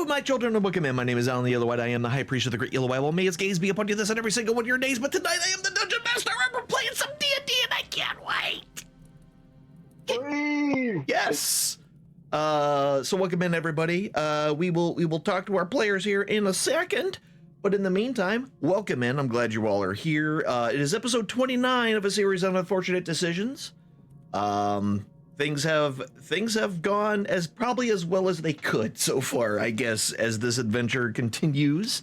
Hello, my children of Bookman. My name is Alynn the Yellow White. I am the High Priest of the Great Yellow White. Well, may his gaze be upon you this and every single one of your days. But tonight I am the Dungeon Master. We're playing some D&D, and I can't wait. Yes. So welcome in, everybody. We will talk to our players here in a second. But in the meantime, welcome in. I'm glad you all are here. It is episode 29 of a series on unfortunate decisions. Things have gone probably as well as they could so far, I guess, as this adventure continues.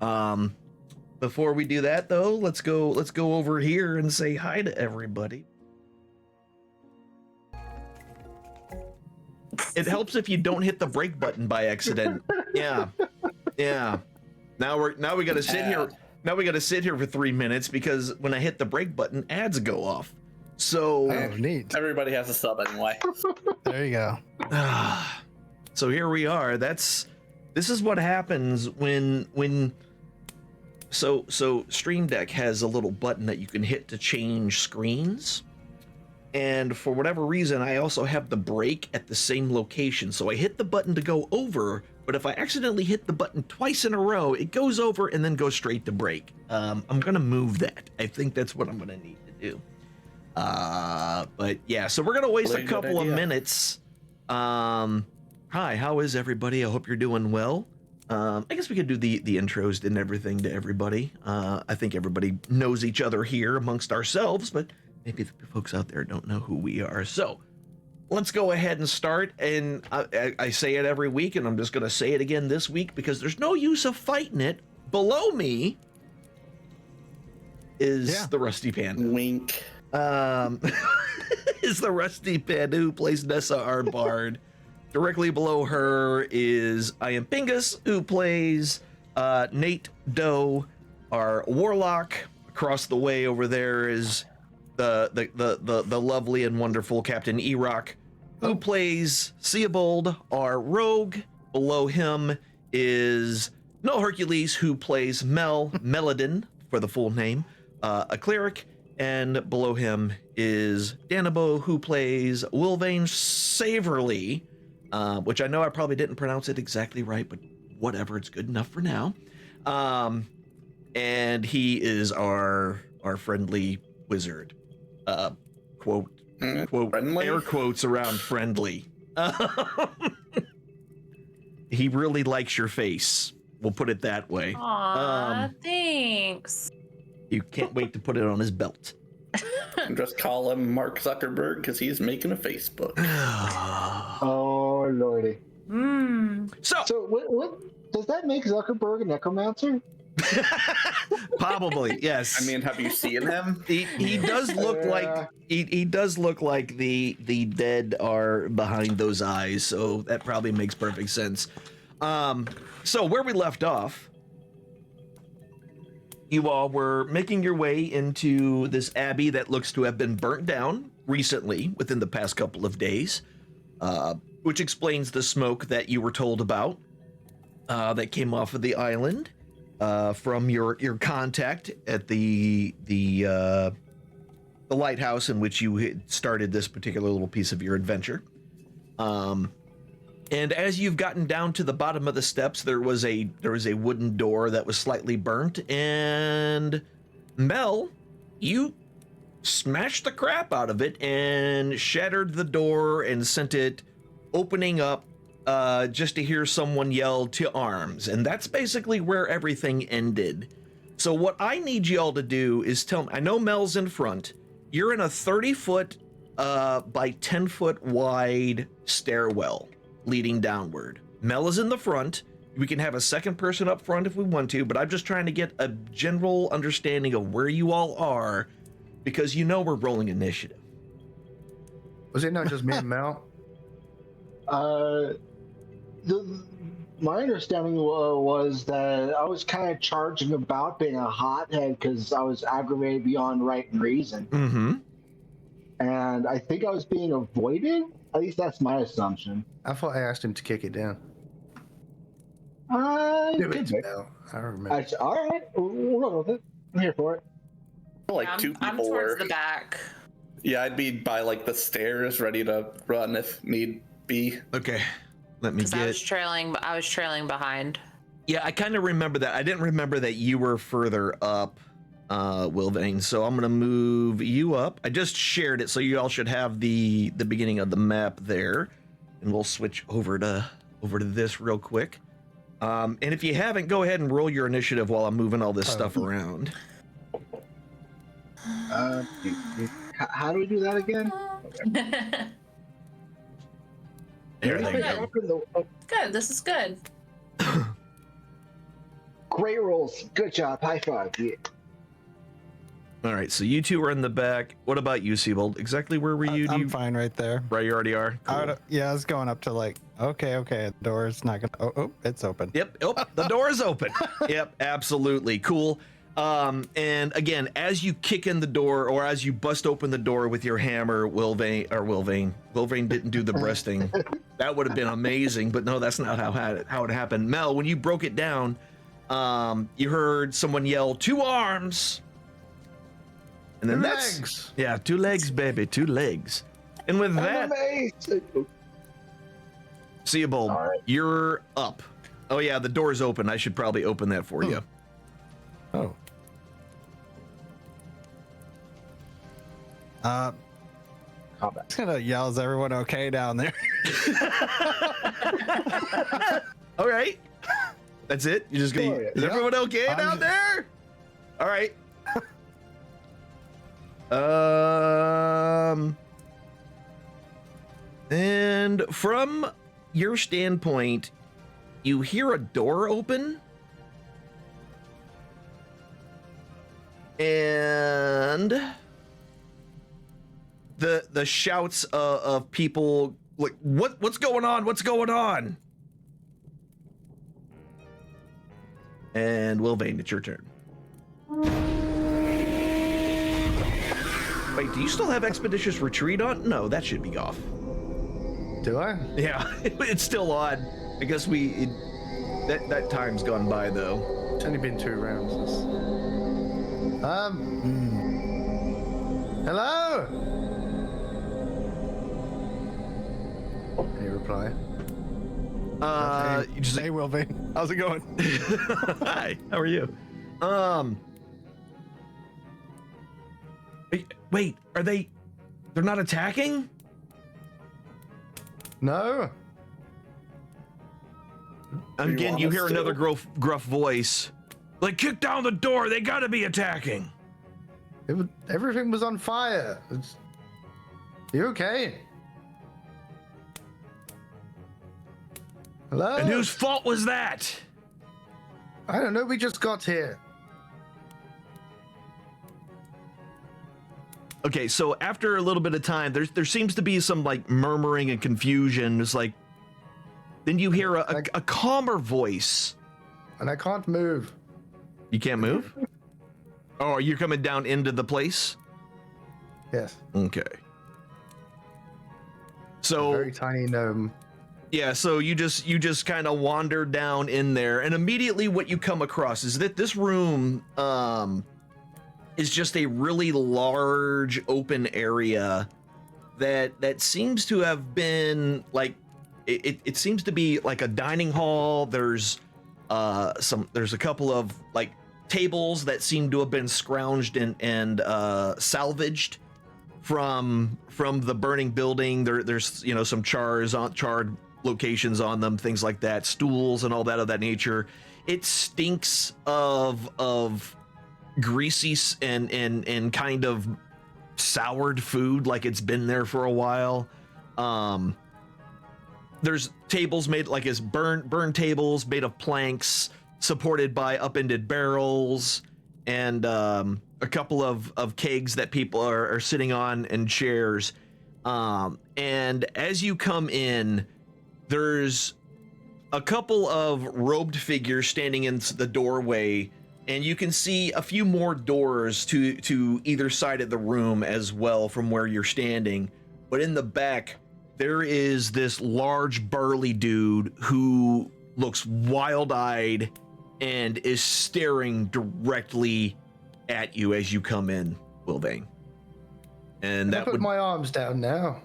Before we do that, though, let's go over here and say hi to everybody. It helps if you don't hit the break button by accident. Yeah. Now we gotta sit here. Now we gotta sit here for 3 minutes because when I hit the break button, ads go off. So neat. Everybody has a sub anyway. There you go. So here we are. This is what happens when Stream Deck has a little button that you can hit to change screens. And for whatever reason, I also have the break at the same location. So I hit the button to go over, but if I accidentally hit the button twice in a row, it goes over and then goes straight to break. I'm gonna move that. I think that's what I'm gonna need to do. But yeah, so we're gonna waste a couple of minutes. Hi, how is everybody? I hope you're doing well. I guess we could do the intros and everything to everybody. I think everybody knows each other here amongst ourselves, but maybe the folks out there don't know who we are. So let's go ahead and start. And I say it every week, and I'm just gonna say it again this week because there's no use of fighting it. Below me is the Rusty Panda. Wink. Is the Rusty Panda who plays Nessa, our bard. Directly below her is I am Pingus, who plays Nate Doe, our warlock. Across the way over there is the lovely and wonderful Captain Erock, who plays Seabold, our rogue. Below him is Null Hercules, who plays Meladin, for the full name, a cleric. And below him is Danabo, who plays Wilvain Saverly, which I know I probably didn't pronounce it exactly right, but whatever, it's good enough for now. And he is our friendly wizard. Quote, friendly? Air quotes around friendly. He really likes your face. We'll put it that way. Aw, thanks. You can't wait to put it on his belt. And just call him Mark Zuckerberg because he's making a Facebook. Oh lordy. So what does that make Zuckerberg a necromancer? Probably, yes. I mean, have you seen him? He does look like he does look like the dead are behind those eyes, so that probably makes perfect sense. So where we left off, you all were making your way into this abbey that looks to have been burnt down recently, within the past couple of days, which explains the smoke that you were told about that came off of the island from your contact at the lighthouse in which you had started this particular little piece of your adventure. And as you've gotten down to the bottom of the steps, there was a wooden door that was slightly burnt, and Mel, you smashed the crap out of it and shattered the door and sent it opening up just to hear someone yell to arms. And that's basically where everything ended. So what I need y'all to do is tell me, I know Mel's in front. You're in a 30-foot by 10-foot wide stairwell leading downward. Mel is in the front. We can have a second person up front if we want to, but I'm just trying to get a general understanding of where you all are, because you know we're rolling initiative. Was it not just me and Mel? My understanding was that I was kind of charging about being a hothead because I was aggravated beyond right and reason. Mm-hmm. And I think I was being avoided. At least that's my assumption. I thought I asked him to kick it down. Could It's be. Mel. I remember. All right, we'll go with it. I'm here for it. Like two I'm people towards were. the back. Yeah, I'd be by like the stairs, ready to run if need be. Okay. Let me Because get. I was trailing behind. Yeah, I kind of remember that. I didn't remember that you were further up, Wilvane. So I'm gonna move you up. I just shared it, so you all should have the beginning of the map there, and we'll switch over to this real quick. And if you haven't, go ahead and roll your initiative while I'm moving all this stuff around. How do we do that again? There they go. Good. This is good. Great rolls. Good job. High five. Yeah. All right, so you two are in the back. What about you, Siebold? Exactly where were you? I'm fine right there. Right, you already are? Cool. Yeah, I was going up to like, okay, the door's not gonna, oh, it's open. Yep, the door is open. Yep, absolutely. Cool. And again, as you kick in the door, or as you bust open the door with your hammer, Wilvane didn't do the breasting. That would have been amazing, but no, that's not how it happened. Mel, when you broke it down, you heard someone yell, 2 arms. And then 2 that's legs. Yeah, 2 legs, baby, 2 legs. And with that, Seabold, right. You're up. Oh yeah, the door's open. I should probably open that for you. Oh. Combat. Just gonna yell, is everyone okay down there? All right. That's it? You're just gonna, is everyone okay down there? All right. And from your standpoint, you hear a door open. And the shouts of people like, what's going on? What's going on? And Wilvane, it's your turn. Wait, do you still have Expeditious Retreat on? No, that should be off. Do I? Yeah, it's still on. I guess that time's gone by though. It's only been 2 rounds. Hello? Any reply? You just Hey, Wilvane. How's it going? Hi, how are you? Wait, they're not attacking? No. Again, you hear another gruff voice. Like, kick down the door, they gotta be attacking. Everything was on fire. You okay? Hello? And whose fault was that? I don't know, we just got here. Okay, so after a little bit of time, there seems to be some like murmuring and confusion. It's like, then you hear a calmer voice. And I can't move. You can't move? Oh, are you coming down into the place? Yes. Okay. So A very tiny gnome. yeah, so you just kind of wander down in there, and immediately what you come across is that this room is just a really large open area that seems to have been like it seems to be like a dining hall. There's a couple of like tables that seem to have been scrounged and salvaged from the burning building. There's some charred locations on them, things like that, stools and all that of that nature. It stinks of greasy and kind of soured food, like it's been there for a while. There's tables made like as burn tables made of planks supported by upended barrels, and a couple of kegs that people are sitting on, and chairs. And as you come in, there's a couple of robed figures standing in the doorway, and you can see a few more doors to either side of the room as well from where you're standing. But in the back, there is this large burly dude who looks wild-eyed and is staring directly at you as you come in, Wilvane. And I that put would my arms down now.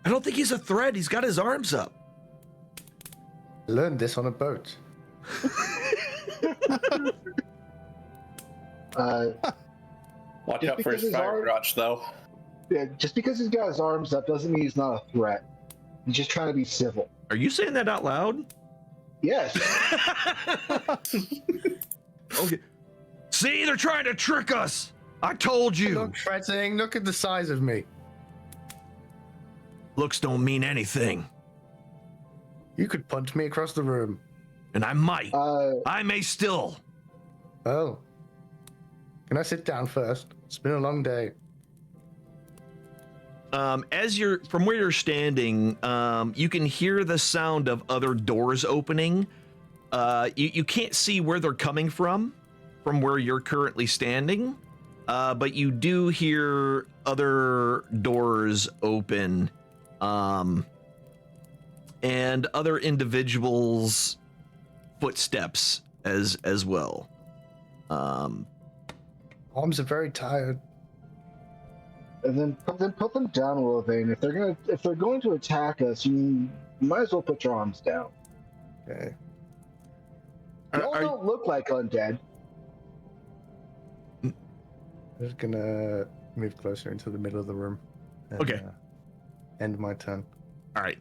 I don't think he's a threat. He's got his arms up. I learned this on a boat. Watch Just out for because his his fire arm- crotch, though. Yeah, just because he's got his arms up doesn't mean he's not a threat. He's just trying to be civil. Are you saying that out loud? Yes. Okay. See, they're trying to trick us. I told you. Look, threatening. Look at the size of me. Looks don't mean anything. You could punch me across the room. And I might. Uh, I may still. Oh. Can I sit down first? It's been a long day. As you're from where you're standing, you can hear the sound of other doors opening. You can't see where they're coming from where you're currently standing, but you do hear other doors open, and other individuals' footsteps as well. Arms are very tired. and then put them down a little bit. And if they're going to attack us, you might as well put your arms down. Okay. Y'all don't look like undead. I'm just gonna move closer into the middle of the room. And, Okay. End my turn. All right.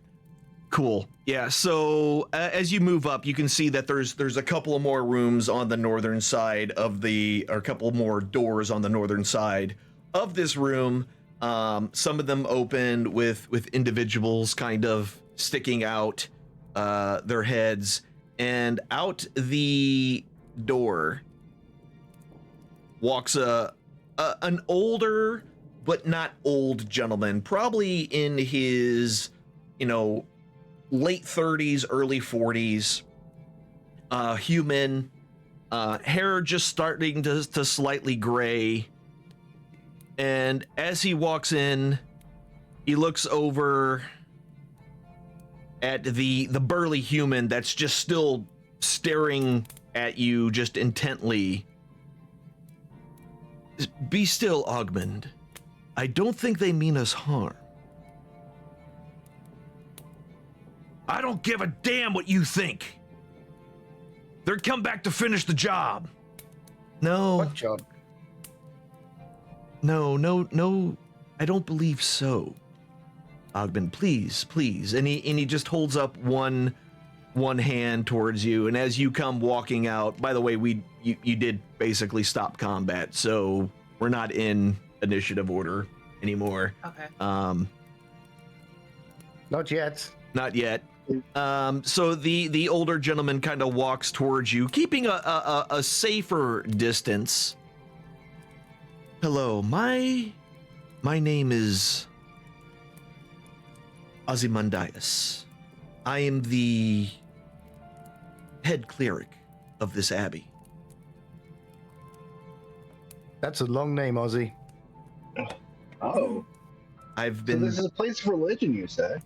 Cool. Yeah. So as you move up, you can see that there's a couple of more rooms on the northern side of or a couple more doors on the northern side of this room. Some of them opened with individuals kind of sticking out their heads, and out the door walks an older but not old gentleman, probably in his late 30s, early 40s, human, hair just starting to slightly gray. And as he walks in, he looks over at the burly human that's just still staring at you just intently. Be still, Ogmund. I don't think they mean us harm. I don't give a damn what you think. They're come back to finish the job. No. What job? No. I don't believe so. Ogmund, please. And he just holds up one hand towards you. And as you come walking out, by the way, you did basically stop combat, so we're not in initiative order anymore. Okay. Not yet. Not yet. So the older gentleman kind of walks towards you, keeping a safer distance. Hello, my name is Ozymandias. I am the head cleric of this abbey. That's a long name, Ozzy. Oh. I've So been this is a place of religion, you say?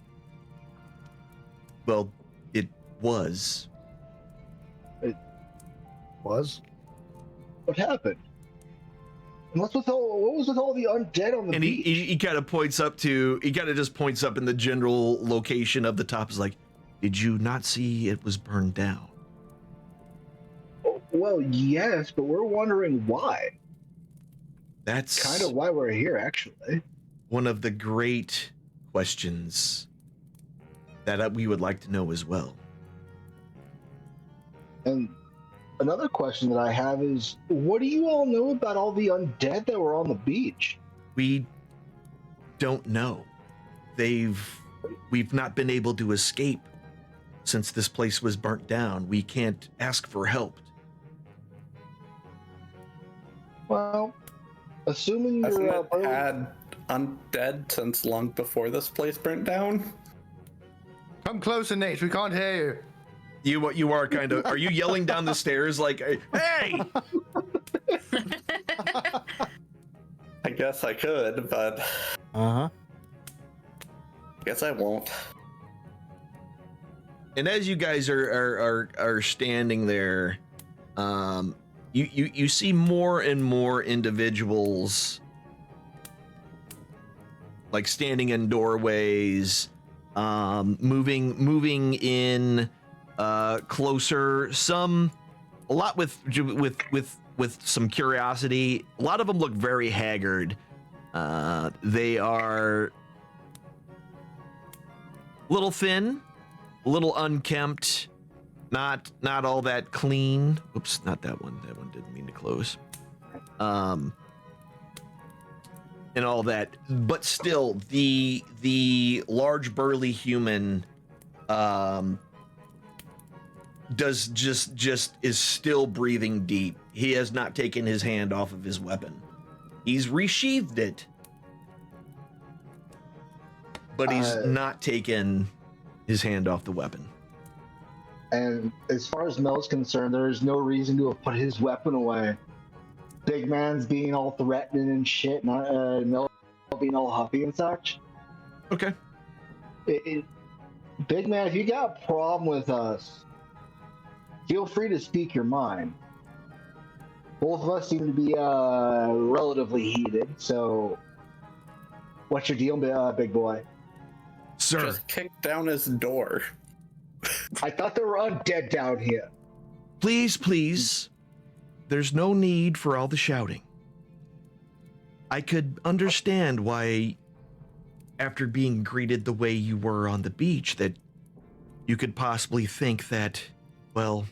well, it was. Was? What happened? And what was with all the undead on the And beach? he kind of points up just points up in the general location of the top. Is like, did you not see it was burned down? Well, yes, but we're wondering why. That's Kind of why we're here, actually. one of the great questions that we would like to know as well. And another question that I have is, what do you all know about all the undead that were on the beach? We don't know. We've not been able to escape since this place was burnt down. We can't ask for help. Well, assuming Hasn't you're it had undead since long before this place burnt down? Come closer, Nate. We can't hear you. You are kind of. Are you yelling down the stairs like, "Hey"? I guess I could, but Uh-huh. I guess I won't. And as you guys are standing there, you see more and more individuals like standing in doorways, moving in closer. A lot with some curiosity. A lot of them look very haggard. They are a little thin, a little unkempt, not all that clean. Oops, not that one. That one didn't mean to close. And all that, but still, the large burly human does just is still breathing deep. He has not taken his hand off of his weapon. He's resheathed it, but he's not taken his hand off the weapon. And as far as Mel's concerned, there is no reason to have put his weapon away. Big man's being all threatening and shit, and Mel being all huffy and such. Okay. Big man, if you got a problem with us, feel free to speak your mind. Both of us seem to be relatively heated, so what's your deal, big boy? Sir. Just kick down his door. I thought there were undead down here. Please. There's no need for all the shouting. I could understand why, after being greeted the way you were on the beach, that you could possibly think that, well,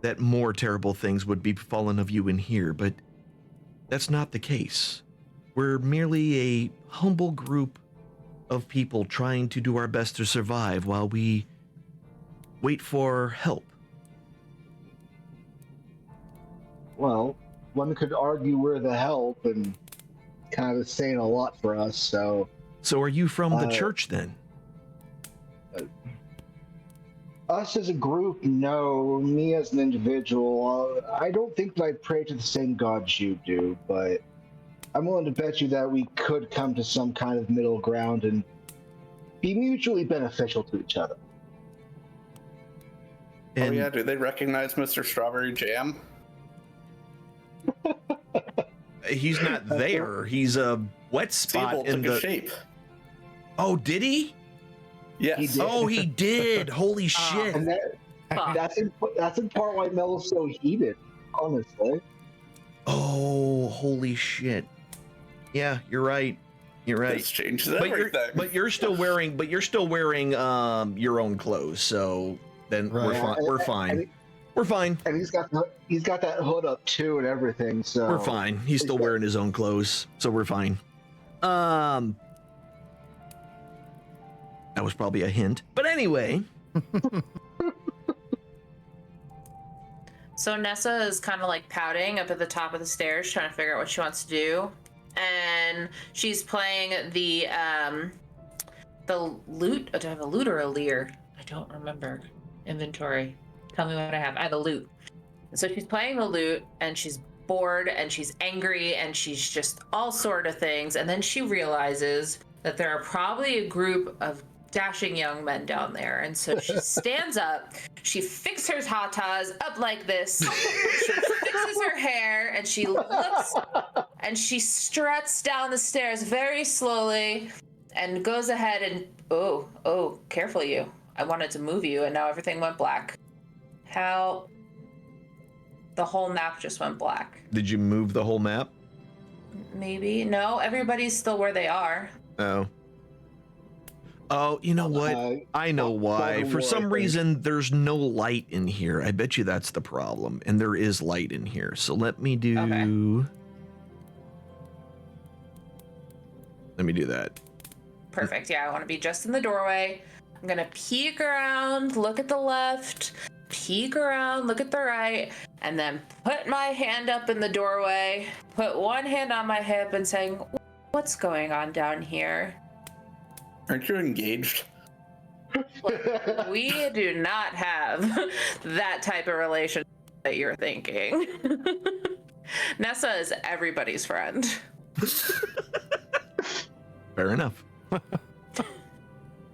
that more terrible things would be befallen of you in here, but that's not the case. We're merely a humble group of people trying to do our best to survive while we wait for help. Well, one could argue we're the help, and kind of saying a lot for us, so... So are you from the church, then? Us as a group, no. Me as an individual, I don't think that I pray to the same gods you do, but I'm willing to bet you that we could come to some kind of middle ground and be mutually beneficial to each other. And Oh yeah, do they recognize Mr. Strawberry Jam? he's not there. He's a wet spot Siebel in took the a shape. Oh, did he? Yes. He did. Oh, he did. Holy shit. And that's in part why Mel is so heated, honestly. Oh, holy shit. Yeah, you're right. You're right. This changes But everything. you're still wearing your own clothes, so then Right. we're fine. We're fine. And he's got that hood up too and everything, so We're fine. He's still wearing his own clothes, so we're fine. That was probably a hint. But anyway, So Nessa is kind of like pouting up at the top of the stairs, trying to figure out what she wants to do. And she's playing the lute. Do I have a lute or a lyre? I don't remember. Inventory. Tell me what I have. I have a lute. So she's playing the lute, and she's bored, and she's angry, and she's just all sort of things. And then she realizes that there are probably a group of dashing young men down there, and so she stands up, she fixes her tatas up like this, she fixes her hair, and she looks, and she struts down the stairs very slowly, and goes ahead and oh, careful you. I wanted to move you, and now everything went black. How? The whole map just went black. did you move the whole map? Maybe. No, everybody's still where they are. Oh, you know what? I know why. For some reason, there's no light in here. I bet you that's the problem. And there is light in here. So let me do... Okay. Let me do that. Perfect. Yeah, I want to be just in the doorway. I'm going to peek around, look at the left, peek around, look at the right, and then put my hand up in the doorway, put one hand on my hip and saying, what's going on down here? Aren't you engaged? We do not have that type of relationship that you're thinking. Nessa is everybody's friend. Fair enough.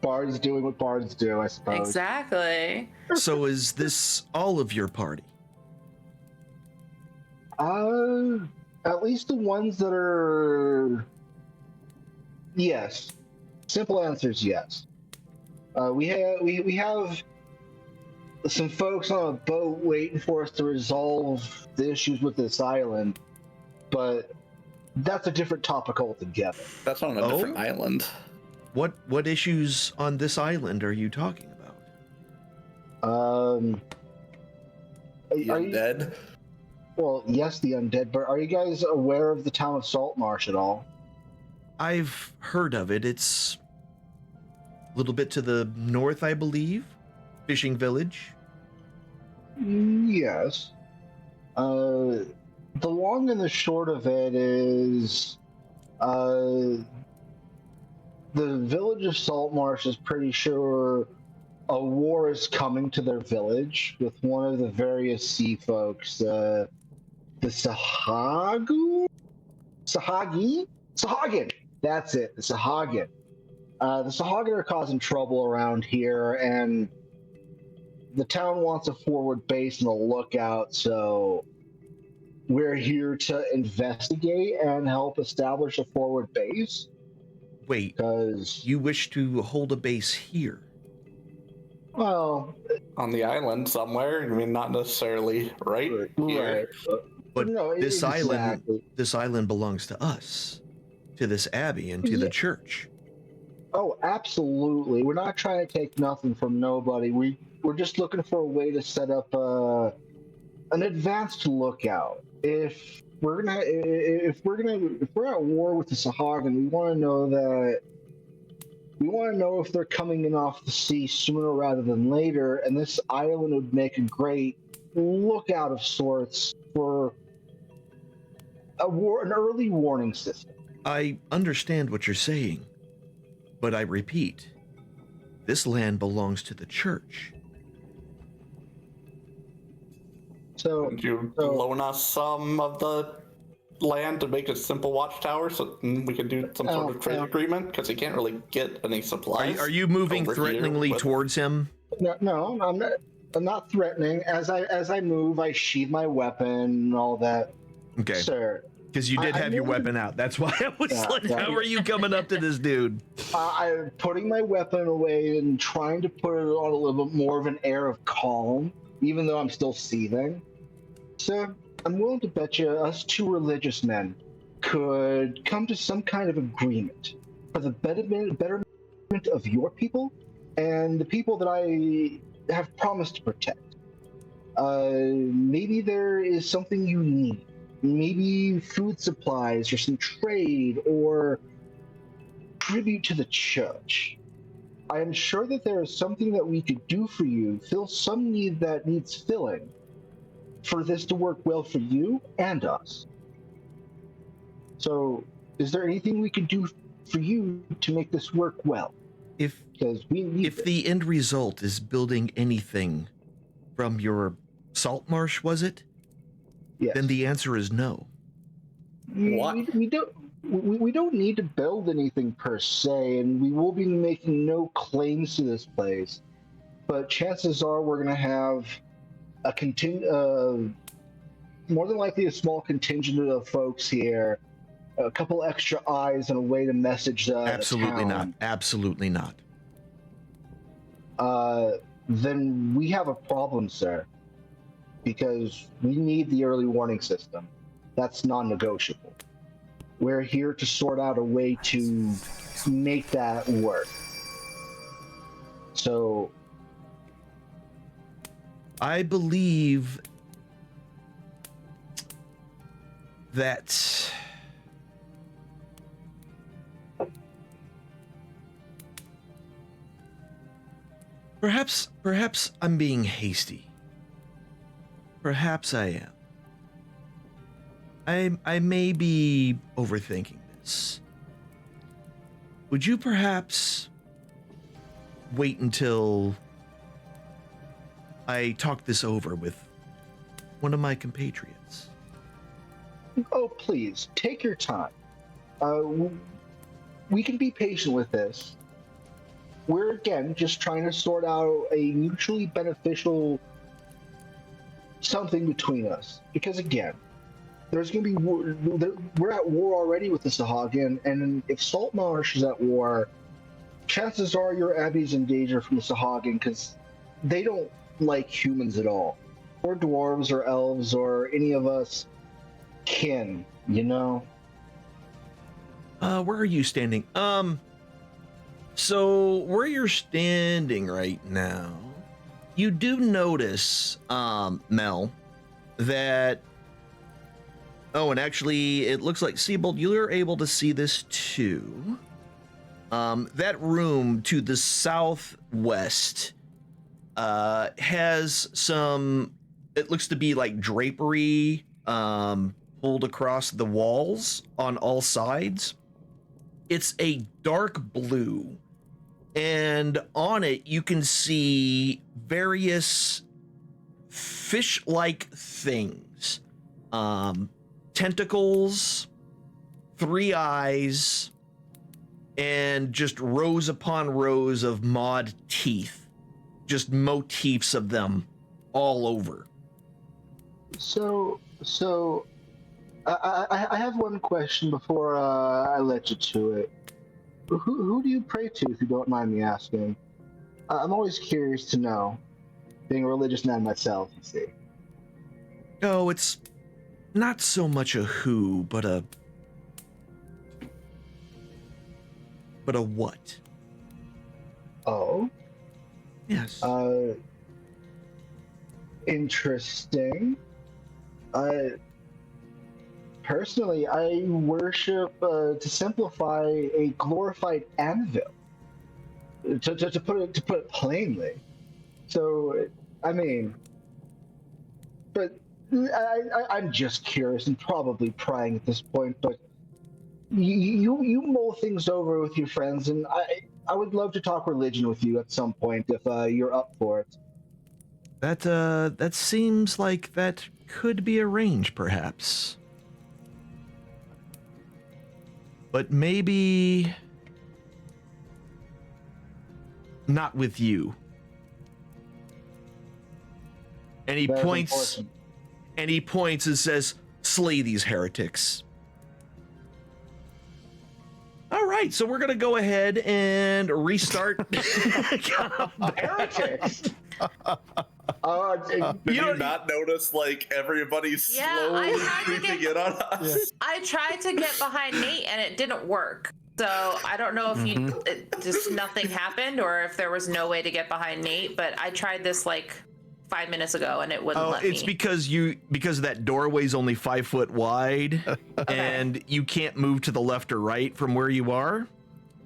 Bards doing what bards do, I suppose. Exactly. So is this all of your party? At least the ones that are Yes. Simple answer is yes. We have some folks on a boat waiting for us to resolve the issues with this island, but that's a different topic altogether. That's on a different island. What issues on this island are you talking about? The undead. Well, yes, the undead, but are you guys aware of the town of Saltmarsh at all? I've heard of it. It's a little bit to the north, I believe. Fishing village. Yes. The long and the short of it is, the village of Saltmarsh is pretty sure a war is coming to their village with one of the various sea folks, the Sahagin? That's it, the Sahagin. The Sahagin are causing trouble around here, and the town wants a forward base and a lookout, so we're here to investigate and help establish a forward base. Wait, Because, you wish to hold a base here? well, On the island somewhere. I mean, not necessarily right here. right. But No, this exactly. island belongs to us, to this abbey and to the church. Oh, absolutely. We're not trying to take nothing from nobody. We're just looking for a way to set up an advanced lookout. If we're at war with the Sahagin, we want to know if they're coming in off the sea sooner rather than later, and this island would make a great lookout of sorts for an early warning system. I understand what you're saying, but I repeat, this land belongs to the church. So, Would you loan us some of the land to make a simple watchtower so we can do some sort of trade agreement? Because he can't really get any supplies. Are you moving over threateningly here with- towards him? no, I'm not threatening. As I move, I sheathe my weapon and all that. Okay, Sir, because you did I have your moved- weapon out. That's why I was Yeah, like, yeah. how are you coming up to this dude? I'm putting my weapon away and trying to put it on a little bit more of an air of calm, even though I'm still seething. Sir, I'm willing to bet you us two religious men could come to some kind of agreement for the betterment of your people and the people that I have promised to protect. Maybe there is something you need. Maybe food supplies or some trade or tribute to the church. I am sure that there is something that we could do for you, fill some need that needs filling, for this to work well for you and us. So, is there anything we could do for you to make this work well? If Because we need if it. the end result is building anything from your salt marsh, was it? Yes. Then the answer is no. What? We don't need to build anything per se, and we will be making no claims to this place. But chances are we're going to have more than likely a small contingent of folks here, a couple extra eyes, and a way to message the Absolutely not. town. Absolutely not. Then we have a problem, sir, because we need the early warning system. That's non-negotiable. We're here to sort out a way to make that work. So, I believe that perhaps I'm being hasty. Perhaps I am. I may be overthinking this. Would you perhaps wait until I talk this over with one of my compatriots? oh, please, take your time. We can be patient with this. We're, again, just trying to sort out a mutually beneficial something between us. Because, again, there's going to be war. We're at war already with the Sahagin, and if Saltmarsh is at war, chances are your Abbey's in danger from the Sahagin because they don't like humans at all, or dwarves, or elves, or any of us kin. You know. Where are you standing? So where you're standing right now, you do notice, Mel, that. Oh, and actually, it looks like Seabold, you're able to see this too. That room to the southwest has some. It looks to be like drapery pulled across the walls on all sides. It's a dark blue, and on it you can see various fish-like things. Tentacles, 3 eyes, and just rows upon rows of maud teeth. Just motifs of them all over. So I have one question before I let you to it. Who do you pray to, if you don't mind me asking? I'm always curious to know, being a religious man myself, you see. Oh, it's not so much a who, but a what? Oh? Yes. Interesting. Personally, I worship, to simplify, a glorified anvil. To put it plainly. So, I mean, but I'm just curious and probably prying at this point. But you mull things over with your friends, and I would love to talk religion with you at some point if you're up for it. That seems like that could be arranged, perhaps. But maybe not with you. And he points and says, "Slay these heretics." All right, so we're gonna go ahead and restart. Heretics. Did you not notice, like, everybody's slowly creeping in on us? Yeah. I tried to get behind Nate and it didn't work. So I don't know if just nothing happened or if there was no way to get behind Nate, but I tried this like 5 minutes ago and it wouldn't let me. It's because that doorway's only 5 foot wide and you can't move to the left or right from where you are.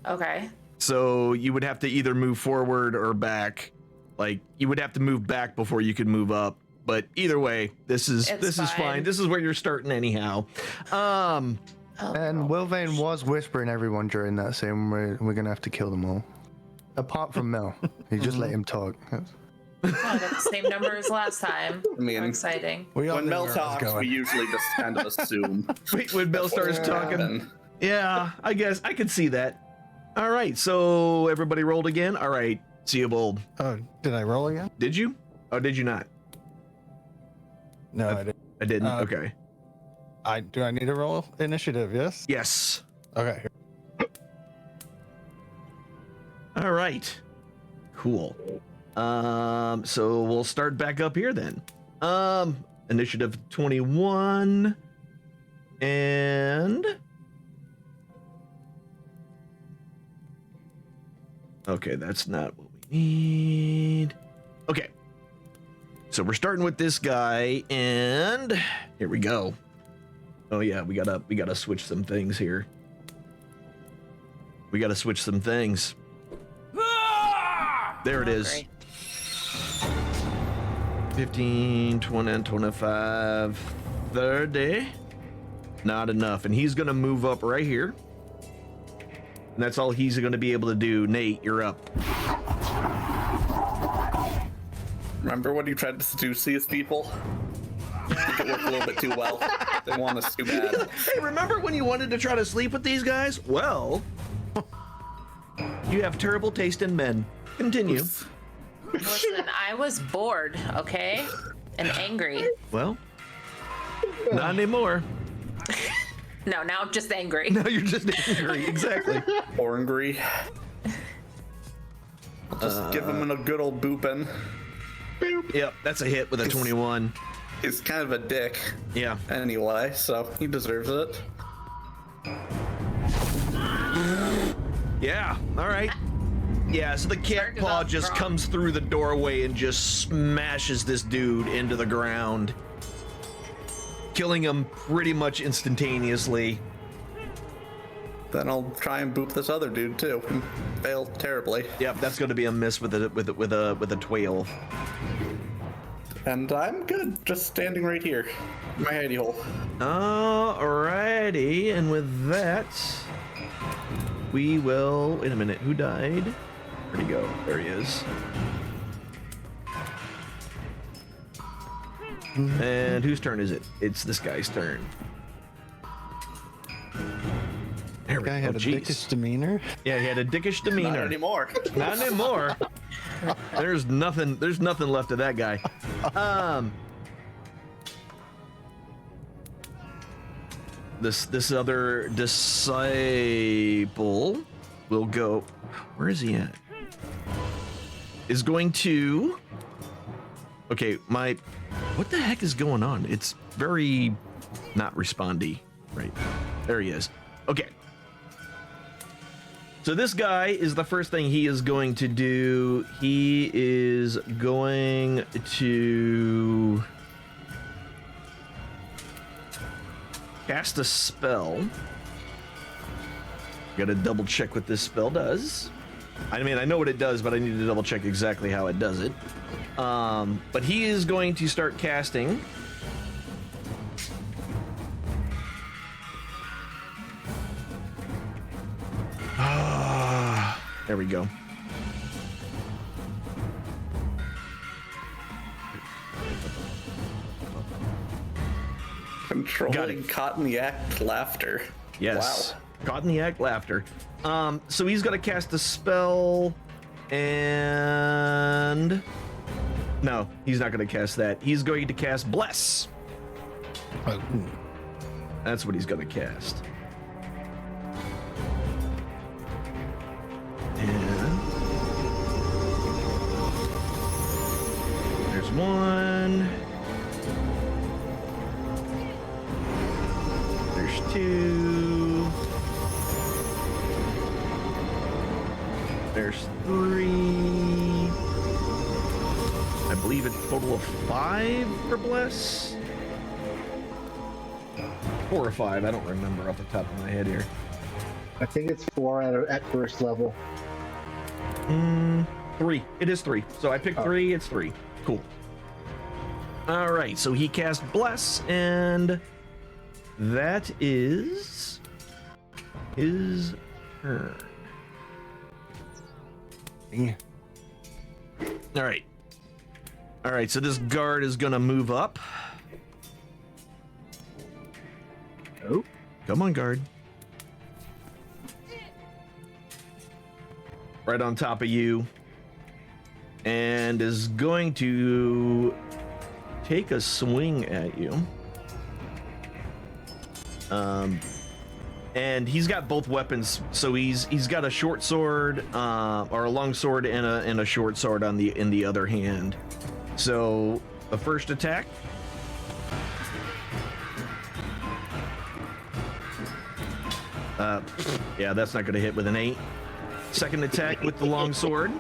Okay. So you would have to either move forward or back. Like, you would have to move back before you could move up. But either way, this is fine. This is where you're starting anyhow. And Wilvane was whispering everyone during that, saying we're gonna have to kill them all, apart from Mel. He just let him talk. I got the same number as last time. I mean, how exciting. When Mel talks, we usually just kind of assume. When Mel starts talking, yeah, I guess I could see that. All right, so everybody rolled again. All right, Seabold. Oh, did I roll again? Did you? Oh, did you not? No, I didn't. I didn't. Okay. Do I need to roll initiative? Yes. Yes. Okay. All right. Cool. So we'll start back up here then. Initiative 21 and okay, that's not what we need. Okay. So we're starting with this guy and here we go. Oh yeah, we gotta switch some things here. We gotta switch some things. There it is. Great. 15, 20, 25, 30. Not enough. And he's gonna move up right here. And that's all he's gonna be able to do. Nate, you're up. Remember when you tried to seduce these people? I think it worked a little bit too well. They want us too bad. Hey, remember when you wanted to try to sleep with these guys? Well, you have terrible taste in men. Continue. Listen, I was bored, okay? And angry. Well, not anymore. No, now I'm just angry. Now you're just angry. Exactly. Orangry. Just give him a good old boopin'. Yep, that's a hit with a 21. He's kind of a dick. Yeah. Anyway, so he deserves it. Yeah, all right. Yeah, so the cat paw just comes through the doorway and just smashes this dude into the ground, killing him pretty much instantaneously. Then I'll try and boop this other dude too. And fail terribly. Yep, that's going to be a miss with a 12. And I'm good, just standing right here, in my hidey hole. Alrighty, and with that, we will. Wait a minute, who died? Where'd he go? There he is. And whose turn is it? It's this guy's turn. There we Guy go. had a dickish demeanor. Yeah, he had a dickish demeanor. Not anymore. Not anymore. There's nothing left of that guy. This other disciple will go. Where is he at? Is going to. Okay, what the heck is going on? It's very not respondy. Right. There he is. Okay. So this guy is the first thing he is going to do. He is going to cast a spell. Gotta double check what this spell does. I mean, I know what it does, but I need to double check exactly how it does it. But he is going to start casting. There we go. Controlling caught in the act laughter. Yes. Wow. Caught in the act laughter. So he's gonna cast a spell and no, he's not gonna cast that. He's going to cast Bless. Oh, That's what he's gonna cast. And there's one. There's two. There's three. I believe a total of 5 for Bless. 4 or 5, I don't remember off the top of my head here. I think it's 4 at first level. 3. It is 3. So I picked 3, it's 3. Cool. All right, so he cast Bless, and that is his turn. yeah. All right. All right, so this guard is going to move up. Oh. Come on, guard. Right on top of you. And is going to take a swing at you. And he's got both weapons, so he's got a short sword, or a long sword and a short sword in the other hand. So the first attack. Yeah, that's not going to hit with an 8. Second attack with the long sword.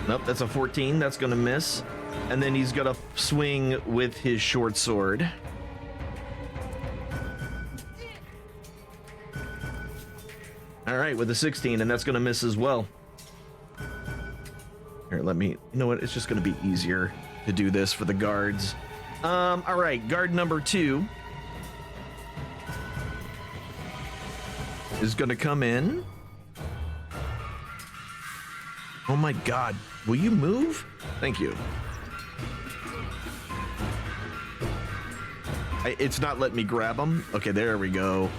Nope, that's a 14. That's going to miss. And then he's going to swing with his short sword. All right, with a 16, and that's going to miss as well. Here, you know what? It's just going to be easier to do this for the guards. All right, guard number 2 is going to come in. Oh my God, will you move? Thank you. It's not letting me grab him. Okay, there we go.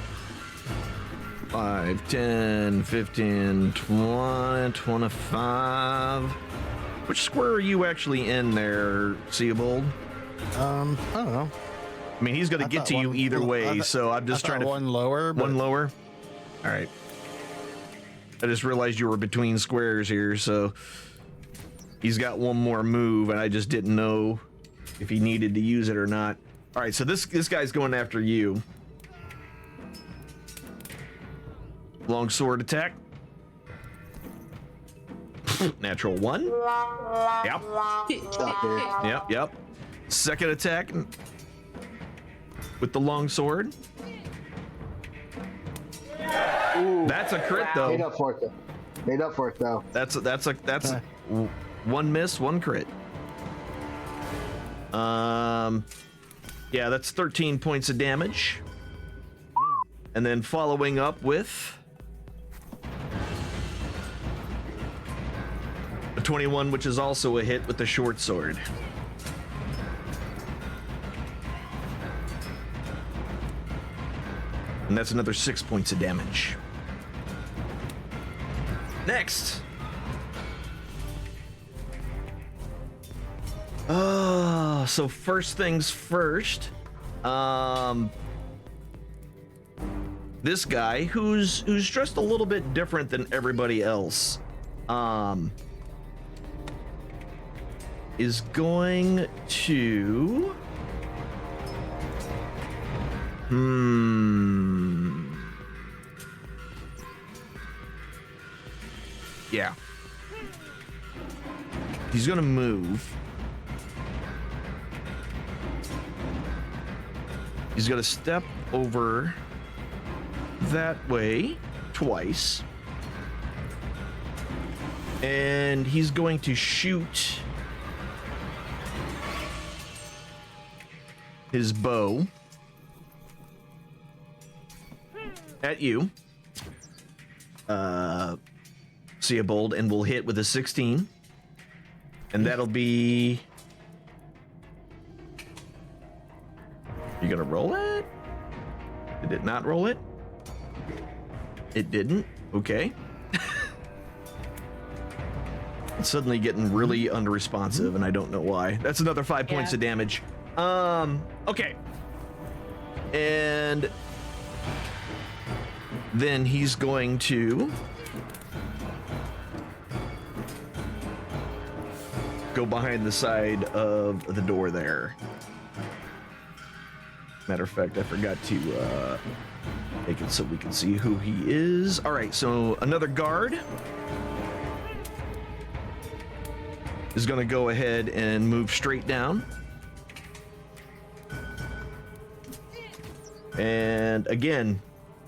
5, 10, 15, 20, 25. Which square are you actually in there, Seabold? I don't know. I mean, he's going to get to you either way, so I'm just trying to... one lower. One lower? All right. I just realized you were between squares here, so... He's got one more move, and I just didn't know if he needed to use it or not. All right, so this guy's going after you. Long sword attack. Natural 1. Yep. Yep. Second attack with the long sword. Ooh, That's a crit though. made up for it. Made up for it though. That's one miss, one crit. Yeah, that's 13 points of damage. And then following up with a 21, which is also a hit with the short sword. And that's another 6 points of damage. Next. So first things first. This guy who's dressed a little bit different than everybody else. Is going to yeah. He's gonna move. He's gonna step over that way twice. And he's going to shoot his bow at you. Seabold, and will hit with a 16. And that'll be... You gonna roll it? Did it not roll it? It didn't? Okay. It's suddenly getting really unresponsive, and I don't know why. That's another 5 points of damage. Okay. And then he's going to go behind the side of the door there. Matter of fact, I forgot to make it so we can see who he is. All right, so another guard is going to go ahead and move straight down. And again,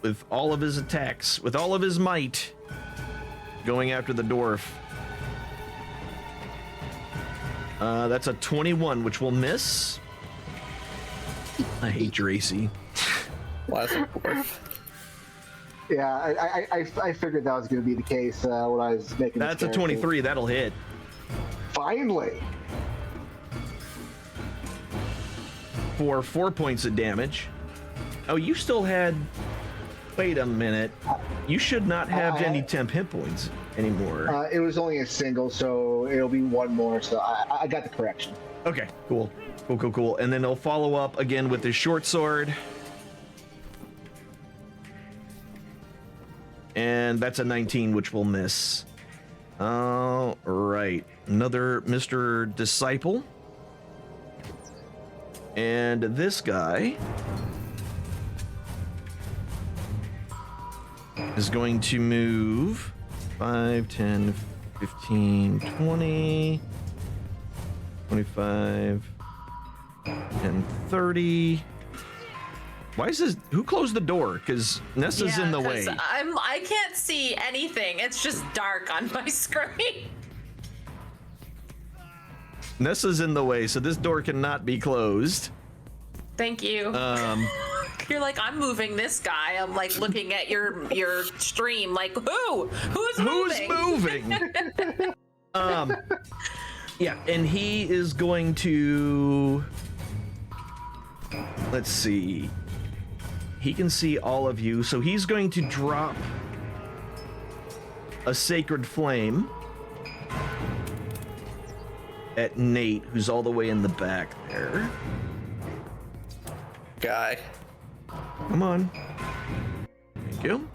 with all of his attacks, with all of his might, going after the dwarf. That's a 21, which will miss. I hate your AC. Classic dwarf. Yeah, I figured that was going to be the case when I was making. That's a 23. That'll hit. Finally. For 4 points of damage. Oh, you still had... Wait a minute. You should not have any temp hit points anymore. It was only a single, so it'll be one more, so I got the correction. Okay, cool. Cool. And then he'll follow up again with his short sword. And that's a 19, which will miss. All right. Another Mr. Disciple. And this guy is going to move 5, 10, 15, 20, 25, and 30. Why is this? Who closed the door? Because Nessa's in the way. I can't see anything. It's just dark on my screen. Nessa's in the way, so this door cannot be closed. Thank you. You're like, I'm moving this guy. I'm like looking at your stream, like, who's moving? Yeah, and he is going to, let's see. He can see all of you, so he's going to drop a sacred flame at Nate, who's all the way in the back there. Guy. Come on. Thank you.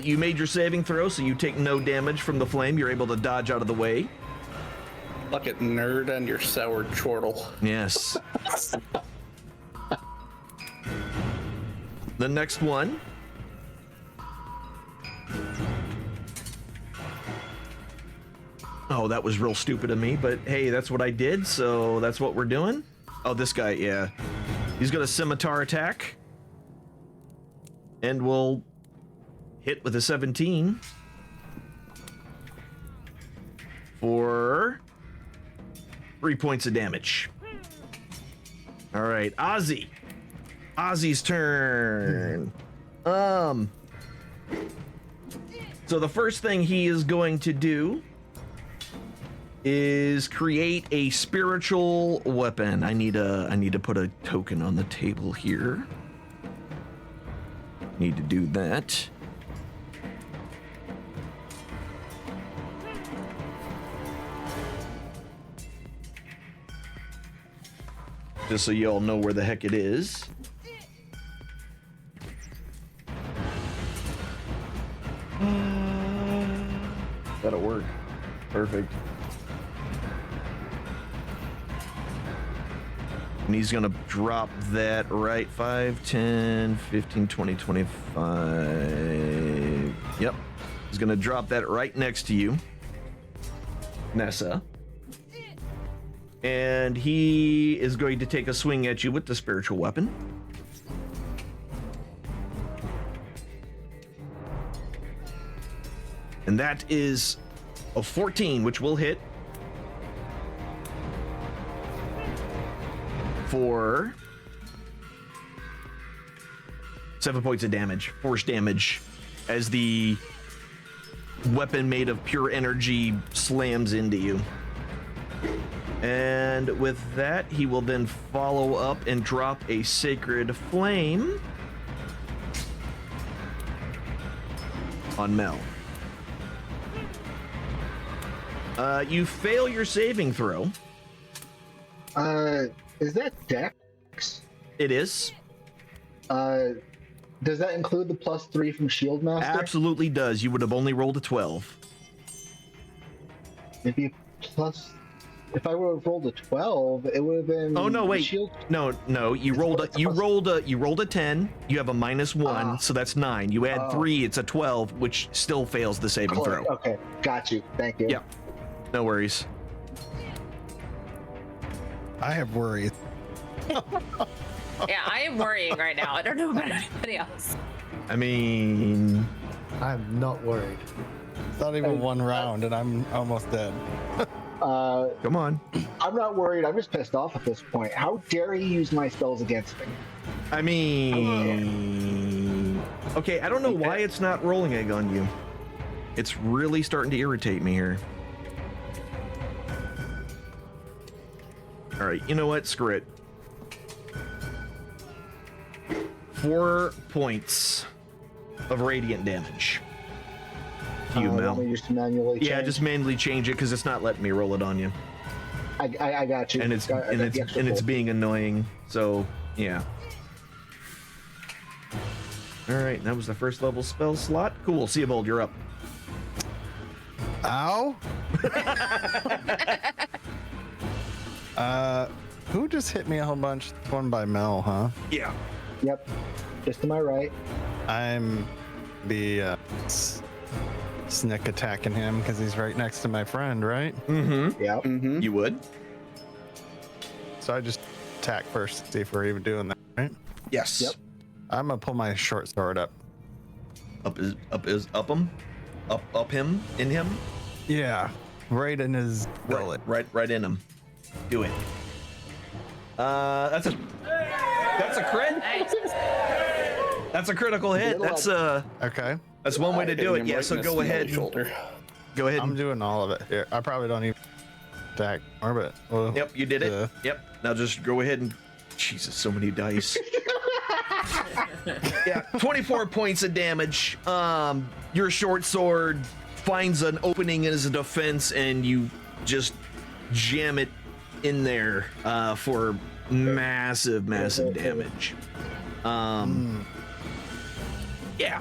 You made your saving throw, so you take no damage from the flame. You're able to dodge out of the way. Look at nerd and your sour chortle. Yes. The next one. Oh, that was real stupid of me, but hey, that's what I did, so that's what we're doing. Oh, this guy, yeah. He's got a scimitar attack. And we'll hit with a 17 for 3 points of damage. All right, Ozzy. Ozzy's turn. So the first thing he is going to do is create a spiritual weapon. I need to put a token on the table here. Need to do that. Just so you all know where the heck it is. That'll work. Perfect. And he's gonna drop that right 5, 10, 15, 20, 25. Yep. He's gonna drop that right next to you, Nessa. And he is going to take a swing at you with the spiritual weapon. And that is a 14, which will hit. For 7 points of damage, force damage, as the weapon made of pure energy slams into you. And with that, he will then follow up and drop a sacred flame on Mel. You fail your saving throw. Is that Dex? It is. Does that include the +3 from Shield Master? Absolutely does. You would have only rolled a 12. Maybe plus. If I would have rolled a 12, it would have been. Oh no! Wait. Shield. No. You rolled a 10. You have a -1, so that's 9. You add 3, it's a 12, which still fails the saving throw. Okay, got you. Thank you. Yeah. No worries. I have worries. Yeah, I am worrying right now. I don't know about anybody else. I mean, I'm not worried. It's not even one round, and I'm almost dead. come on. I'm not worried. I'm just pissed off at this point. How dare he use my spells against me? I mean, okay. I don't know why it's not rolling egg on you. It's really starting to irritate me here. All right, you know what? Screw it. 4 points of radiant damage to you, Mel. Let me just manually Yeah, change. just manually change it because it's not letting me roll it on you, I got you. and it's I got the extra it's full. being annoying. So yeah. All right, that was the first level spell slot. Cool. Seabold, you're up. Ow! Who just hit me a whole bunch? One by Mel, huh? Yeah. Yep. Just to my right. I'm the snick attacking him because he's right next to my friend, right? Mm-hmm. Yep. Mm-hmm. You would? So I just attack first, see if we're even doing that, right? Yes. Yep. I'm gonna pull my short sword up. Up him? Up him? In him? Yeah, right in his bullet. Right in him. Do it. That's a crit. Nice. That's a critical hit. That's Okay, one way to do it. Yeah. So go ahead. Shoulder. Go ahead. I'm doing all of it here. I probably don't even attack more, but Yep, you did it. Yep. Now just go ahead and Jesus, so many dice. Yeah, 24 points of damage. Your short sword finds an opening as a defense, and you just jam it in there for massive damage. Yeah.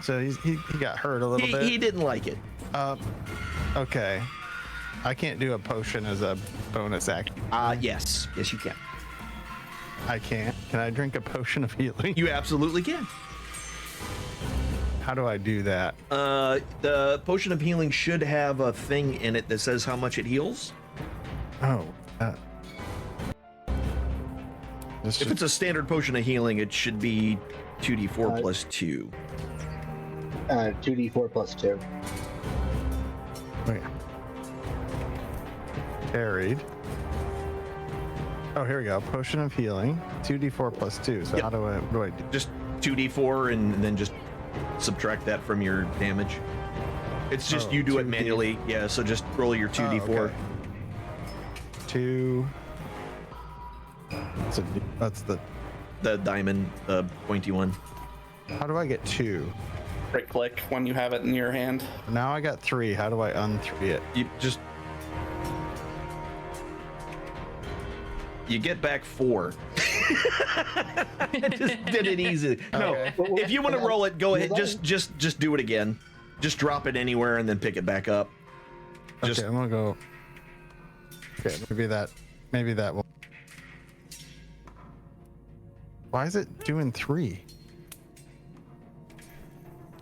So he got hurt a little bit. He didn't like it. Okay. I can't do a potion as a bonus action. Yes, you can. I can't. Can I drink a potion of healing? You absolutely can. How do I do that? The potion of healing should have a thing in it that says how much it heals. Oh. If it's a standard potion of healing, it should be 2d4 plus 2. 2d4 plus 2. Wait. Carried. Oh, here we go. Potion of healing. 2d4 plus 2. So Yep. what do I do? Just 2d4 and then just subtract that from your damage. It's just you do it 2d. manually. Yeah, so just roll your 2d4. okay. 2. That's The diamond, the pointy one. How do I get 2? Right click when you have it in your hand. Now I got 3. How do I un-3 it? You get back 4. Just did it easy. No, Okay. if you want to roll it, go ahead. Just do it again. Just drop it anywhere and then pick it back up. Just Okay, I'm gonna go. Okay, maybe that one. Why is it doing 3?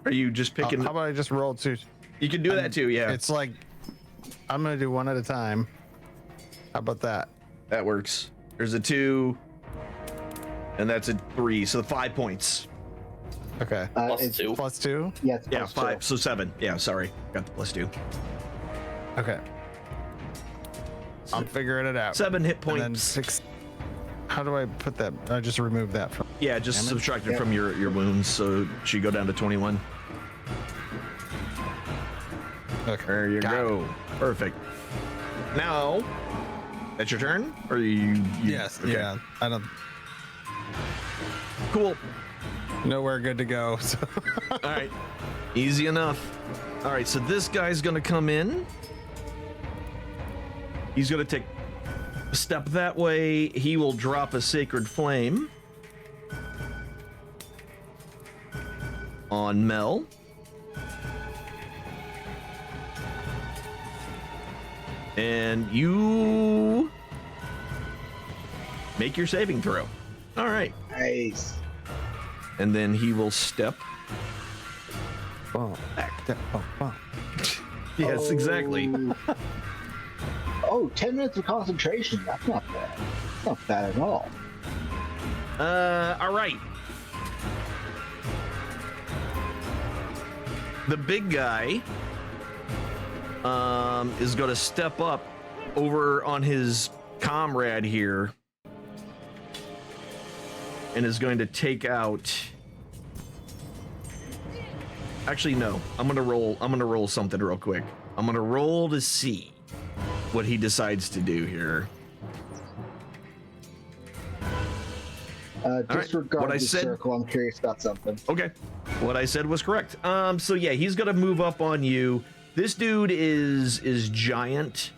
are you just picking? How about I just roll 2? You can do that too. Yeah, It's like I'm gonna do one at a time. How about that? that works. There's a 2, and that's a 3. So 5 points. Okay. Plus It's 2. Plus 2. Yeah, it's Yeah, plus 5. 2. So 7. Yeah, sorry, got the plus 2. Okay. I'm figuring it out. 7 hit And then points. 6. How do I put that? I just remove that from. Yeah, just Damage? subtract it Yeah. from your wounds, so it should go down to 21. Okay. There you Got go. Perfect. Now, that's your turn, or you Yes. okay. Yeah. I don't. Cool. Nowhere good to go. So. All right, easy enough. All right, so this guy's gonna come in. He's gonna take a step that way. He will drop a sacred flame on Mel. And you make your saving throw. All right. Nice. And then he will step Bump. back. Bump. Yes, exactly. Oh, 10 minutes of concentration. That's not bad. That's not bad at all. All right. The big guy is going to step up over on his comrade here and is going to take out. Actually, no. I'm gonna roll something real quick. I'm gonna roll to see what he decides to do here. Disregard What I the said- circle. I'm curious about something. Okay. What I said was correct. So yeah, he's gonna move up on you. This dude is giant.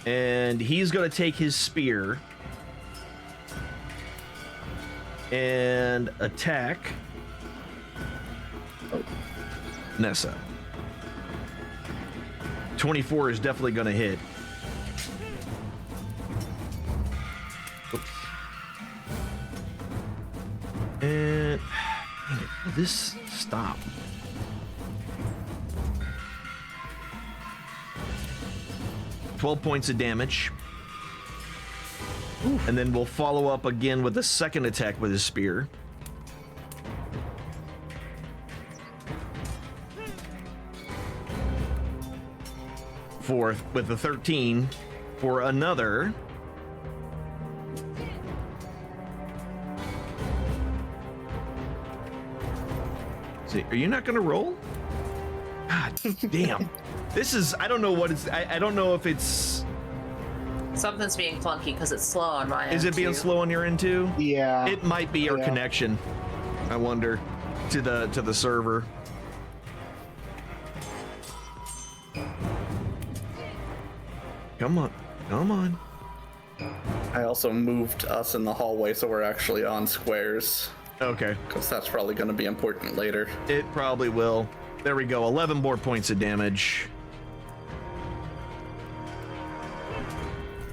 And he's gonna take his spear and attack Nessa. 24 is definitely gonna hit. Oops. And dang it, will this stop? $12 points of damage. And then we'll follow up again with a second attack with his spear. Fourth with the 13 for another. See, are you not gonna roll? God damn. This is, I don't know what it's, I don't know if it's, Something's being clunky because it's slow on my end. is it being too. slow on your end too? Yeah. It might be your Yeah. connection. I wonder, to the server. Come on, come on. I also moved us in the hallway so we're actually on squares, Okay, because that's probably going to be important later. it probably will. There we go, 11 more points of damage.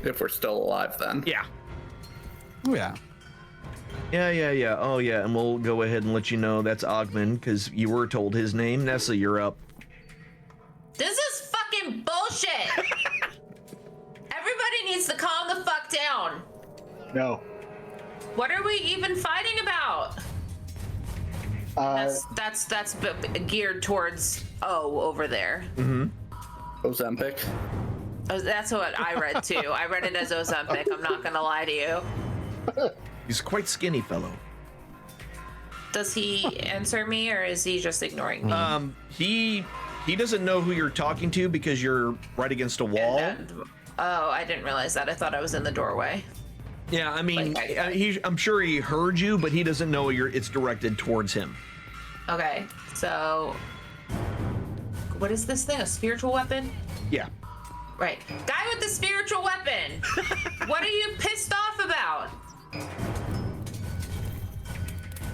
If we're still alive then. Yeah. Oh, yeah. Yeah. Oh, yeah, and we'll go ahead and let you know that's Ogman, because you were told his name. Nessa, you're up. This is fucking bullshit. Everybody needs to calm the fuck down. No. What are we even fighting about? That's geared towards O over there. Ozempic. Oh, that's what I read too. I read it as Ozempic. I'm not gonna lie to you. He's a quite skinny fellow. Does he answer me or is he just ignoring me? He doesn't know who you're talking to because you're right against a wall. Oh, I didn't realize that. I thought I was in the doorway. Yeah, I mean, Like, I'm sure he heard you, but he doesn't know it's directed towards him. Okay, so what is this thing? A spiritual weapon? Yeah. Right. Guy with the spiritual weapon. What are you pissed off about?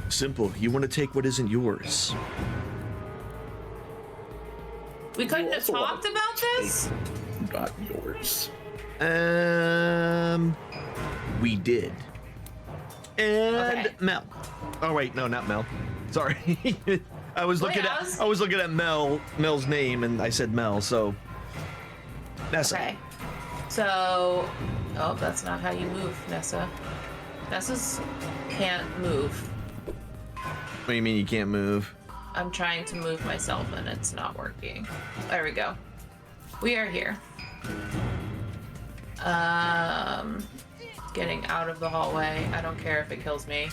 Simple. You want to take what isn't yours. We couldn't have also talked wanna about this? Not yours. We did. And Okay. Mel. Oh wait, no, not Mel. Sorry. I was looking Wait, I was looking at Mel's name, and I said Mel. So Nessa. Okay. So, oh, that's not how you move, Nessa. Nessa's can't move. What do you mean you can't move? I'm trying to move myself and it's not working. There we go. We are here. Getting out of the hallway. I don't care if it kills me.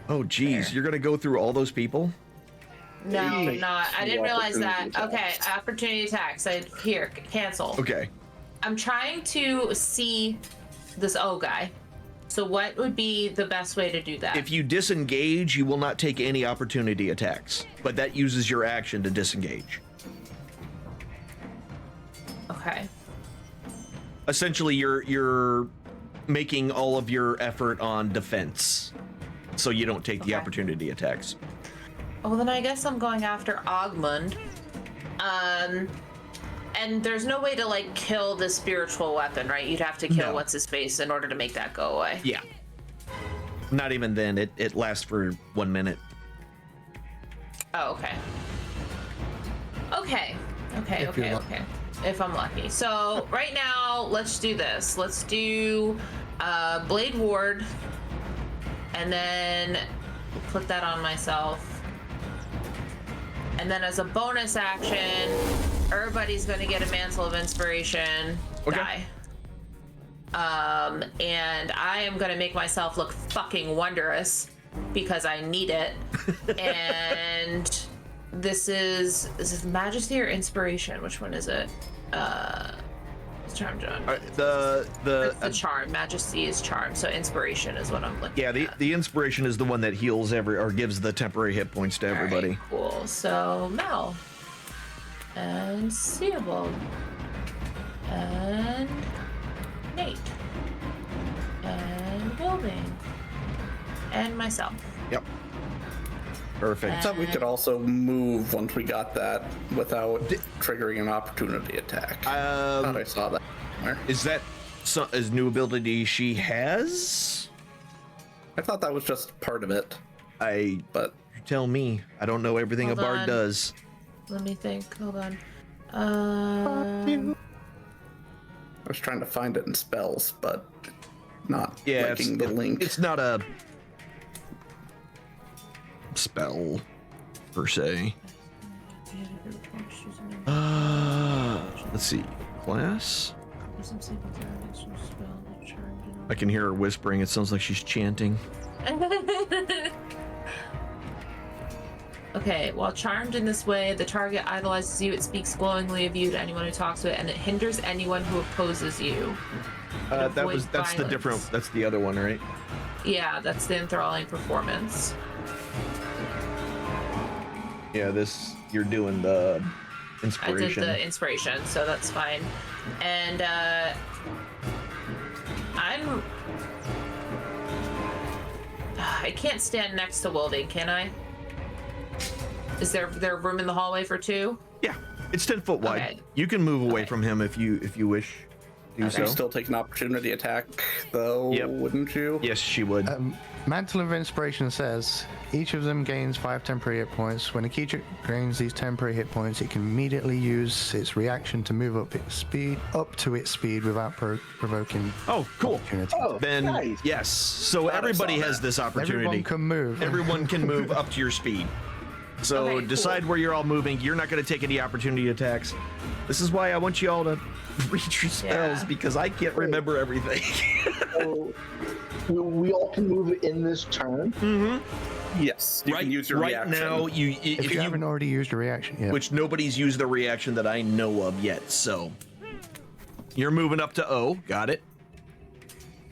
Oh, geez, you're gonna go through all those people? No, I'm Hey, not. I didn't no realize that. opportunity Okay, attacks. opportunity attacks. Here, cancel. Okay. I'm trying to see this O guy. So what would be the best way to do that? If you disengage, you will not take any opportunity attacks, but that uses your action to disengage. Okay. Essentially, you're making all of your effort on defense, so you don't take the Okay. opportunity attacks. Well, then I guess I'm going after Ogmund. And there's no way to like kill the spiritual weapon, right? You'd have to kill No. what's his face in order to make that go away. Yeah. Not even then. It lasts for 1 minute. Oh, okay. Okay. If you're lucky. If I'm lucky. So right now, let's do this. Let's do Blade Ward, and then put that on myself. And then as a bonus action, everybody's gonna get a Mantle of Inspiration die. And I am gonna make myself look fucking wondrous because I need it. And this is Majesty or Inspiration? Which one is it? Charm John. It's The charm. Majesty is charm. So Inspiration is what I'm looking yeah, at. the inspiration is the one that heals or gives the temporary hit points to everybody. Alright, cool. So Mel. And Seabold. And Nate. And Building. And myself. Yep. Perfect. I thought we could also move once we got that without triggering an opportunity attack. I thought I saw that somewhere. Is that a new ability she has? I thought that was just part of it, I but tell me. I don't know everything Hold a bard on. does. Let me think. Hold on. I was trying to find it in spells, but not liking the link. It's not a spell per se. Let's see. Class. I can hear her whispering. It sounds like she's chanting. Okay, while charmed in this way, the target idolizes you, it speaks glowingly of you to anyone who talks to it, and it hinders anyone who opposes you. That's Avoid the different. violence. That's the other one, right? Yeah, that's the enthralling performance. Yeah, you're doing the I inspiration. did the inspiration, so that's fine. And I can't stand next to Wilding, can I? Is there room in the hallway for two? Yeah, it's 10 foot wide. Okay. You can move away Okay. from him if you wish to do Okay. so. You still take an opportunity attack, though, Yep. wouldn't you? Yes, she would. Mantle of Inspiration says each of them gains 5 temporary hit points. When a creature gains these temporary hit points, it can immediately use its reaction to move up to its speed without provoking Oh, cool. opportunity. Oh, Then nice. yes. So Thought I everybody saw has that. this opportunity. Everyone can move. Everyone can move up to your speed. So Okay, cool. decide where you're all moving. You're not going to take any opportunity attacks. This is why I want you all to read your spells Yeah. because I can't remember everything. So we all can move in this turn. Yes, you can use your right reaction. now, if you haven't already used a reaction yet. which nobody's used the reaction that I know of yet. So you're moving up to O. Got it.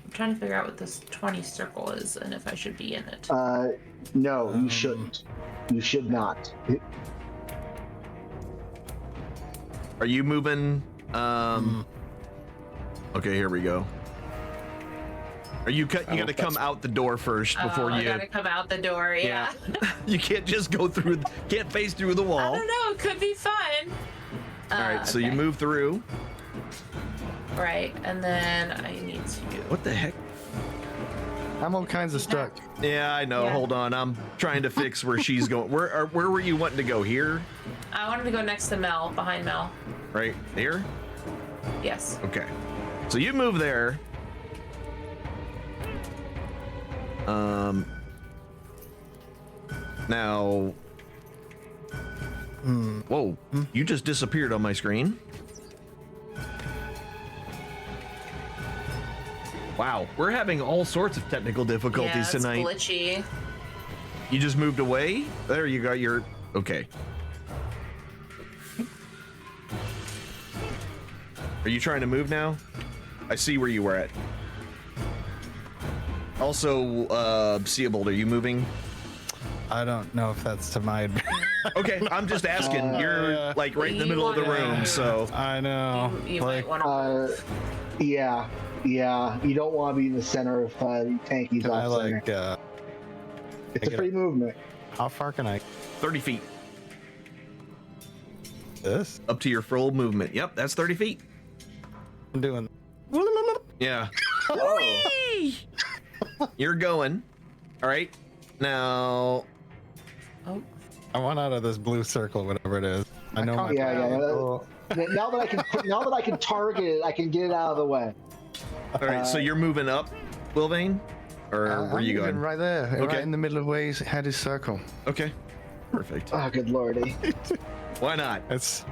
I'm trying to figure out what this 20 circle is and if I should be in it. No, you shouldn't. You should not. Are you moving? Okay, here we go. Are you cut? You got to come out the door first before I you. gotta come out the door, yeah. You can't just go through. Can't face through the I wall. don't know, it could be fun. All right, so you okay. move through. Right, and then I need to. What the heck? I'm all kinds of stuck. Yeah, I know. Yeah. Hold on, I'm trying to fix where she's going. Where were you wanting to go? Here, I wanted to go next to Mel, behind Mel. right here. Yes. Okay, so you move there. Now. Whoa! You just disappeared on my screen. Wow, we're having all sorts of technical difficulties Yeah, it's tonight. glitchy. You just moved away? There you got your... Okay. Are you trying to move now? I see where you were at. Also, Seabold, are you moving? I don't know if that's to my. Okay, I'm just asking. You're like right in the middle of the room, so... I know. You like, might want to. Yeah. You don't want to be in the center of tankies can I off center. like? It's a free movement. How far can I? 30 feet. This? Up to your full movement. Yep, that's 30 feet. I'm doing. Yeah. Whee! You're going. All right. Now... Oh, I want out of this blue circle, whatever it is. I know my. can't- Yeah. Oh, Now that I can target it, I can get it out of the way. All right, so you're moving up, Wilvane? Or where are I'm you moving going? right there, Okay. right in the middle of where he's had his circle. Okay. Perfect. Oh, good lordy. Why not? it's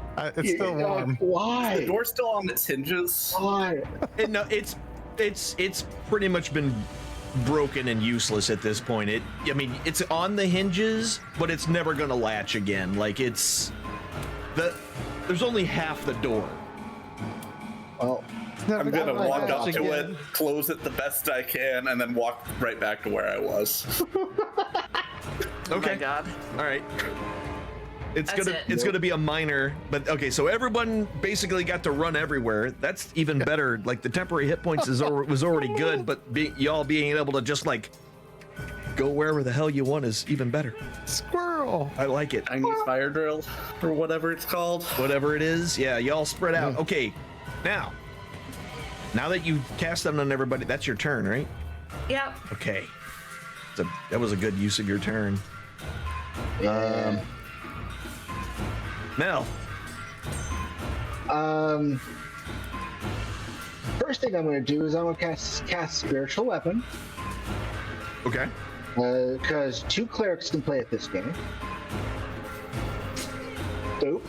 still Yeah, warm. The Why? door's still on its hinges. Why? No, it's pretty much been broken and useless at this point. I mean, it's on the hinges, but it's never gonna latch again. Like there's only half the door. Well, I'm gonna gonna walk up latch to again. it, close it the best I can, and then walk right back to where I was. oh Okay. my god. All right. It's That's gonna it. it's gonna be a minor, but okay. So everyone basically got to run everywhere. That's even better. Like the temporary hit points was already good, but y'all being able to just like go wherever the hell you want is even better. Squirrel. I like it. Chinese fire drill, or whatever it's called. Whatever it is, yeah. Y'all spread out. Okay. Now that you cast them on everybody, that's your turn, right? Yep. Okay. That was a good use of your turn. yeah. Mel. First thing I'm going to do is I'm going to cast Spiritual Weapon. Okay. Because 2 clerics can play at this game. Oop.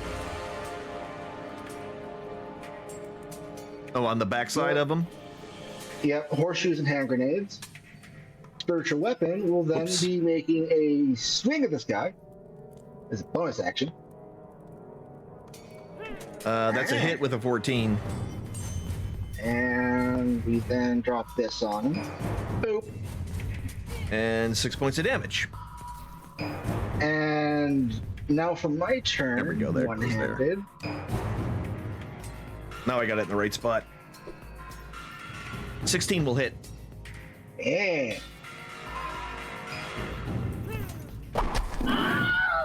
Oh, on the backside of them. Yep, horseshoes and hand grenades. Spiritual Weapon will then Oops. be making a swing at this guy. as a bonus action. That's a hit with a 14. And we then drop this on him. Boop. And 6 points of damage. And now for my turn, There we go, there it goes there. one-handed. Now I got it in the right spot. 16 will hit. Yeah.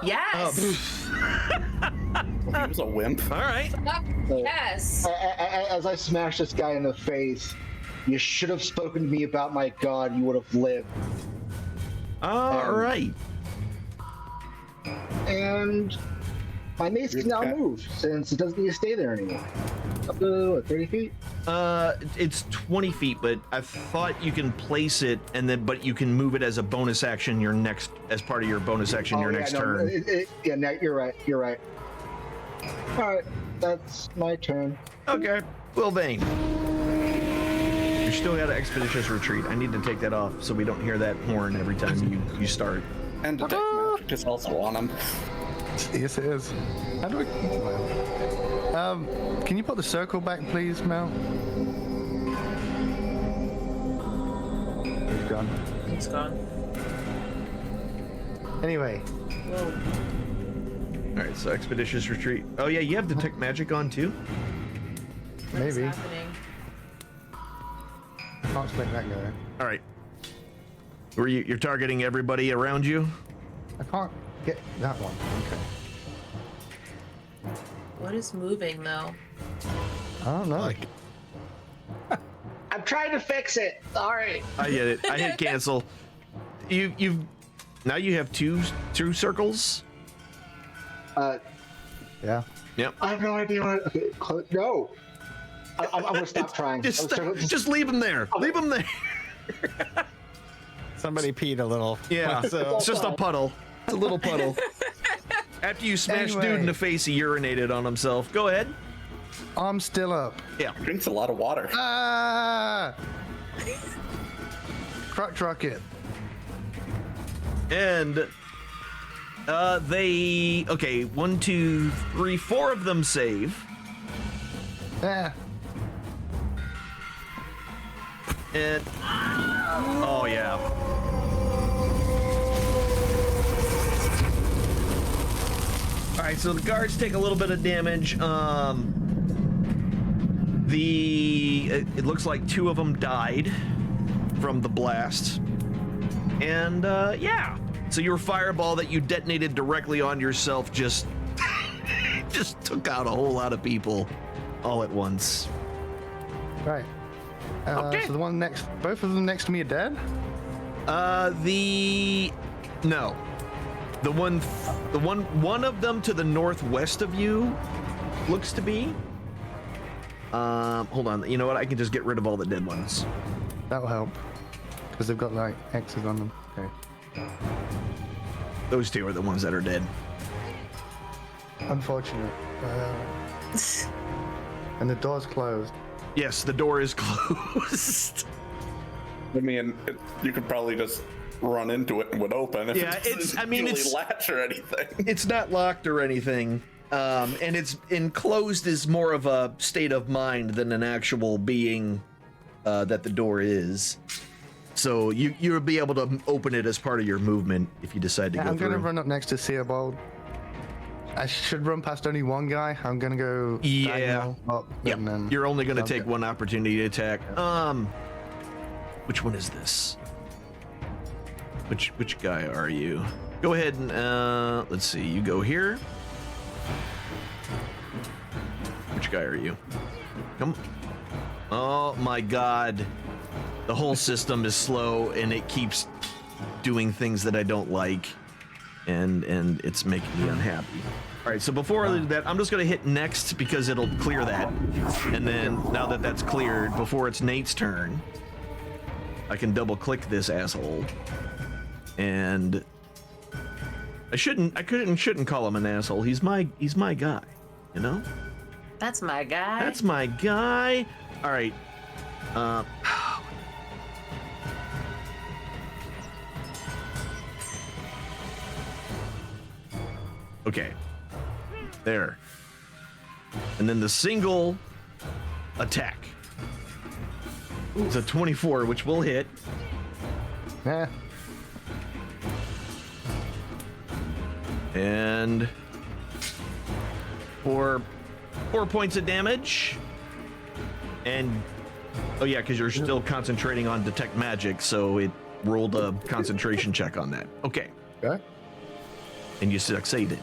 Yes. He was a wimp. All right. Yes. As I smash this guy in the face, you should have spoken to me about my god, you would have lived. All right. And my mace can now move, since it doesn't need to stay there anymore. Up to, what, 30 feet? It's 20 feet, but I thought you can place it, and then but you can move it as a bonus action your next, as part of your bonus action your next turn. Yeah, no, you're right. All right, that's my turn. Okay. Will Vane. You still got an expeditious retreat. I need to take that off so we don't hear that horn every time you start. And detect magic is also on him. Yes, it is. How do I? Can you put the circle back, please, Mel? He's gone. It's gone. Anyway, Whoa. All right, so expeditious retreat. Oh yeah, you have detect magic on too. What's maybe. happening? I can't let that go. All right. You're targeting everybody around you? I can't get that one. Okay. What is moving though? I don't know. Like, I'm trying to fix it. Sorry. I get it. I hit cancel. You've now you have two circles. Yeah. Yep. I have no idea what. Okay, no. I'm gonna stop trying. Just leave them there. Leave them there. somebody peed a little. Yeah. So, It's just a puddle. It's a little puddle. After you smash Anyway. dude in the face, he urinated on himself. Go ahead. I'm still up. Yeah. Drinks a lot of water. Ah! Crotch rocket. And okay, 1, 2, 3, 4 of them save. Ah. And oh yeah. All right, so the guards take a little bit of damage. It looks like 2 of them died from the blast. And yeah. So your fireball that you detonated directly on yourself just took out a whole lot of people all at once. Right. Okay. So the one next, both of them next to me are dead? No. One of them to the northwest of you looks to be. Hold on. You know what? I can just get rid of all the dead ones. That'll help. Because they've got like X's on them. Okay. Those 2 are the ones that are dead. Unfortunate. And the door's closed. Yes, the door is closed. I mean, you could probably just run into it and would open if Yeah, it it's- doesn't I mean, really it's- latch or anything. It's not locked or anything. And it's enclosed is more of a state of mind than an actual being that the door is. So you'll be able to open it as part of your movement if you decide to go I'm through. gonna run up next to Searbold. I should run past only one guy. I'm gonna go Yeah. diagonal up Yep. and then You're only going to sounds take good. one opportunity to attack. Which one is this? Which guy are you? Go ahead and let's see. You go here. Which guy are you? Come. Oh my God. The whole system is slow and it keeps doing things that I don't like, and it's making me unhappy. All right, so before I do that, I'm just gonna hit next because it'll clear that, and then now that that's cleared, before it's Nate's turn, I can double click this asshole, and I shouldn't call him an asshole. He's my guy, you know. That's my guy. That's my guy. All right. Okay. There. And then the single attack. It's a 24, which will hit. Yeah. And for 4 points of damage. And oh yeah, because you're still concentrating on detect magic, so it rolled a concentration check on that. Okay. Okay. And you succeeded.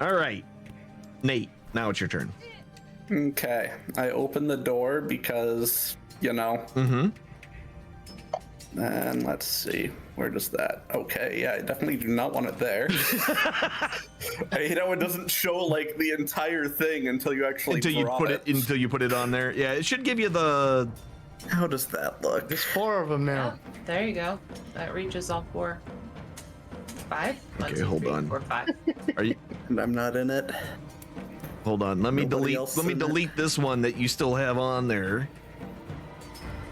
All right, Nate. Now it's your turn. Okay, I open the door because, you know. Mm-hmm. And let's see, where does that? Okay, yeah, I definitely do not want it there. You know, it doesn't show like the entire thing until you actually Until you drop put it on there. Yeah, it should give you the. How does that look? There's 4 of them now. Oh, there you go. That reaches all 4. 5? Okay, hold on. 4, 5. Are you? And I'm not in it. Hold on. Let me Nobody delete. else Let me in it? delete this one that you still have on there.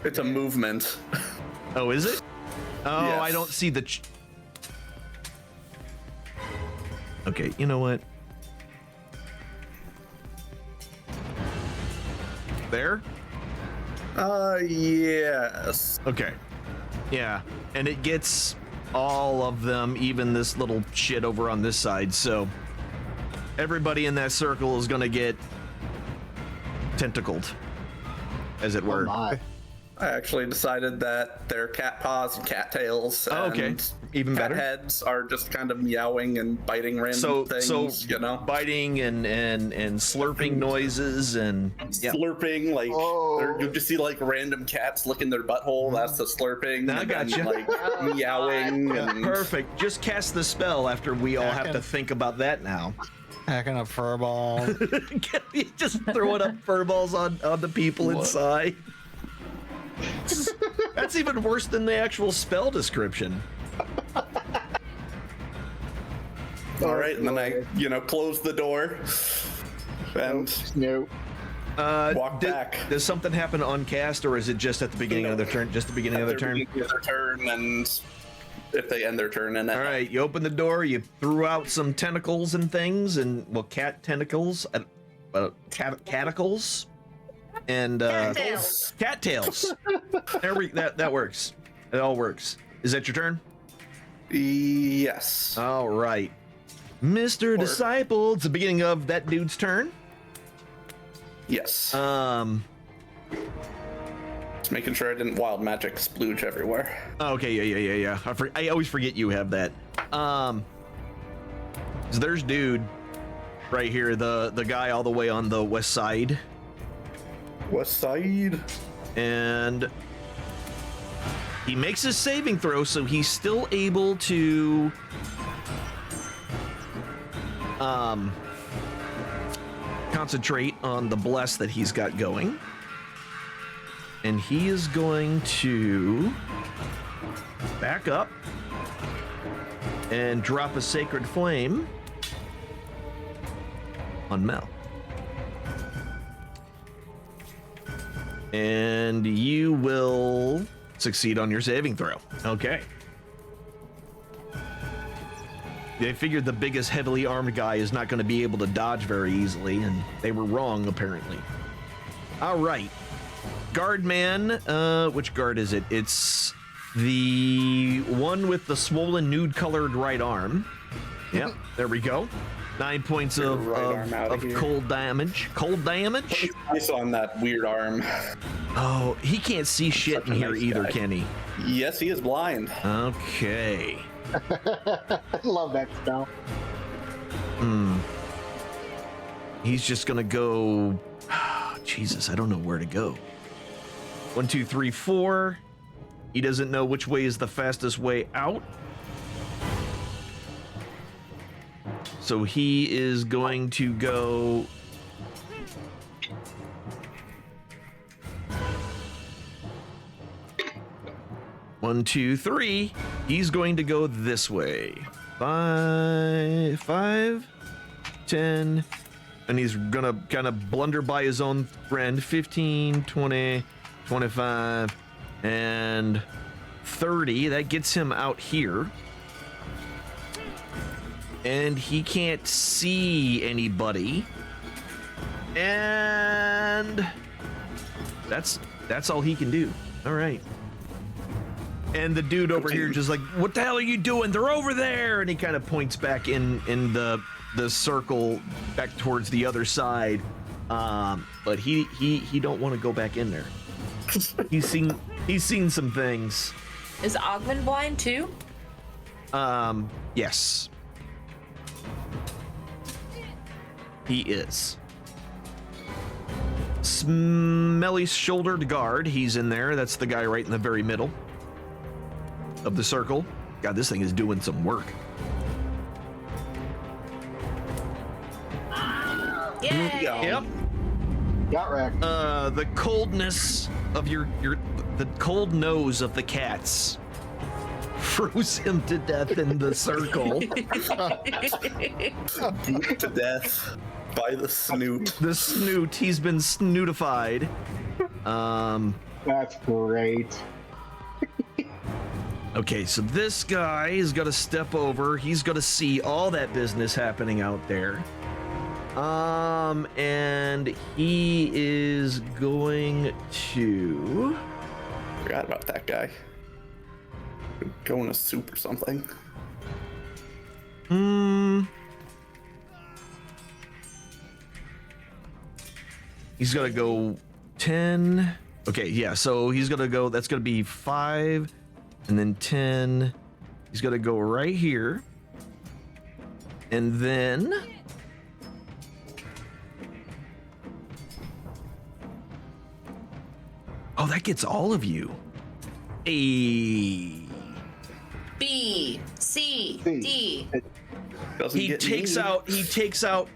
It's a movement. Oh, is it? Oh, Yes. I don't see the. Okay, you know what? There? Yes. Okay. Yeah, and it gets all of them, even this little shit over on this side, so everybody in that circle is gonna get tentacled, as it were. Oh my. I actually decided that they're cat paws and cat tails. Oh, okay. And Even cat better. heads are just kind of meowing and biting random things, you know? biting and slurping noises and yeah. Slurping, like, Oh. you just see like random cats licking their butthole. That's the slurping. I and then, gotcha. like meowing. And Perfect. Just cast the spell after we all have to Hacking. think about that now. Hacking a furball. You just throwing up furballs on the people inside. That's even worse than the actual spell description. all right, and then I, close the door and No. walk back. Does something happen on cast, or is it just at the beginning of their turn? Just the beginning of their turn? Beginning of their turn, and if they end their turn in it. All right, you open the door, you threw out some tentacles and things, and well, cat tentacles, catacles, and Cattails. cattails. That works. It all works. Is that your turn? Yes. All right, Mr. Disciple. It's the beginning of that dude's turn. Yes. Just making sure I didn't wild magic splooge everywhere. Okay, yeah. I always forget you have that. So there's dude right here, the guy all the way on the west side, West side. and he makes his saving throw, so he's still able to concentrate on the bless that he's got going. And he is going to back up and drop a sacred flame on Mel. And you will succeed on your saving throw. Okay. They figured the biggest heavily armed guy is not going to be able to dodge very easily, and they were wrong, apparently. All right. Guard man, which guard is it? It's the one with the swollen nude-colored right arm. Yep, there we go. 9 points of right arm out of here. cold damage. Cold damage? Nice on that weird arm. Oh, he can't see shit in a here nice either, guy. can he? Yes, he is blind. Okay. I love that spell. He's just gonna go. Jesus, I don't know where to go. 1, 2, 3, 4. He doesn't know which way is the fastest way out. So he is going to go. One, 2, 3. He's going to go this way. 5, 10. And he's gonna kind of blunder by his own friend. 15, 20, 25, and 30. That gets him out here. and he can't see anybody. And that's all he can do. All right. And the dude over here just like, what the hell are you doing? They're over there. And he kind of points back in the circle back towards the other side. But he don't want to go back in there. He's seen some things. Is Ogman blind too? Yes. He is. Smelly shouldered guard, he's in there. That's the guy right in the very middle of the circle. God, this thing is doing some work. Yay! Yep. Got wrecked. The coldness of the cold nose of the cats froze him to death in the circle. Beat to death by the snoot. The snoot, he's been snootified. That's great. Okay, so this guy is gonna step over. He's gonna see all that business happening out there. And he is going to... Forgot about that guy. Go in a soup or something. He's gonna go 10. Okay, yeah, so he's gonna go, that's gonna be 5, and then 10. He's gonna go right here. And then... Oh, that gets all of you. A. B, C, D. Doesn't He get takes me. out. He takes out.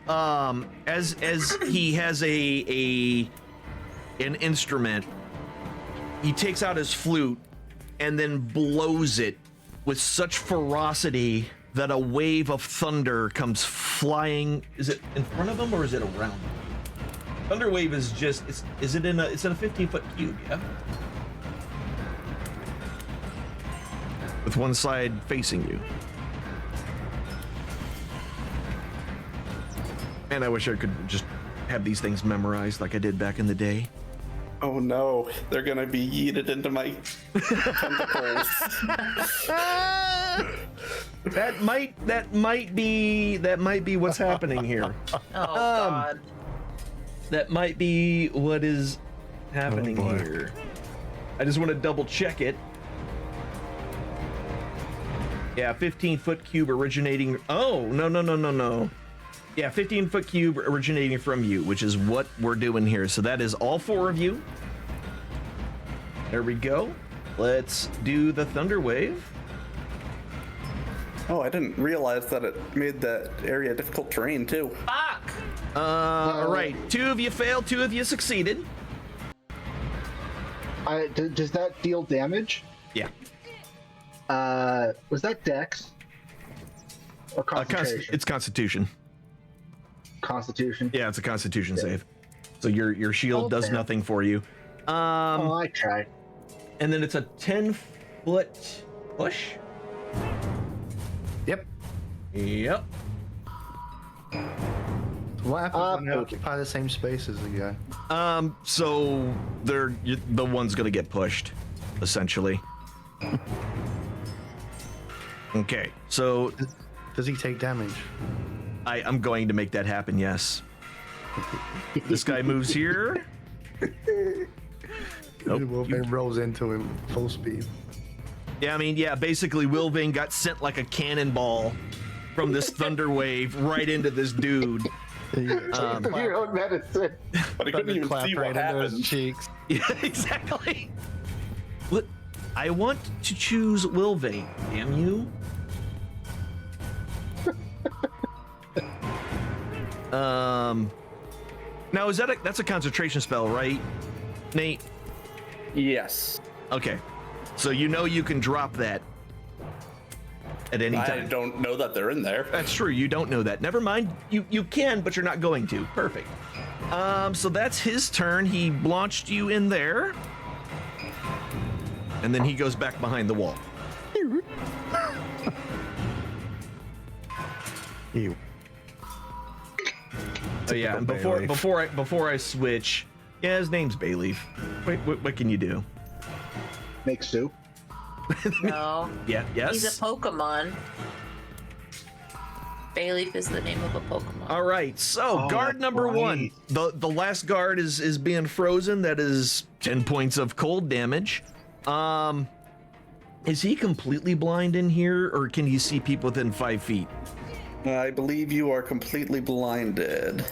As he has an instrument. He takes out his flute, and then blows it with such ferocity that a wave of thunder comes flying. Is it in front of him or is it around him? Thunder wave is just. It's in a 15-foot cube. Yeah. With one side facing you. And I wish I could just have these things memorized like I did back in the day. Oh no, they're gonna be yeeted into my tentacles. That might be what's happening here. Oh God. That might be what is happening boy. here. I just want to double check it. Yeah, 15-foot cube originating. Oh, no. Yeah, 15-foot cube originating from you, which is what we're doing here. So that is all 4 of you. There we go. Let's do the thunder wave. Oh, I didn't realize that it made that area difficult terrain too. Fuck. All right, 2 of you failed, 2 of you succeeded. Does that deal damage? Yeah. Was that Dex? Or concentration? It's Constitution. Constitution? Yeah, it's a Constitution save. So your shield does damn. nothing for you. Oh, I tried. And then it's a 10-foot push. Yep. Yep. What happens when they okay. occupy the same space as the guy? So the one's gonna get pushed, essentially. Okay, so Does he take damage? I'm going to make that happen, yes. This guy moves here. Nope. Wolverine rolls into him full speed. Yeah, I mean, yeah, basically Wilving got sent like a cannonball from this thunder wave right into this dude. Your own medicine. But I couldn't even see what happened. cheeks. Yeah, exactly. What? I want to choose Wilving, damn you. Now that's a concentration spell, right, Nate? Yes. Okay. So you know you can drop that at any I time. don't know that they're in there. That's true. You don't know that. Never mind. You can, but you're not going to. Perfect. So that's his turn. He launched you in there. And then he goes back behind the wall. He Oh yeah, and before I switch, yeah, his name's Bayleaf. Wait, what can you do? Make soup. No. Yeah, yes. He's a Pokemon. Bayleaf is the name of a Pokemon. All right, so Oh, guard that's number right. 1. The last guard is being frozen. That is 10 points of cold damage. Is he completely blind in here, or can he see people within 5 feet? I believe you are completely blinded.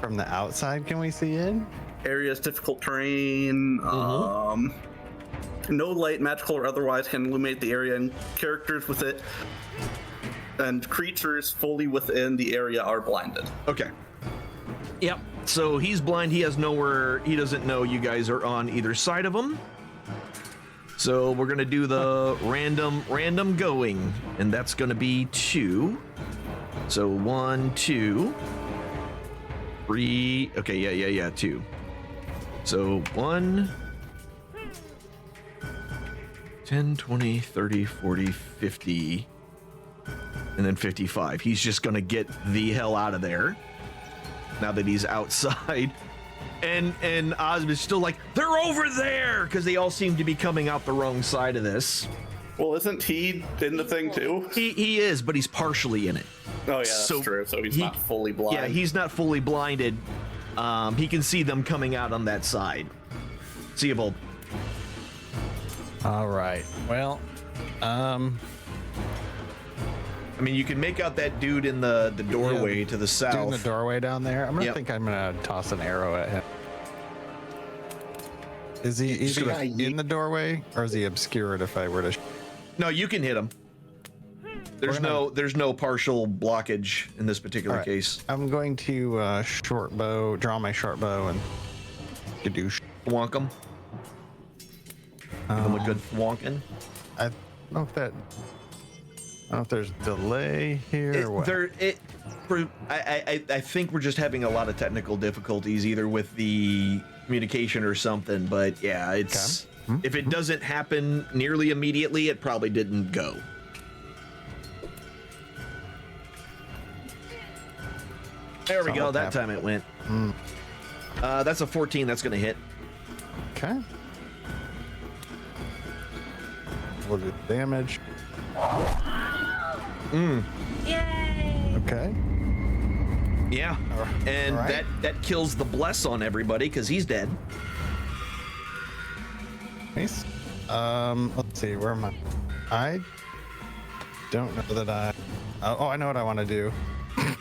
from the outside, can we see in? Areas, difficult terrain. No light, magical or otherwise, can illuminate the area, and characters with it and creatures fully within the area are blinded. Okay. Yep. So he's blind. He has nowhere. He doesn't know you guys are on either side of him. So we're gonna do the random going, and that's gonna be 2. So 1, 2, 3. Okay, yeah, 2. So 1, 10, 20, 30, 40, 50, and then 55. He's just gonna get the hell out of there now that he's outside. And Osmond's still like, they're over there, because they all seem to be coming out the wrong side of this. Well, isn't he in the thing too? He is, but he's partially in it. Oh yeah, that's true. So he's not fully blind. Yeah, he's not fully blinded. He can see them coming out on that side. Seeable. All right. Well, I mean, you can make out that dude in the doorway to the south. dude in the doorway down there. I'm gonna Yep. think I'm gonna toss an arrow at him. Is he in the doorway, or is he obscured if I were to? No, you can hit him. There's no partial blockage in this particular Alright. case. I'm going to draw my short bow, and gadoosh. Wonk him. Give him a good wonkin'. I don't know if that. I don't know if there's delay here or what. I think we're just having a lot of technical difficulties, either with the communication or something. But yeah, it's if it doesn't happen nearly immediately, it probably didn't go. There we go. That time it went. That's a 14. That's gonna hit. Okay. We'll do damage. Yay! Okay. Yeah, and Alright. that kills the bless on everybody because he's dead. Nice. Let's see. Where am I? I don't know that I. Oh, I know what I want to do. I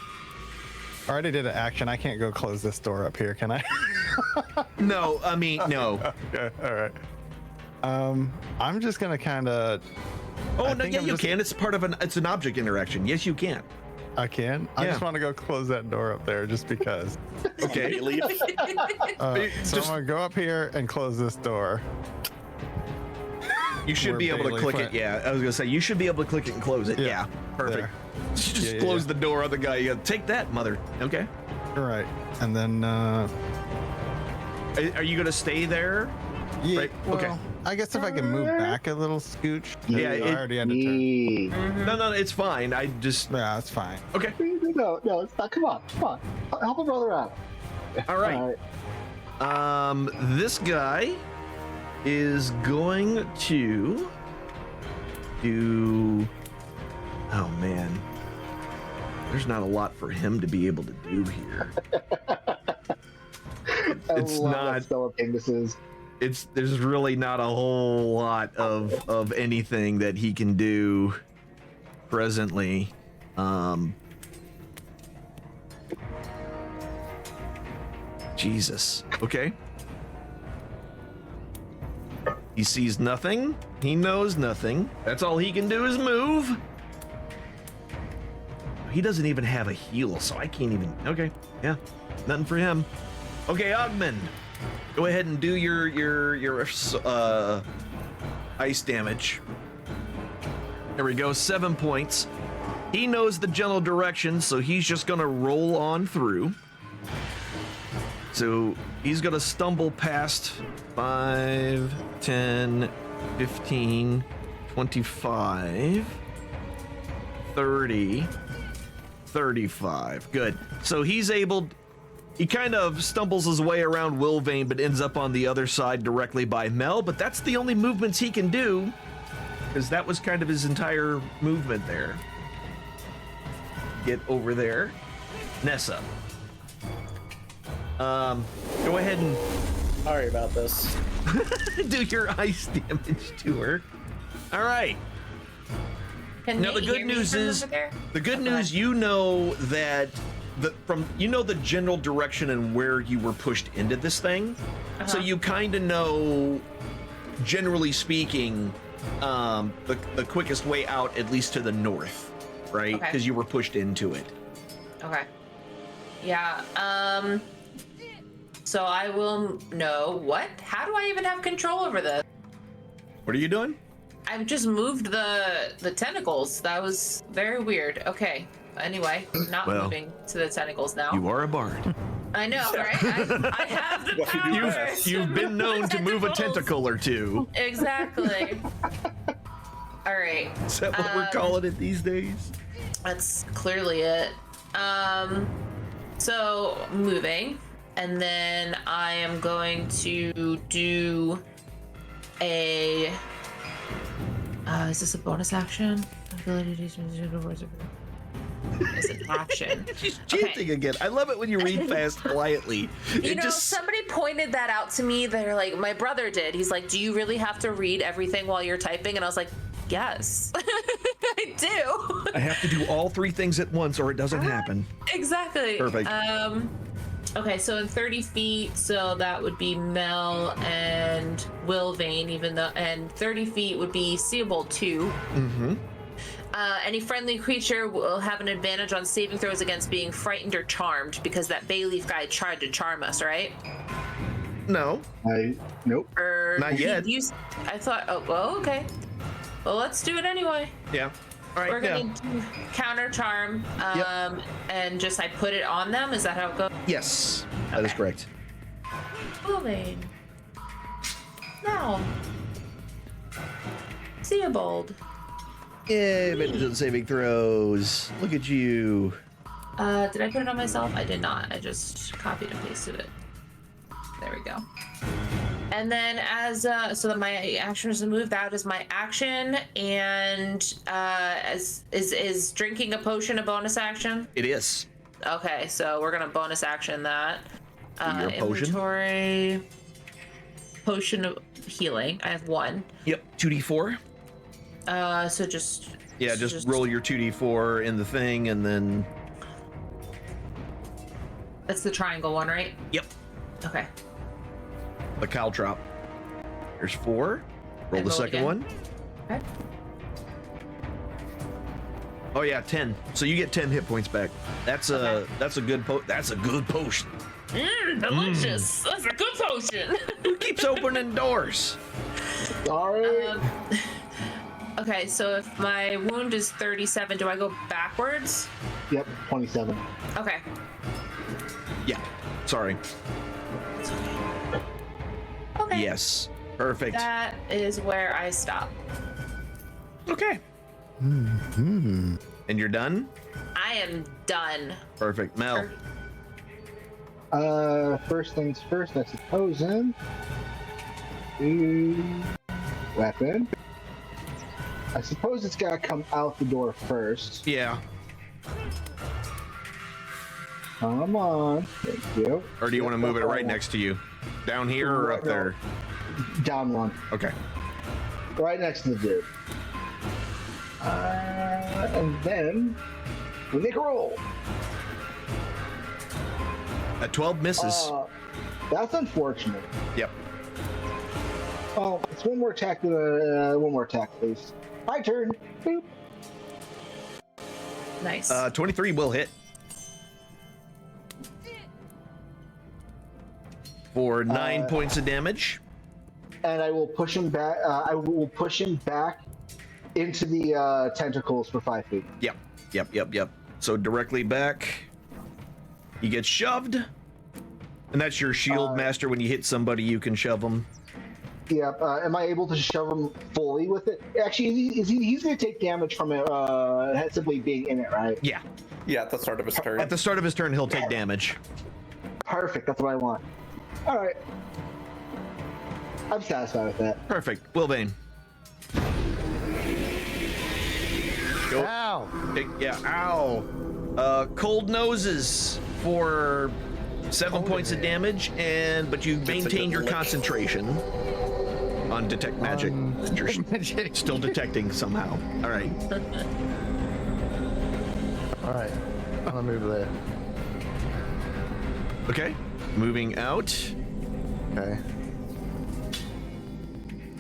already did an action. I can't go close this door up here, can I? No, I mean no. Okay. All right. I'm just gonna kind of. Oh no, yeah, you can. It's part of it's an object interaction. Yes, you can. I can. I Yeah. just want to go close that door up there, just because. Okay. Leave. So I'm gonna go up here and close this door. You should Where be able to Bailey click went. it. Yeah, I was gonna say you should be able to click it and close it. Yeah, Yeah, perfect. there. Just Yeah, close yeah. the door on the guy. You gotta take that, mother. Okay. All right, and then. Are you gonna stay there? Yeah. Right, Well, okay. I guess if I can move back a little, scooch. Yeah, I it- already had to turn. Yeah. No, it's fine. I just Yeah, that's fine. okay. No, it's not. Come on. Help a brother out. All right. This guy is going to do. Oh man, there's not a lot for him to be able to do here. It's I love not- that Stellar Pignesses. There's really not a whole lot of anything that he can do presently. Jesus. Okay. He sees nothing. He knows nothing. That's all he can do is move. He doesn't even have a heal, so I can't even. Okay. Yeah. Nothing for him. Okay, Ogman. Go ahead and do your ice damage. There we go, 7 points. He knows the general direction, so he's just gonna roll on through. So he's gonna stumble past 5, 10, 15, 25, 30, 35. Good. So he's able... He kind of stumbles his way around Wilvane, but ends up on the other side directly by Mel, but that's the only movements he can do, because that was kind of his entire movement there. Get over there. Nessa. Go ahead and Sorry about this. do your ice damage to her. All right. Can Now they the good hear me news from is, over there? the good Okay. news, you know that the general direction and where you were pushed into this thing, so you kind of know, generally speaking, the quickest way out, at least to the north, right? Okay. Because you were pushed into it. Okay. Yeah. So I will know what? How do I even have control over this? What are you doing? I've just moved the tentacles. That was very weird. Okay. Anyway, not Well, moving to the tentacles now. You are a bard. I know, right? I have the power. You've been known to move a Tentacles. tentacle or two. Exactly. All right. Is that what we're calling it these days? That's clearly it. So moving, and then I am going to do a. Is this a bonus action? Ability to use words of. It's an action. She's chanting again. I love it when you read fast quietly. You know, somebody pointed that out to me. They're like, my brother did. He's like, do you really have to read everything while you're typing? And I was like, yes, I do. I have to do all three things at once or it doesn't happen. Exactly. Perfect. Okay, so in 30 feet, so that would be Mel and Wilvane, and 30 feet would be Seabold 2. Mm-hmm. Any friendly creature will have an advantage on saving throws against being frightened or charmed, because that Bayleaf guy tried to charm us, right? No. Nope. Or Not yet. I thought, oh, well, okay. Well, let's do it anyway. Yeah. All right. We're gonna do counter charm, and just I put it on them. Is that how it goes? Yes, that is Okay. correct. Wilvane. Now. Seabold. Yay, medicine saving throws. Look at you. Did I put it on myself? I did not. I just copied and pasted it. There we go. And then so that my action is to move, that is my action. And is drinking a potion a bonus action? It is. Okay, so we're gonna bonus action that. Your potion? Inventory. Potion of healing. I have one. Yep. 2d4. So just. Yeah, just roll your 2d4 in the thing and then. That's the triangle one, right? Yep. Okay. The caltrop. There's 4. Roll And the roll second again. one. Okay. Oh yeah, 10. So you get 10 hit points back. That's a good potion. Delicious. That's a good potion. Who keeps opening doors? Sorry. Okay, so if my wound is 37, do I go backwards? Yep, 27. Okay. Yeah. Sorry. Okay. Yes. Perfect. That is where I stop. Okay. And you're done? I am done. Perfect. Mel. First things first, I suppose, then. Weapon. I suppose it's gotta come out the door first. Yeah. Come on. Thank you. Or do you want to move it right next to you? Down here or up there? Down one. Okay. Right next to the dude. And then we make a roll. A 12 misses. That's unfortunate. Yep. Oh, it's one more attack. One more attack, please. My turn. Boop. Nice. 23 will hit. For 9 points of damage. And I will push him back. I will push him back into the tentacles for 5 feet. Yep. So directly back. He gets shoved. And that's your shield master. When you hit somebody, you can shove them. Yeah. Am I able to shove him fully with it? Actually, he's going to take damage from it simply being in it, right? Yeah. Yeah, at the start of his turn. At the start of his turn, he'll take damage. Perfect. That's what I want. All right. I'm satisfied with that. Perfect. Wilbane. Go. Ow! Yeah. Ow. Cold noses for 7 points of damage, but you maintain your concentration on detect magic. You're still detecting somehow. All right. All right. I'll move there. Okay. Moving out. Okay.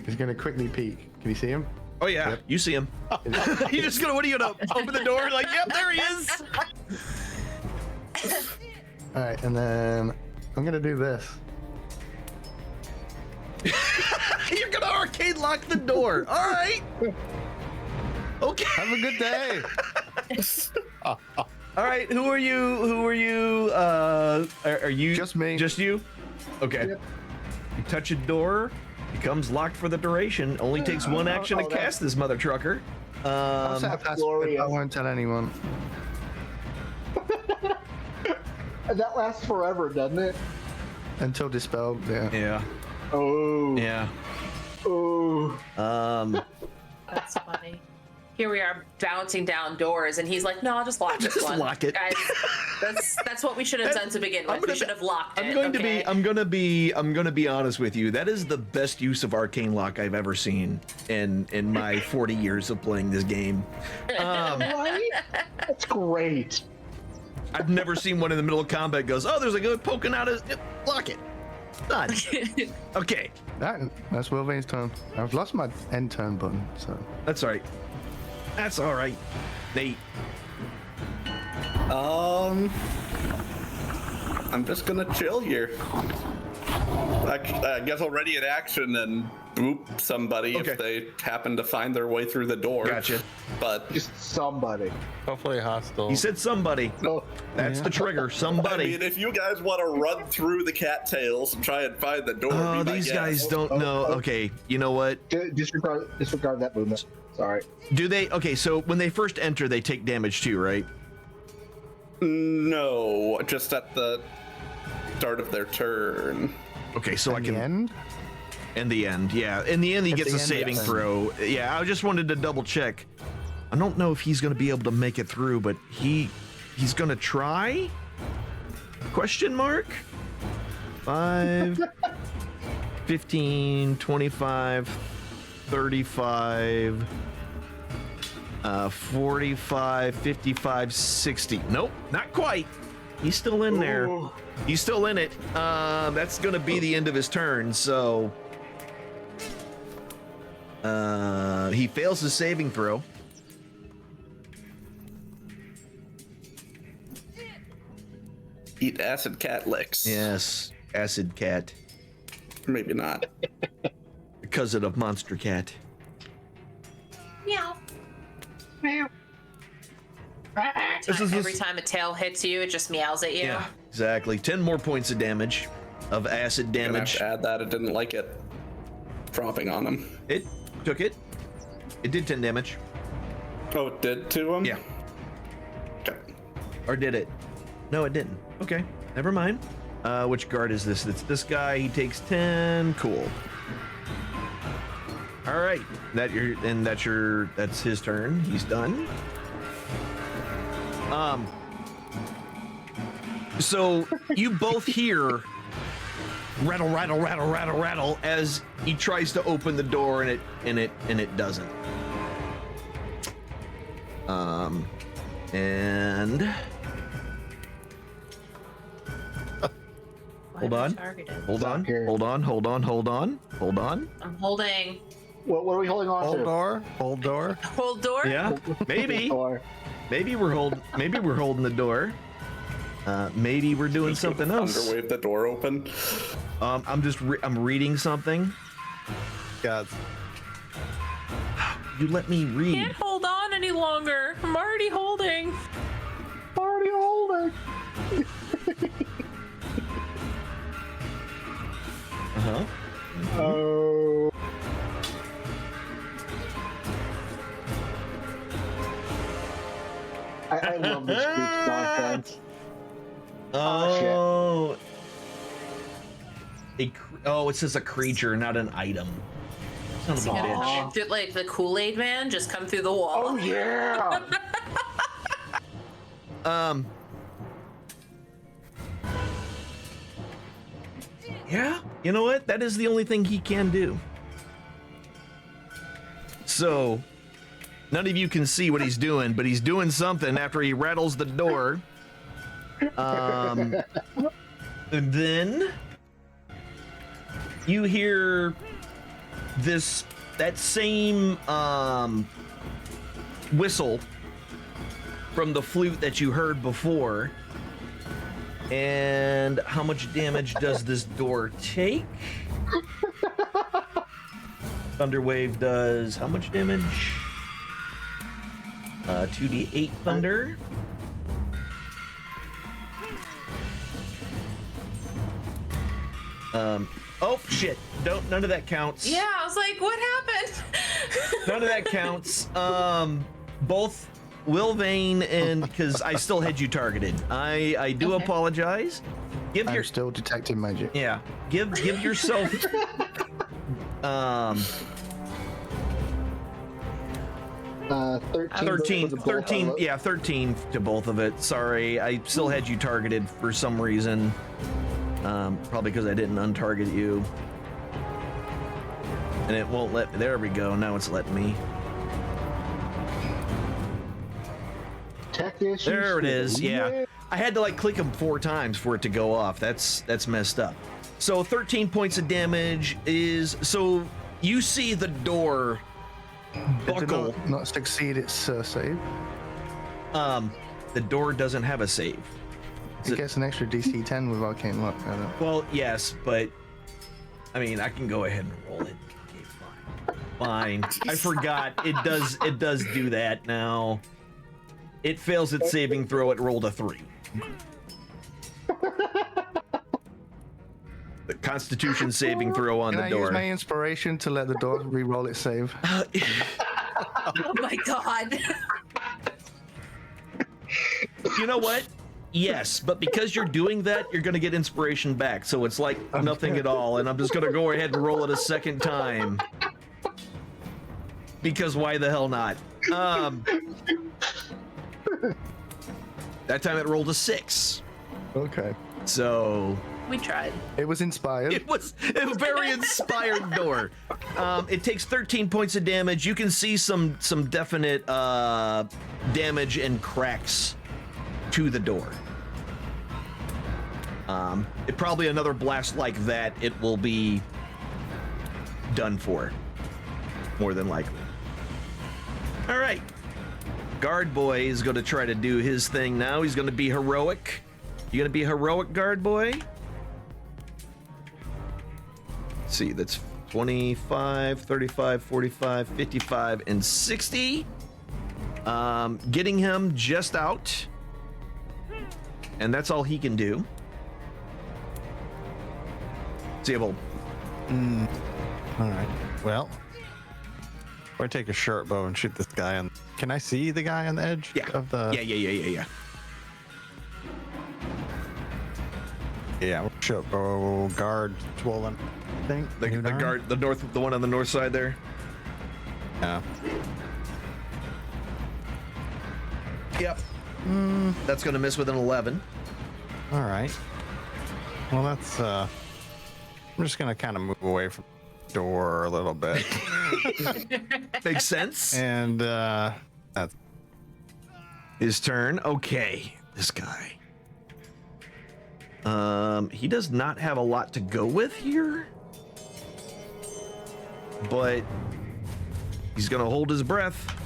He's gonna quickly peek. Can you see him? Oh yeah, you see him. You just gonna? What are you gonna open the door? Like, yep, there he is. All right, and then I'm gonna do this. You're gonna arcade lock the door. All right. Okay. Have a good day. All right. Who are you? Who are you? Are you? Just me. Just you? Okay. Yep. You touch a door, becomes locked for the duration. Only takes one action to cast this mother trucker. I'll set a password. glorious. I won't tell anyone. That lasts forever, doesn't it? Until dispelled, yeah. Yeah. Oh. Yeah. Oh. That's funny. Here we are bouncing down doors, and he's like, "No, I'll just lock this Just one." lock it. Guys, that's what we should have done to begin with. We should have locked it. I'm going okay? to be honest with you. That is the best use of arcane lock I've ever seen in my 40 years of playing this game. Right? That's great. I've never seen one in the middle of combat goes, "Oh, there's a good poking out of lock it." Done. Okay. That's Wilvane's turn. I've lost my end turn button, so. That's all right. That's all right. Nate. I'm just gonna chill here. I guess already in action and boop somebody Okay. if they happen to find their way through the door. Gotcha. But Just somebody. Hopefully hostile. He said somebody. Oh, That's the trigger. I Somebody. mean, if you guys want to run through the cattails and try and find the door, Oh, be my these guest. guys don't know. Okay, you know what? disregard that movement. Sorry. Do they? Okay, so when they first enter, they take damage too, right? No, just at the start of their turn. Okay, so I In can. the end? In the end, yeah. In the end, he At gets the a end, saving yes. throw. Yeah, I just wanted to double check. I don't know if he's going to be able to make it through, but he's going to try? Question mark? 5, 15, 25, 35, 45, 55, 60. Nope, not quite. He's still in there. Ooh. He's still in it. That's going to be the end of his turn, so... he fails his saving throw. Eat acid cat licks. Yes, acid cat. Maybe not. Cousin of monster cat. Meow. This is Every time a tail hits you, it just meows at you. Yeah, exactly. 10 more points of damage, of acid Gonna have damage. to add that. It didn't like it dropping on him. It took it. It did 10 damage. Oh, it did to him? Yeah. Okay. Or did it? No, it didn't. Okay, never mind. Which guard is this? It's this guy. He takes 10. Cool. All right. That's his turn. He's done. So you both hear rattle, rattle, rattle, rattle, rattle as he tries to open the door and it doesn't. And hold on. Hold on. Here. Hold on. Hold on. Hold on. Hold on. I'm holding. What are we holding on Hold to? door. Hold door. Hold door? Yeah. Maybe. Or Maybe we're holding the door. Maybe we're doing something else. Underwave the door open. I'm reading something. God. You let me read. Can't hold on any longer. I'm already holding. already holding. Uh-huh. Oh. I love this group's nonsense. Oh. It says a creature, not an item. Son of a bitch. Did, like the Kool-Aid man just come through the wall? Oh yeah. Yeah, you know what? That is the only thing he can do. So, none of you can see what he's doing, but he's doing something after he rattles the door. And then you hear that same whistle from the flute that you heard before. And how much damage does this door take? Thunderwave does how much damage? 2d8 thunder. Oh shit! None of that counts. Yeah, I was like, what happened? None of that counts. Both Wilvain and because I still had you targeted. I do apologize. I'm still detecting magic. Yeah. Give yourself 13 yeah, 13 to both of it. Sorry, I still had you targeted for some reason. Probably because I didn't untarget you. And it won't let, there we go, now it's letting me. Tech issues. There it is, yeah. I had to like click them 4 times for it to go off. That's messed up. So 13 points of damage is, so you see the door buckle. Did not succeed its save. The door doesn't have a save. It gets an extra DC 10 with Arcane Luck. Well, yes, but I mean, I can go ahead and roll it. Okay, fine. I forgot. It does do that now. It fails its saving throw. It rolled a 3. The Constitution saving throw on the door. Can I use my inspiration to let the door re-roll its save? Oh my god. You know what? Yes, but because you're doing that, you're going to get inspiration back. So it's like nothing at all. And I'm just going to go ahead and roll it a second time. Because why the hell not? That time it rolled a 6. Okay. So We tried. it was inspired. it was a very inspired door. It takes 13 points of damage. You can see some definite damage and cracks to the door. It probably another blast like that, it will be done for, more than likely. All right, Guard Boy is going to try to do his thing now. He's going to be heroic. You going to be heroic, Guard Boy? Let's see, that's 25, 35, 45, 55, and 60. Getting him just out. And that's all he can do. Seeable. All right. Well, or take a short bow and shoot this guy on. Can I see the guy on the edge of the? Yeah. Yeah. Short bow guard swollen. I think The guard, the one on the north side there. Yeah. Yep. That's gonna miss with an 11. All right. Well, that's. I'm just gonna kind of move away from the door a little bit, Makes sense. and that's His turn. Okay, this guy. He does not have a lot to go with here, but he's gonna hold his breath.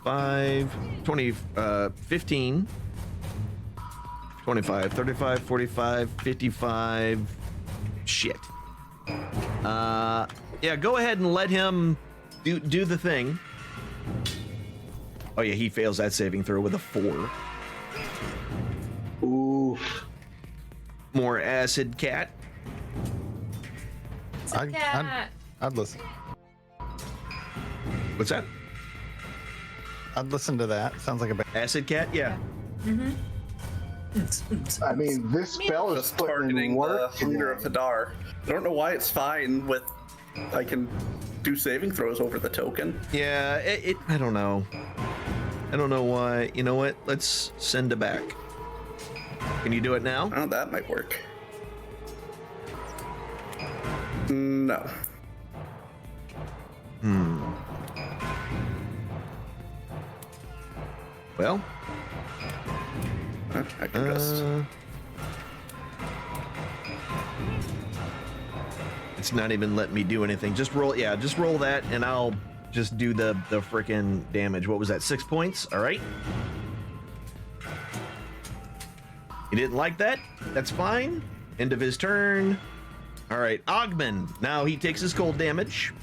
5, 20, 15, 25, 35, 45, 55. Shit. Yeah, go ahead and let him do the thing. Oh yeah, he fails that saving throw with a 4. Oof. More acid, cat. I'd listen. What's that? I'd listen to that. Sounds like a bad. Acid cat, yeah. I mean, this spell is Just putting in targeting the work. Hunger of Hadar. I don't know why it's fine with. I can do saving throws over the token. Yeah, I don't know. I don't know why. You know what? Let's send it back. Can you do it now? Oh, that might work. No. Well, I can just. it's not even letting me do anything. Just roll, yeah, just roll that, and I'll just do the frickin' damage. What was that? 6 points. All right. You didn't like that? That's fine. End of his turn. All right, Ogman. Now he takes his cold damage.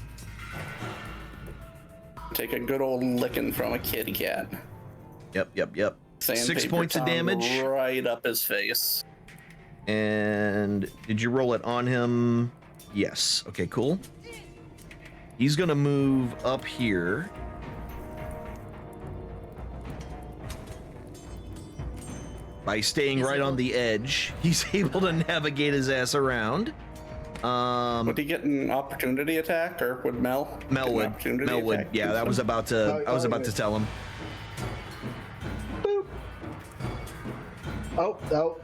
Take a good old licking from a kitty cat. Yep. 6 Sandpaper points of tongue damage. right up his face. And did you roll it on him? Yes. Okay, cool. He's gonna move up here. By staying right on the edge, he's able to navigate his ass around. Would he get an opportunity attack, or would Mel? Mel would. Mel would. Yeah, that was about to. I was about to tell him. Oh,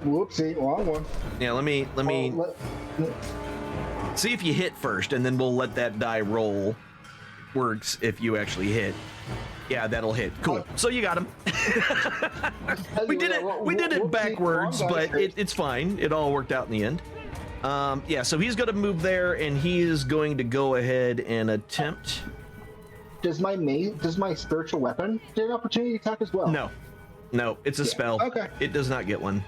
whoopsie, wrong one. Yeah, let me see if you hit first, and then we'll let that die roll. Works if you actually hit. Yeah, that'll hit. Cool. So you got him. We did it backwards, but it's fine. It all worked out in the end. Yeah, so he's going to move there, and he is going to go ahead and attempt. Does my spiritual weapon get an opportunity attack as well? No, it's a spell. Okay. It does not get one.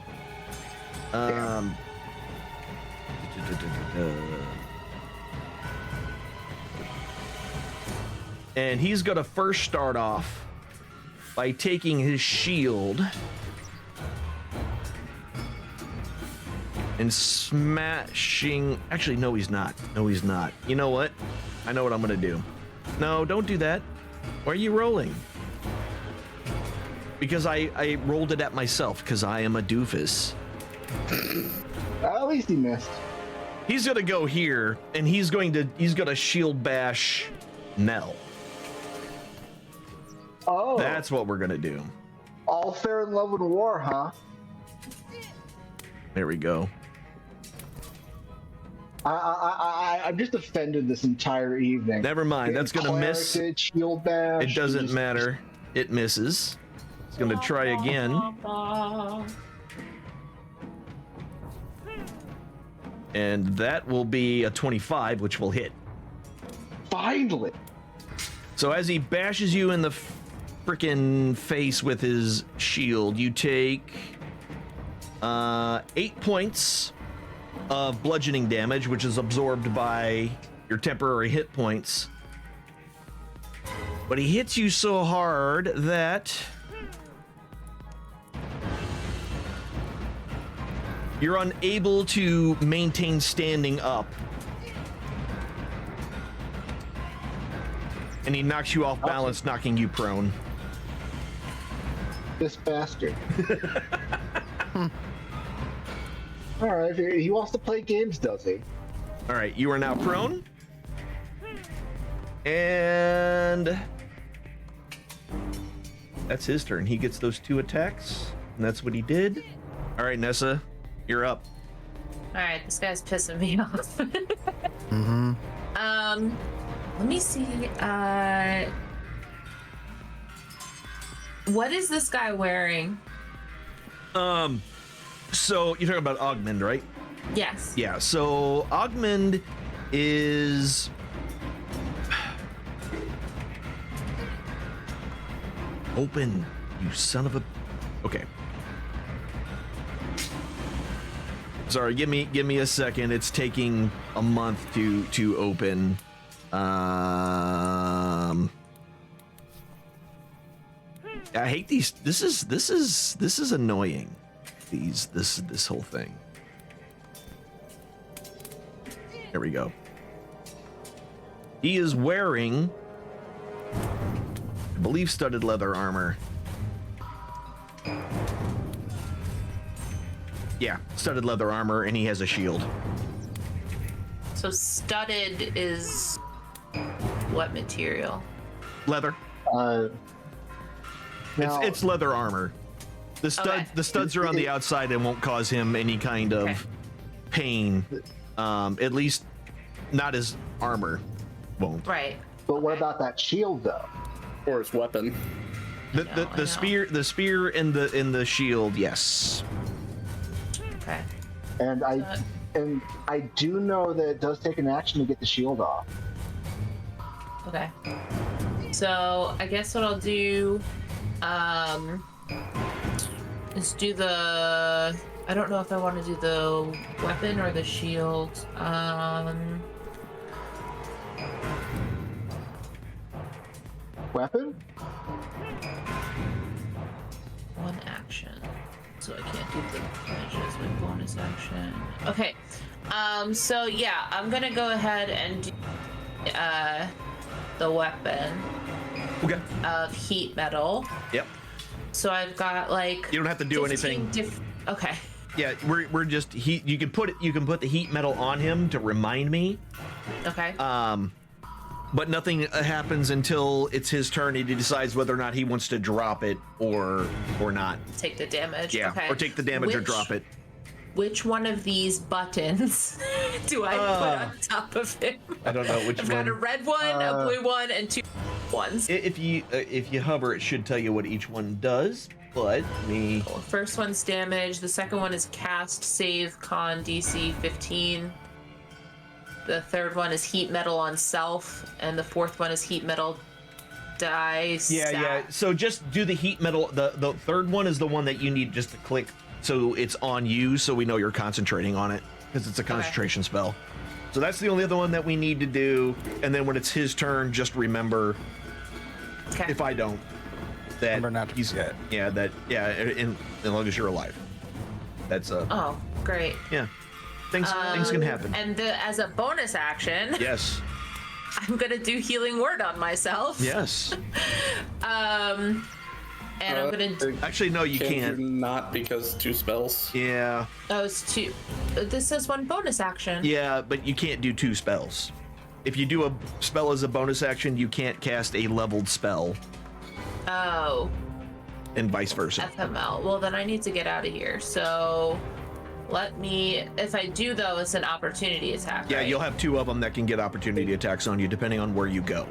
And he's going to first start off by taking his shield and smashing. Actually, no, he's not. You know what? I know what I'm going to do. No, don't do that. Why are you rolling? Because I rolled it at myself, because I am a doofus. At least he missed. He's gonna go here, and he's gonna shield bash Nell. Oh. That's what we're gonna do. All fair in love with war, huh? There we go. I'm just offended this entire evening. Never mind. That's gonna miss. Shield bash. It doesn't matter. It misses. It's gonna try again. And that will be a 25, which will hit. Finally. So as he bashes you in the frickin' face with his shield, you take 8 points of bludgeoning damage, which is absorbed by your temporary hit points. But he hits you so hard that you're unable to maintain standing up. And he knocks you off balance, knocking you prone. This bastard. All right, he wants to play games, does he? All right, you are now prone. And that's his turn. He gets those 2 attacks, and that's what he did. All right, Nessa, you're up. All right, this guy's pissing me off. Let me see. What is this guy wearing? So you're talking about Ogmund, right? Yes. Yeah, so Ogmund is open, you son of a. Okay. Sorry, give me a second. It's taking a month to open. I hate these. This is annoying. This whole thing. There we go. He is wearing believe studded leather armor. Yeah, studded leather armor, and he has a shield. So studded is what material? Leather. Now, It's leather armor. The Okay. studs are on the outside and won't cause him any kind of Okay. pain. At least not his armor won't. Right. but what about that shield though? Or his weapon. The I know. the spear and the shield, yes. Okay. And I do know that it does take an action to get the shield off. Okay. So I guess what I'll do, is do the. I don't know if I want to do the weapon or the shield. Weapon? One action. So I can't do the damage as my bonus action. Okay. So yeah, I'm gonna go ahead and do the weapon Okay. of heat metal. Yep. So I've got like You don't have to do 15 anything. Okay. Yeah, we're just heat. You can put the heat metal on him to remind me. Okay. But nothing happens until it's his turn. He decides whether or not he wants to drop it or not. Take the damage. Yeah, Okay. or take the damage or drop it. Which one of these buttons do I put on top of him? I don't know which I've one. got a red one, a blue one, and two ones. If you hover, it should tell you what each one does. But me. First one's damage. The second one is cast, save, con, DC 15. The third one is heat metal on self, and the fourth one is heat metal dice. Yeah. So just do the heat metal. The third one is the one that you need just to click so it's on you, so we know you're concentrating on it because it's a concentration spell. So that's the only other one that we need to do. And then when it's his turn, just remember, Okay. if I don't, that Remember not to forget. as long as you're alive. That's Oh, great. yeah. Things can happen. And as a bonus action, Yes. I'm gonna do healing word on myself. Yes. And I'm gonna. Actually, no, you Can't can't. do not because 2 spells. Yeah. Oh, it's two. This says one bonus action. Yeah, but you can't do 2 spells. If you do a spell as a bonus action, you can't cast a leveled spell, Oh, and vice versa. FML. Well, then I need to get out of here. So let me. If I do though, it's an opportunity attack. Yeah, right? you'll have 2 of them that can get opportunity attacks on you, depending on where you go.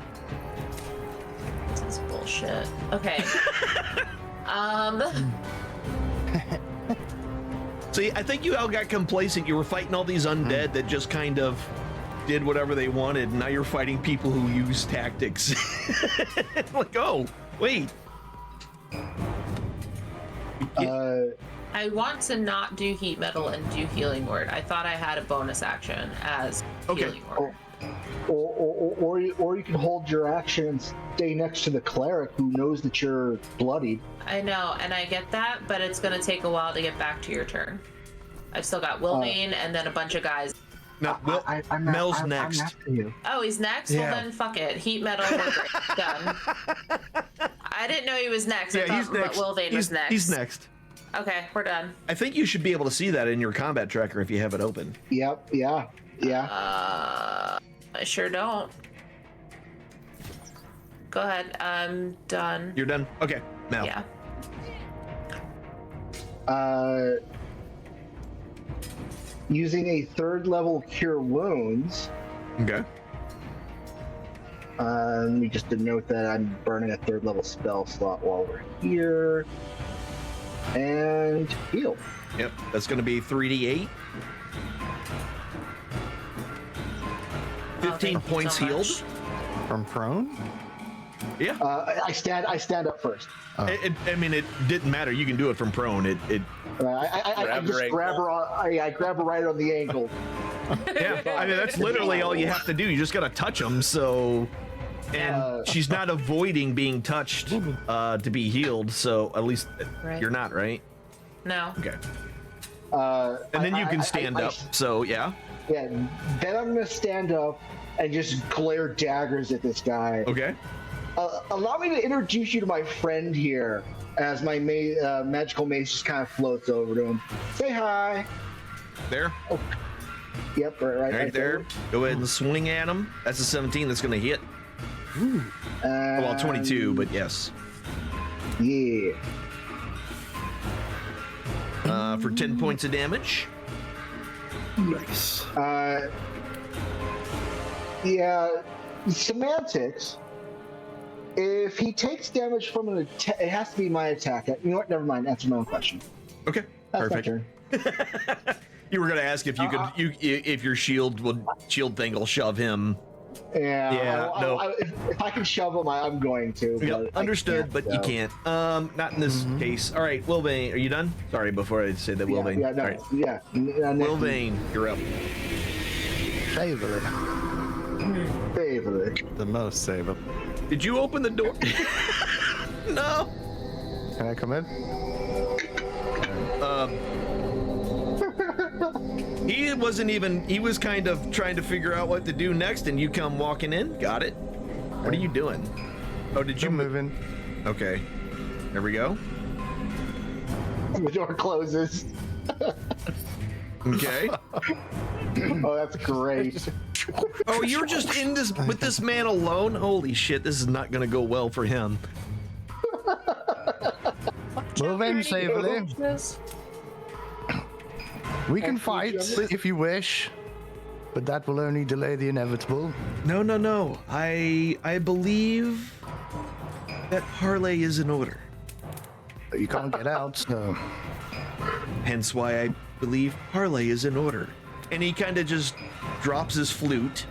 This is bullshit. Okay. See, I think you all got complacent. You were fighting all these undead that just kind of did whatever they wanted, and now you're fighting people who use tactics. Like, oh, wait. I want to not do heat metal and do healing word. I thought I had a bonus action as Okay. healing word. Or you can hold your action and stay next to the cleric who knows that you're bloodied. I know, and I get that, but it's gonna take a while to get back to your turn. I've still got Wilbane and then a bunch of guys. No, Mel's next. I'm after you. Oh, he's next? Yeah. Well then, fuck it. Heat metal, we're great. Done. I didn't know he was next. I Yeah, he's thought next. Wilbane was next. He's next. Okay, we're done. I think you should be able to see that in your combat tracker if you have it open. Yep. Yeah. I sure don't. Go ahead. I'm done. You're done? Okay, Mel. Yeah. Using a 3rd level cure wounds. Okay. Let me just denote that I'm burning a 3rd level spell slot while we're here. And heal. Yep, that's going to be 3d8. 15 thank you points so healed. much. From prone? Yeah. I stand up first. I mean, it didn't matter. You can do it from prone. I Grab just your grab her. I grab her right on the ankle. Yeah. I mean, that's literally all you have to do. You just got to touch them. So, and she's not avoiding being touched to be healed. So at least Right. you're not, right? No. Okay. And then you can stand up. So yeah. Yeah. Then I'm gonna stand up and just glare daggers at this guy. Okay. Allow me to introduce you to my friend here, as my magical mace just kind of floats over to him. Say hi. There. Oh. Yep, right there. Go ahead and swing at him. That's a 17 that's going to hit. Well, 22, but yes. Yeah. For 10 points of damage. Nice. Yeah, semantics. If he takes damage from an attack, it has to be my attack. You know what? Never mind. Answer my own question. Okay, That's perfect. my turn. You were going to ask if you could, if your shield thing will shove him. Yeah. No. If I can shove him, I'm going to. Yep, but understood, but you can't. Not in this case. All right, Wilbane, are you done? Sorry, before I say that, Wilbane. Yeah, no, All right. yeah. Wilbane, you're up. Favorite. The most savable. Did you open the door? No. Can I come in? He wasn't even. He was kind of trying to figure out what to do next, and you come walking in. Got it. What are you doing? Oh, did you Still moving? Okay. There we go. The door closes. Okay. Oh, that's great. Oh, you're just in this with this man alone? Holy shit, this is not gonna go well for him. Move in safely. We can fight if you wish, but that will only delay the inevitable. No. I believe that parlay is in order. But you can't get out, so... Hence why I believe parlay is in order. And he kind of just drops his flute.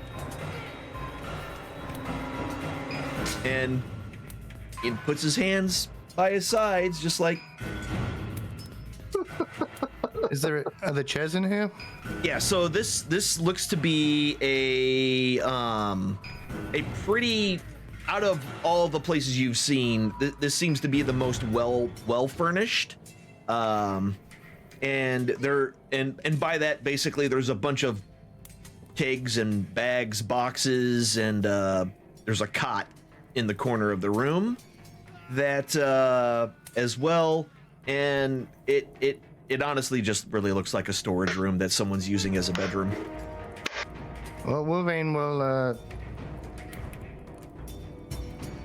And he puts his hands by his sides, just like... Are there chairs in here? Yeah, so this looks to be a pretty, out of all the places you've seen, this seems to be the most well furnished. And by that basically there's a bunch of kegs and bags, boxes, and there's a cot in the corner of the room that as well, and it honestly just really looks like a storage room that someone's using as a bedroom. Well, Wolverine will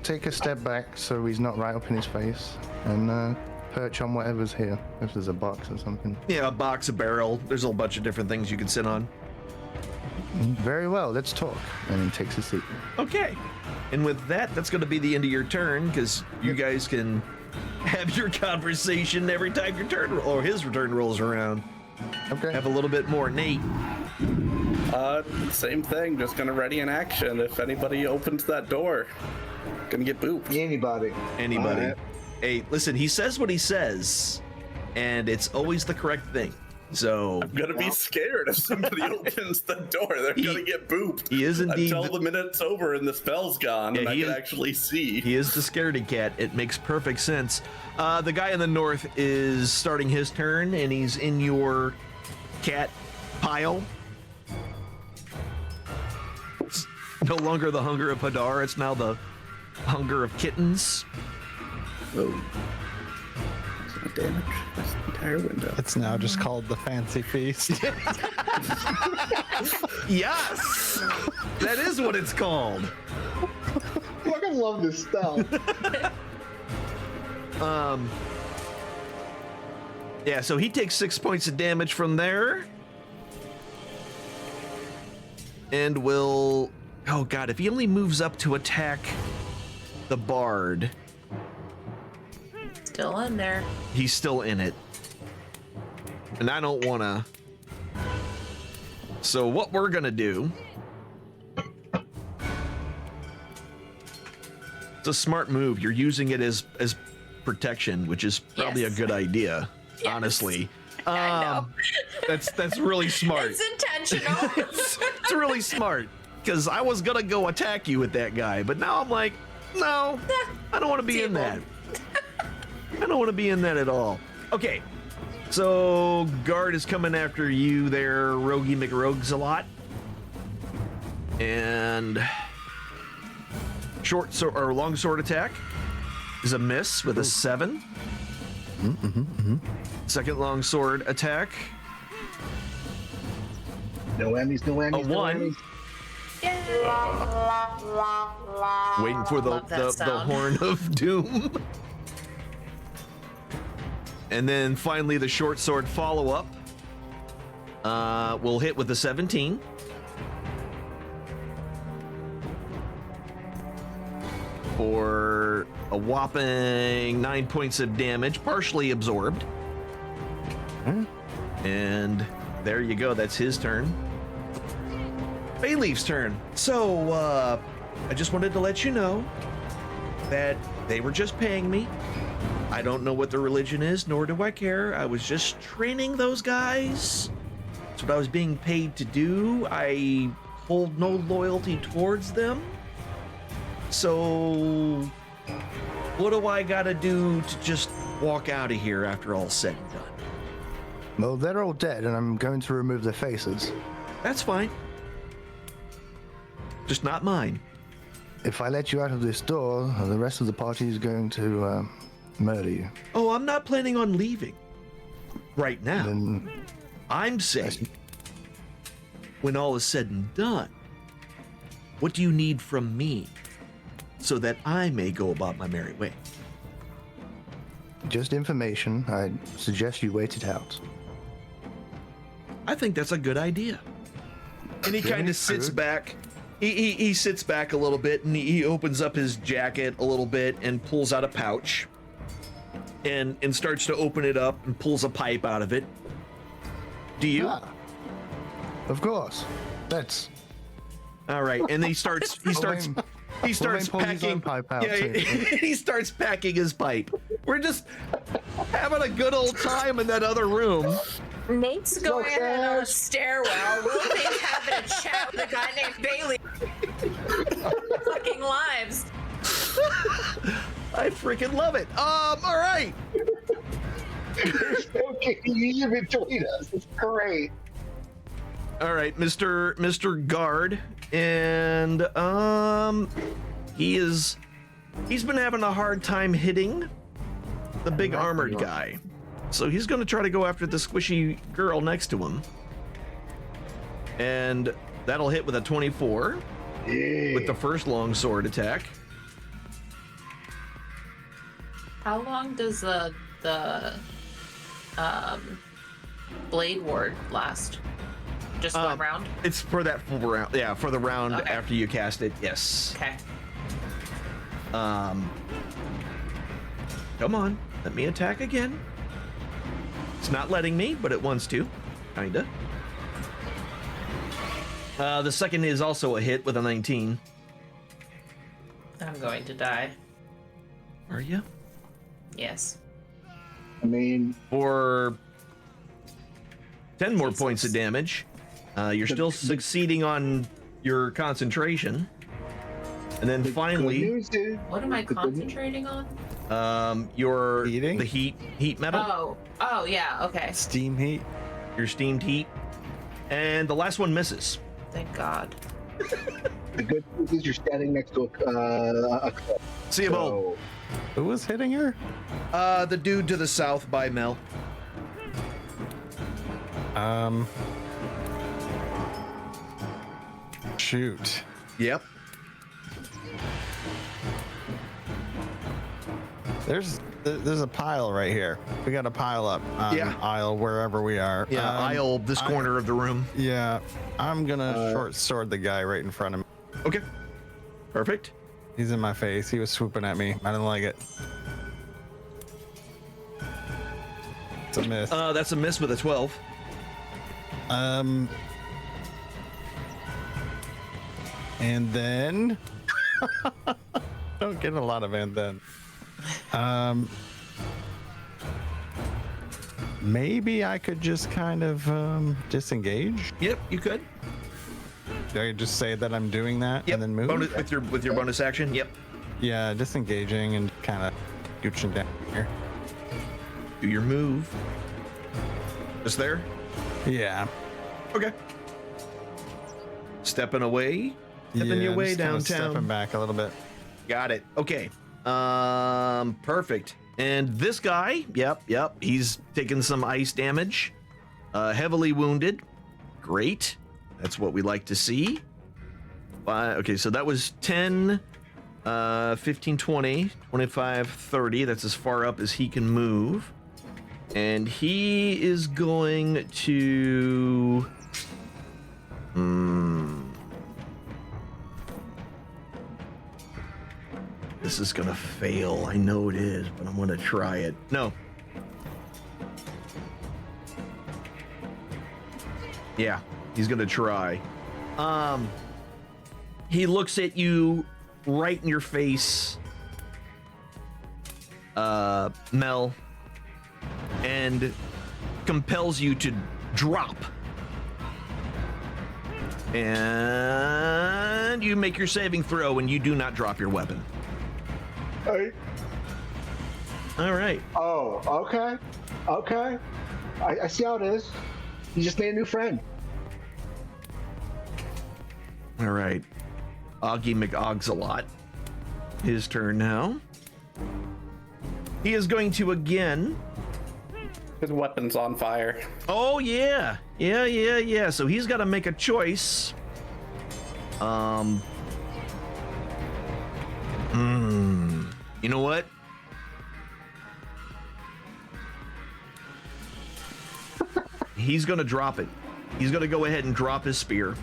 take a step back so he's not right up in his face and perch on whatever's here, if there's a box or something. Yeah, a box, a barrel. There's a whole bunch of different things you can sit on. Very well, let's talk. And he takes a seat. Okay. And with that, that's going to be the end of your turn, because you guys can have your conversation every time your turn or his return rolls around. Okay. Have a little bit more. Nate. Same thing. Just gonna ready in action. If anybody opens that door, gonna get booped. Anybody. Anybody. Hey, listen, he says what he says, and it's always the correct thing. So I'm gonna be scared if somebody opens the door. They're gonna get booped. He is indeed until the minute's over and the spell's gone, and I can actually see. He is the scaredy cat. It makes perfect sense. The guy in the north is starting his turn, and he's in your cat pile. It's no longer the hunger of Hadar. It's now the hunger of kittens. Oh. Damage this entire window. It's now just called the Fancy Feast. Yes! That is what it's called. I fucking love this stuff. Yeah, so he takes 6 points of damage from there. And will... Oh god, if he only moves up to attack the bard... Still in there. He's still in it. And I don't want to... So what we're going to do... It's a smart move. You're using it as protection, which is probably a good idea, honestly. I know. That's really smart. It's intentional. It's really smart. Because I was going to go attack you with that guy, but now I'm like, no, I don't want to be in that. I don't want to be in that at all. Okay, so guard is coming after you there, Rogie McRogues a lot. And short sword or long sword attack is a miss with a 7. Second long sword attack, No whammies, no whammies, a no 1. whammies. Waiting for the Love that sound. horn of doom. And then finally the short sword follow-up will hit with a 17. For a whopping 9 points of damage, partially absorbed. And there you go, that's his turn. Bayleaf's turn. So, I just wanted to let you know that they were just paying me. I don't know what their religion is, nor do I care. I was just training those guys. That's what I was being paid to do. I hold no loyalty towards them. So, what do I gotta do to just walk out of here after all's said and done? Well, they're all dead, and I'm going to remove their faces. That's fine. Just not mine. If I let you out of this door, the rest of the party is going to murder you. Oh, I'm not planning on leaving right now. Then I'm saying, when all is said and done, what do you need from me so that I may go about my merry way? just information. I suggest you wait it out. I think that's a good idea. And he kind of sits back. He sits back a little bit, and he opens up his jacket a little bit and pulls out a pouch and starts to open it up and pulls a pipe out of it. Do you? Ah, of course. That's All right. And he starts Wayne pulls his own packing. pipe out Yeah, too. he starts packing his pipe. We're just having a good old time in that other room. Nate's going ahead on a stairwell. Wolfie's having a chat with a guy named Bailey. Fucking lives. I freaking love it. All right. There's no confusion between us. It's great. All right, Mr. Guard, and he's been having a hard time hitting the big armored guy. So he's going to try to go after the squishy girl next to him. And that'll hit with a 24 with the first longsword attack. How long does the blade ward last? Just one round? It's for that full round. Yeah, for the round Okay. after you cast it. Yes. Okay. Come on, let me attack again. It's not letting me, but it wants to, kinda. The second is also a hit with a 19. I'm going to die. Are you? Yes. I mean, For 10 more points of damage. You're still succeeding on your concentration. And then good finally, news is, What am I the good news- concentrating on? your Heating? the heat metal, Oh, yeah, okay. Steam heat. your steamed heat, and the last one misses. Thank God. The good news is you're standing next to a cliff. See you both. Who was hitting her? The dude to the south by Mel. Shoot. Yep. There's a pile right here. We got a pile up on Yeah. aisle wherever we are. Yeah, I'll this corner of the room. Yeah, I'm gonna short sword the guy right in front of me. Okay. Perfect. He's in my face. He was swooping at me. I didn't like it. It's a miss. That's a miss with a 12. And then don't get a lot of and then. Maybe I could just kind of disengage. Yep, you could. Do I just say that I'm doing that Yep. and then move? Bonus, with your bonus action. Yep. Yeah, disengaging and kind of gooching down here. Do your move. Just there. Yeah. Okay. Stepping away. Stepping your way just kinda downtown. Stepping back a little bit. Got it. Okay. Perfect. And this guy, yep, he's taking some ice damage. Heavily wounded. Great. That's what we like to see. Okay, so that was 10, 15, 20, 25, 30. That's as far up as he can move. And he is going to... This is gonna fail. I know it is, but I'm gonna try it. No. Yeah, he's gonna try. He looks at you right in your face, Mel, and compels you to drop. And you make your saving throw, and you do not drop your weapon. Hey. All right. Oh, okay. I see how it is. You just made a new friend. All right. Augie McOgsalot. His turn now. He is going to again. His weapon's on fire. Oh, yeah. Yeah. So he's got to make a choice. You know what? He's going to drop it. He's going to go ahead and drop his spear.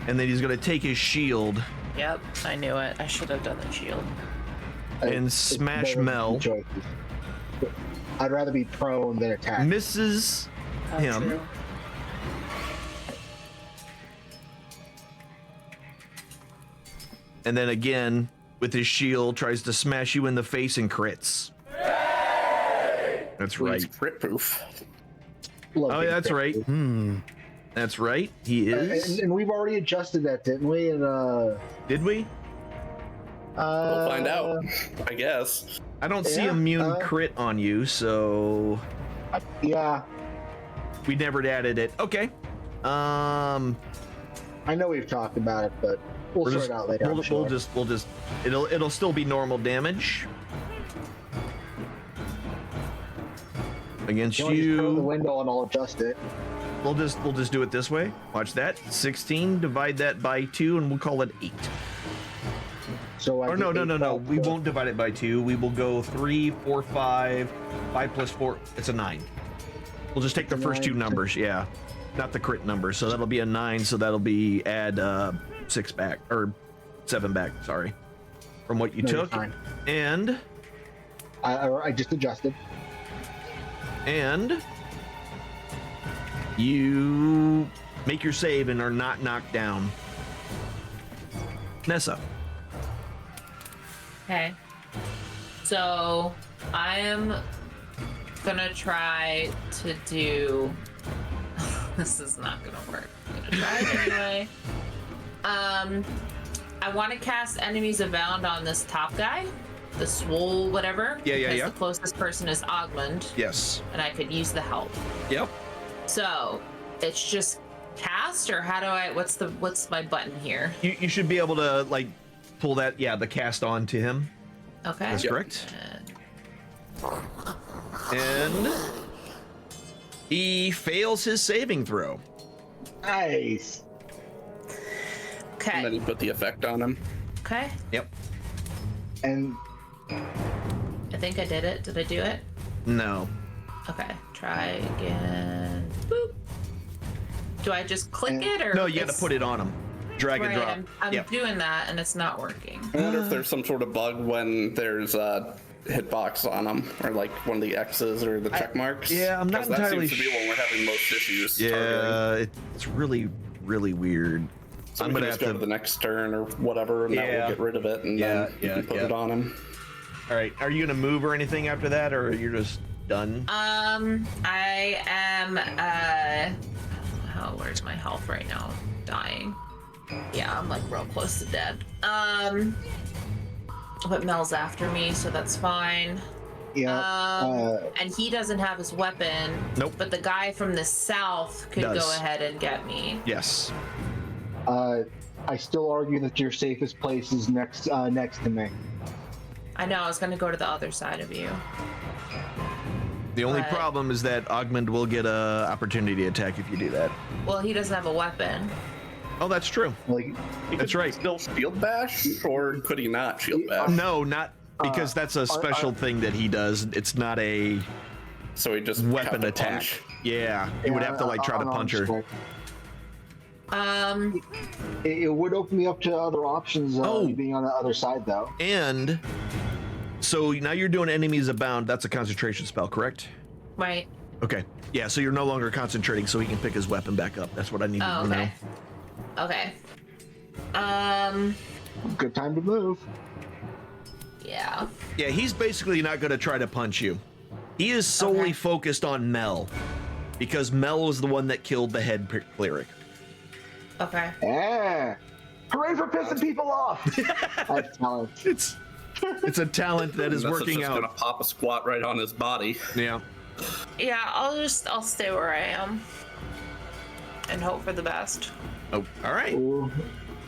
And then he's going to take his shield. Yep, I knew it. I should have done the shield. And smash Mel. I'd rather be prone than attack. Misses him. True. And then again, with his shield, tries to smash you in the face and crits. That's right. He's crit proof. Oh, yeah, that's right. That's right. He is. And we've already adjusted that, didn't we? And Did we? We'll find out, I guess. I don't see immune crit on you, so yeah. we never added it. Okay. I know we've talked about it, but we'll sort it out later. We'll just. It'll still be normal damage against Just throw the you. window and I'll adjust it. We'll just do it this way. Watch that. 16. Divide that by 2, and we'll call it 8. So I Or no. We won't divide it by 2. We will go 3, 4, 5. 5 plus 4. It's a 9. We'll just take the first 2 numbers. Yeah, not the crit number. So that'll be a 9. So that'll be add 6 back or 7 back. Sorry, from what you took. And I just adjusted. And you make your save and are not knocked down. Nessa. Okay. So I am gonna try to do. This is not gonna work. I'm gonna try it anyway. I want to cast Enemies Abound on this top guy, the swole whatever. Yeah. Because the closest person is Ogmund. Yes. And I could use the help. Yep. So it's just cast, or how do I? What's my button here? You should be able to like pull that. Yeah, the cast on to him. Okay. That's correct. And he fails his saving throw. Nice. And then Okay. he put the effect on him. Okay. Yep. And I think I did it. Did I do it? No. Okay. Try again. Boop. Do I just click it, or No, you got to it's- put it on him. Drag and Right, drop. I'm Yep. doing that, and it's not working. I wonder if there's some sort of bug when there's a hitbox on them, or like one of the X's or the check marks. yeah, I'm not 'Cause that entirely seems to be when we're having most issues. targeting. Yeah, it's really, really weird. So I'm we gonna can have just go to. to the next turn or whatever, and that Yeah. will get rid of it, and then you can put it on him. All right, are you gonna move or anything after that, or you're just done? I am. Where's my health right now? Dying. Yeah, I'm like real close to dead. But Mel's after me, so that's fine. yeah. And he doesn't have his weapon. Nope. But the guy from the south could Does. go ahead and get me. Yes. I still argue that your safest place is next to me. I know, I was gonna go to the other side of you. The only But- problem is that Augment will get a opportunity attack if you do that. Well, he doesn't have a weapon. Oh, that's true. Like, That's right. Still shield bash, or could he not shield bash? No, not because that's a special thing that he does. It's not a So he just weapon have to attack. punch. Yeah, he would have to like try to punch her. It would open me up to other options. Being on the other side, though. And so now you're doing enemies abound. That's a concentration spell, correct? Right. Okay. Yeah, so you're no longer concentrating, so he can pick his weapon back up. That's what I need Oh, to know. okay. Okay. Good time to move. Yeah. Yeah, he's basically not going to try to punch you. He is solely Okay. focused on Mel, because Mel was the one that killed the head cleric. Okay. Yeah. Hooray for pissing people off! I have talent. It's a talent that is That's working just out. gonna pop a squat right on his body. Yeah. Yeah, I'll stay where I am. And hope for the best. Oh, all right. Ooh.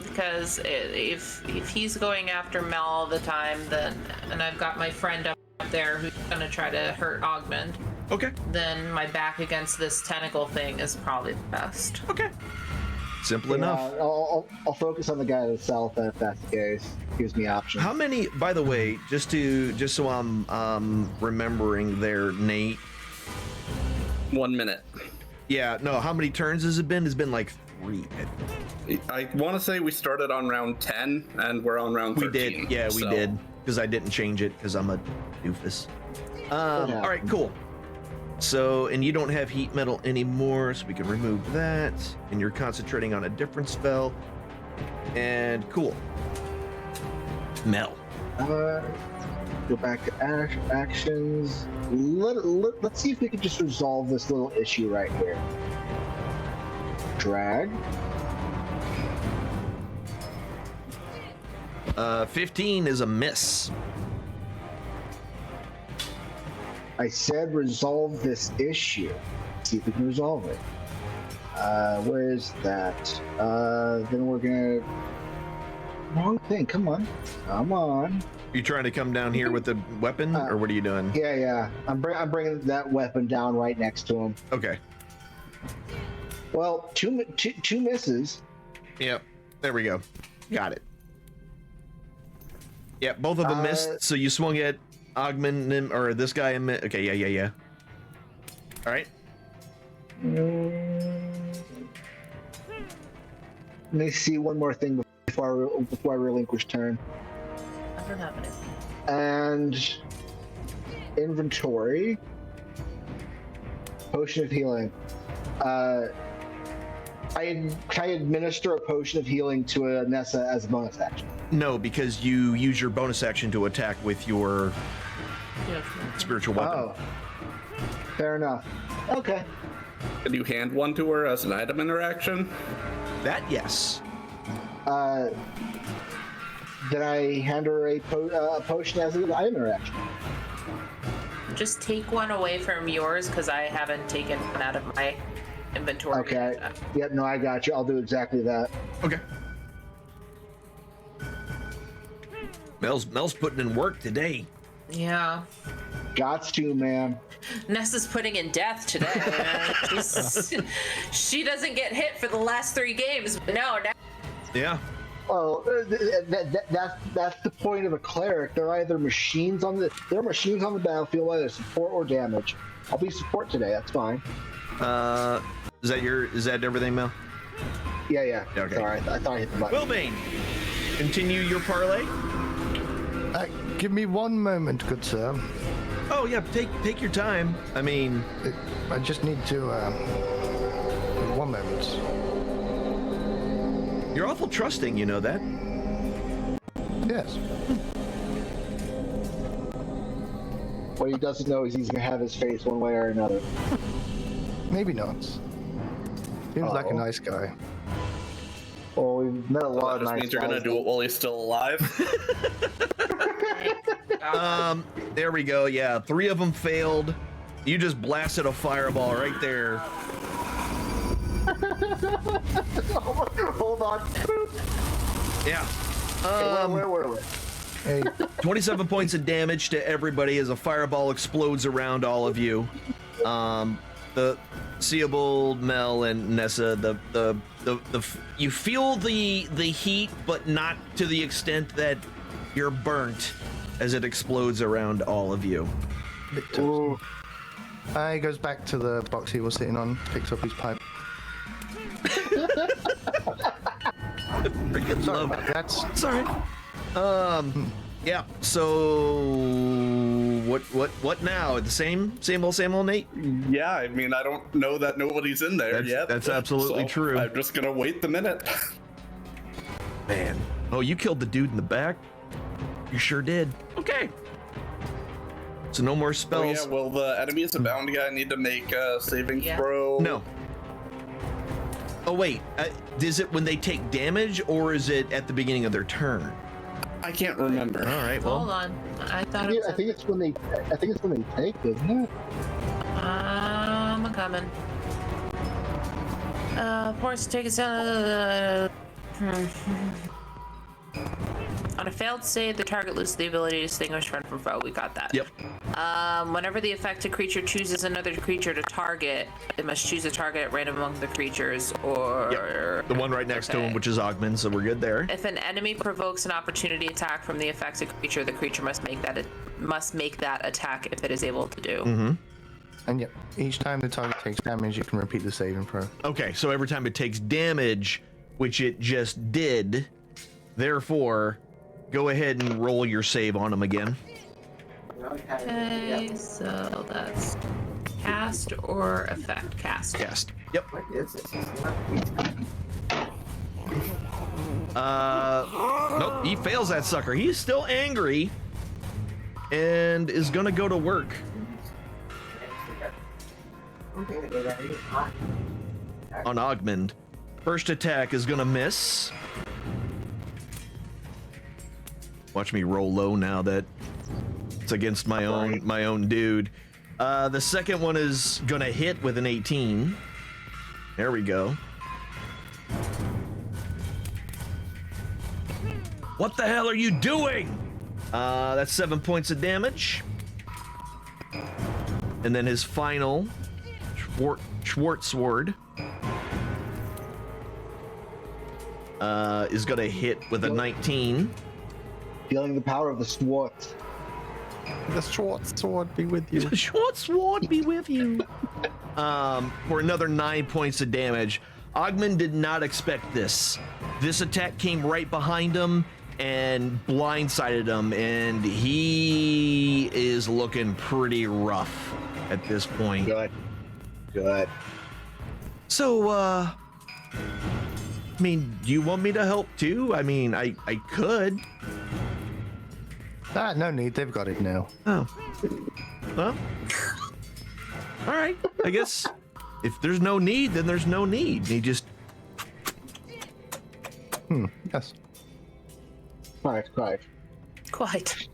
Because if he's going after Mel all the time, then and I've got my friend up there who's gonna try to hurt Augment, Okay. then my back against this tentacle thing is probably the best. Okay. Simple Yeah, enough. I'll focus on the guy to the south if that's the case. Gives me options. How many? By the way, just so I'm remembering there, Nate. 1 minute. Yeah. No. How many turns has it been? It's been like 3. I want to say we started on round 10 and we're on round We 13. did. Yeah, we so- did. Because I didn't change it because I'm a doofus. All right. Cool. So, and you don't have heat metal anymore, so we can remove that. And you're concentrating on a different spell. And cool. Mel. Go back to actions. Let's see if we can just resolve this little issue right here. Drag. 15 is a miss. I said resolve this issue. See if we can resolve it. Where is that? Then we're gonna... Wrong thing, come on. Come on. You trying to come down here with the weapon, or what are you doing? Yeah. I'm bringing that weapon down right next to him. Okay. Well, two misses. Yep. There we go. Got it. Yeah, both of them missed. So you swung at Augment or this guy. Okay, yeah. All right. Let me see one more thing before I relinquish turn. I don't have anything. And inventory. Potion of healing. Can I administer a potion of healing to a Nessa as a bonus action? No, because you use your bonus action to attack with your spiritual weapon. Oh. Fair enough. Okay. Can you hand one to her as an item interaction? That, yes. Then I hand her a potion as an item interaction. Just take one away from yours because I haven't taken one out of my inventory. Okay. yet. Yep, no, I got you. I'll do exactly that. Okay. Mel's putting in work today. Yeah. Gots to, man. Nessa's putting in death today. She doesn't get hit for the last 3 games, but no, now Yeah. Well, that's the point of a cleric. They're either machines on the battlefield, either support or damage. I'll be support today. That's fine. Is that everything, Mel? Yeah. Okay. Sorry, I thought I hit the button. Wilbane, continue your parlay. Give me one moment, good sir. Oh yeah, take your time. I mean, I just need to. One moment. you're awful trusting, you know that. Yes. What he doesn't know is he's gonna have his face one way or another. Maybe not. Seems like a Uh-oh. nice guy. Well, we've met a lot That of just nice means you're gonna guys. do it while he's still alive. There we go. Yeah, 3 of them failed. You just blasted a fireball right there. Hold on. Yeah. Where were we? Hey, 27 points of damage to everybody as a fireball explodes around all of you. The Seabold, Mel, and Nessa, you feel the heat, but not to the extent that you're burnt as it explodes around all of you. Ooh. he goes back to the box he was sitting on, picks up his pipe. Freaking Sorry love. about that. Sorry. Yeah. So what now? The same old Nate? Yeah, I mean, I don't know that nobody's in there yet. That's absolutely so true. I'm just gonna wait the minute. Man. Oh, you killed the dude in the back? You sure did. Okay. So no more Oh spells. yeah, will the enemies abound guy need to make a saving Yeah. throw? No. Oh wait, is it when they take damage or is it at the beginning of their turn? I can't remember. All right, Hold well, on. I thought it was. I think it's when they take, isn't it? I'm coming. Force to take a on a failed save, the target loses the ability to distinguish friend from foe. We got that. yep. Whenever the affected creature chooses another creature to target, it must choose a target at random among the creatures, or The one right next to him, Okay. which is Ogman, so we're good there. If an enemy provokes an opportunity attack from the affected creature, the creature must make that attack if it is able to do. Mm-hmm. And yep, each time the target takes damage, you can repeat the saving throw. Okay, so every time it takes damage, which it just did, therefore, go ahead and roll your save on him again. Okay, so that's cast or effect. Cast. Cast. Yep. Nope, he fails that sucker. He's still angry and is gonna go to work. On Ogmund. First attack is gonna miss. Watch me roll low now that it's against my own dude. The second one is gonna hit with an 18. There we go. What the hell are you doing? That's 7 points of damage. And then his final Schwartz sword is gonna hit with a 19. Feeling the power of the Swart. The Schwartz sword be with you. The Schwartz sword be with you. For another 9 points of damage. Ogman did not expect this. This attack came right behind him and blindsided him, and he is looking pretty rough at this point. Good. So, I mean, do you want me to help too? I mean, I could. No need, they've got it now. Oh. Well. All right. I guess if there's no need, then there's no need. He just. Yes. Quite. Quite. Quite.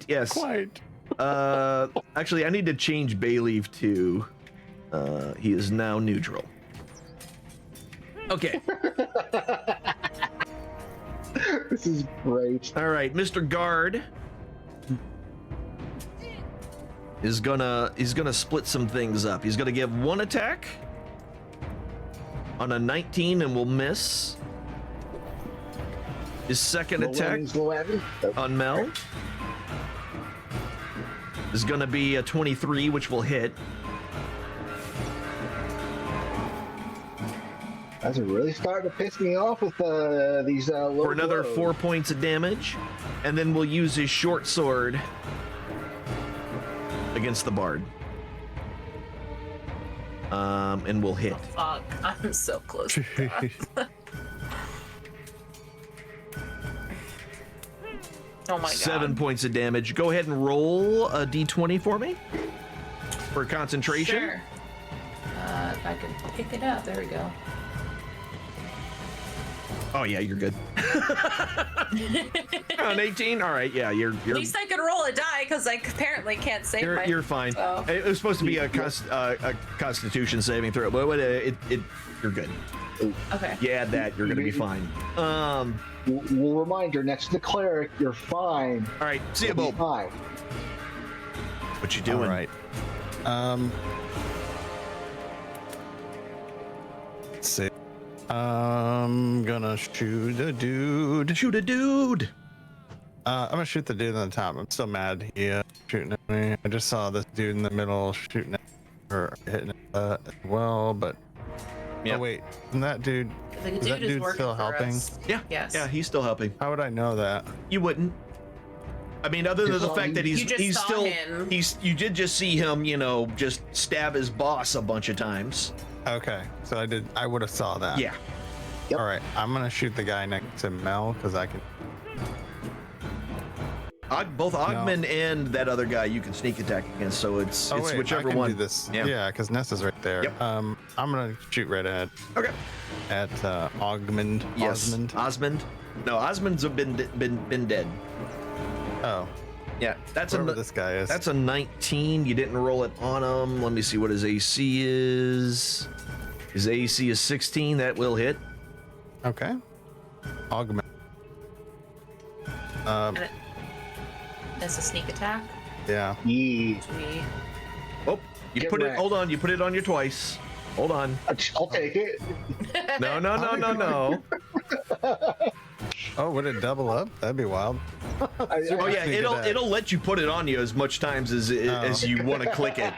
Yes. Quite. Actually, I need to change Bayleaf to. He is now neutral. Okay. This is great. All right, Mr. Guard is gonna split some things up. He's gonna give one attack on a 19 and will miss. His second attack on Mel is gonna be a 23, which will hit. That's really starting to piss me off with these low For another blows. 4 points of damage, and then we'll use his short sword against the bard. And we'll hit. Fuck, I'm so close to that. Oh my god. 7 points of damage. Go ahead and roll a d20 for me for concentration. Sure. If I can pick it up, there we go. Oh yeah, you're good. An 18. All right, yeah, you're. At least I can roll a die because I apparently can't save my. You're fine. So. It was supposed to be a Constitution saving throw, but you're good. Okay. You add that, you're gonna be fine. We'll remind her next to the cleric, you're fine. All right, see you, You'll Bo. be fine. What you doing? All right. Let's see. I'm gonna shoot a dude. Shoot a dude. I'm gonna shoot the dude on the top. I'm still mad he shooting at me. I just saw this dude in the middle shooting at or hitting as well, but Yep. oh wait, isn't that dude? The Is dude that is dude working still for helping? us. Yeah. Yes. Yeah, he's still helping. How would I know that? You wouldn't. I mean, other than the Well, fact that you just he's saw still him. you did just see him, just stab his boss a bunch of times. Okay, so I would have saw that. Yeah. Yep. All right, I'm gonna shoot the guy next to Mel because I can. Both Ogman and that other guy you can sneak attack against, so it's Oh wait, whichever I can one. do this. Yeah. Yeah, because Nessa's right there. Yep. I'm gonna shoot right at Okay. Ogmund. Yes. Osmond. No, Osmond's been dead. Oh, Yeah, that's whoever this guy is. That's a 19. You didn't roll it on him. Let me see what his AC is. His AC is 16. That will hit. okay. Ogmund. That's a sneak attack. Yeah. Yeah. Sweet. Oh, you Get put it. wrecked. Hold on. You put it on you twice. Hold on. I'll take it. No. Oh, would it double up? That'd be wild. Oh yeah, Sneak attack. it'll let you put it on you as much times as you want to click it.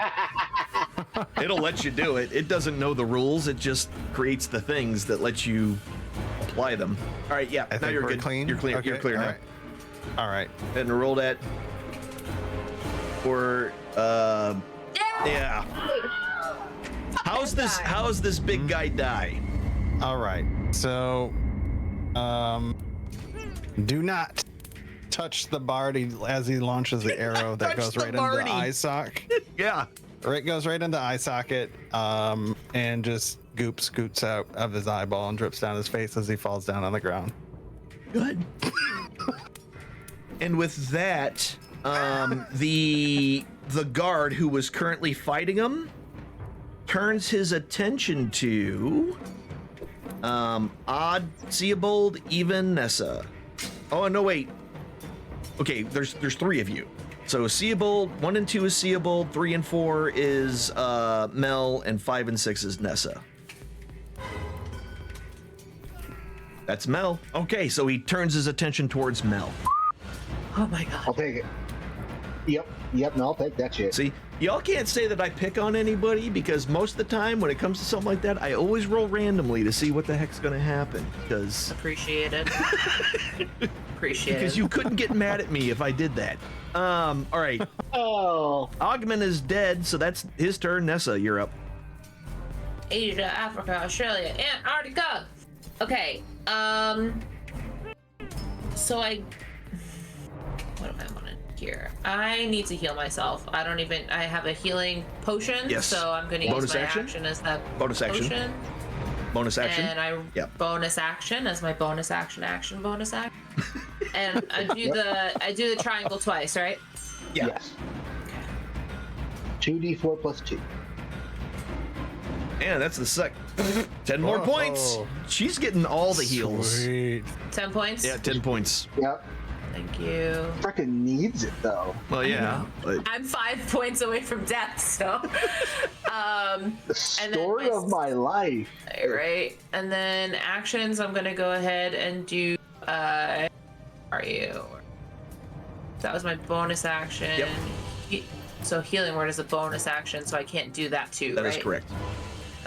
It'll let you do it. It doesn't know the rules. It just creates the things that let you apply them. All right, yeah. I now think you're we're good. clean. You're clear. Okay, You're clear all now. right. All right. And roll that. Or yeah. How's this big guy die? All right. So, do not touch the bard as he launches the arrow that Touch goes the right into the bardie. eye socket. Yeah. Right, goes right into the eye socket, and just scoots out of his eyeball and drips down his face as he falls down on the ground. Good. And with that, the guard who was currently fighting him turns his attention to Odd, Seabold, even Nessa. Oh no, wait. Okay, there's 3 of you. So Seabold, 1 and 2 is Seabold, 3 and 4 is Mel, and 5 and 6 is Nessa. That's Mel. Okay, so he turns his attention towards Mel. Oh my god. I'll take it. Yep, no, I'll take that shit. See, y'all can't say that I pick on anybody because most of the time when it comes to something like that, I always roll randomly to see what the heck's gonna happen because Appreciated. Appreciated. because you couldn't get mad at me if I did that. All right. Oh, Ogman is dead, so that's his turn. Nessa, you're up. Asia, Africa, Australia, Antarctica. Okay. So what am I wanting here? I need to heal myself. I have a healing potion. Yes. So I'm gonna use Bonus my action? action as that Bonus action. potion. Bonus action. And I Yep. bonus action as my bonus action bonus action. And I do the triangle twice, right? Yeah. yes. 2d4 plus 2. And that's the 10 more Whoa. points. She's getting all the heals. Sweet. 10 points. Yeah, 10 points. Yep. Thank you. Freaking needs it though. Well, yeah. But I'm 5 points away from death, so. The And then story my of my life. Right. And then actions, I'm gonna go ahead and do where are you? That was my bonus action. Yep. So healing word is a bonus action, so I can't do that too, that right? is correct.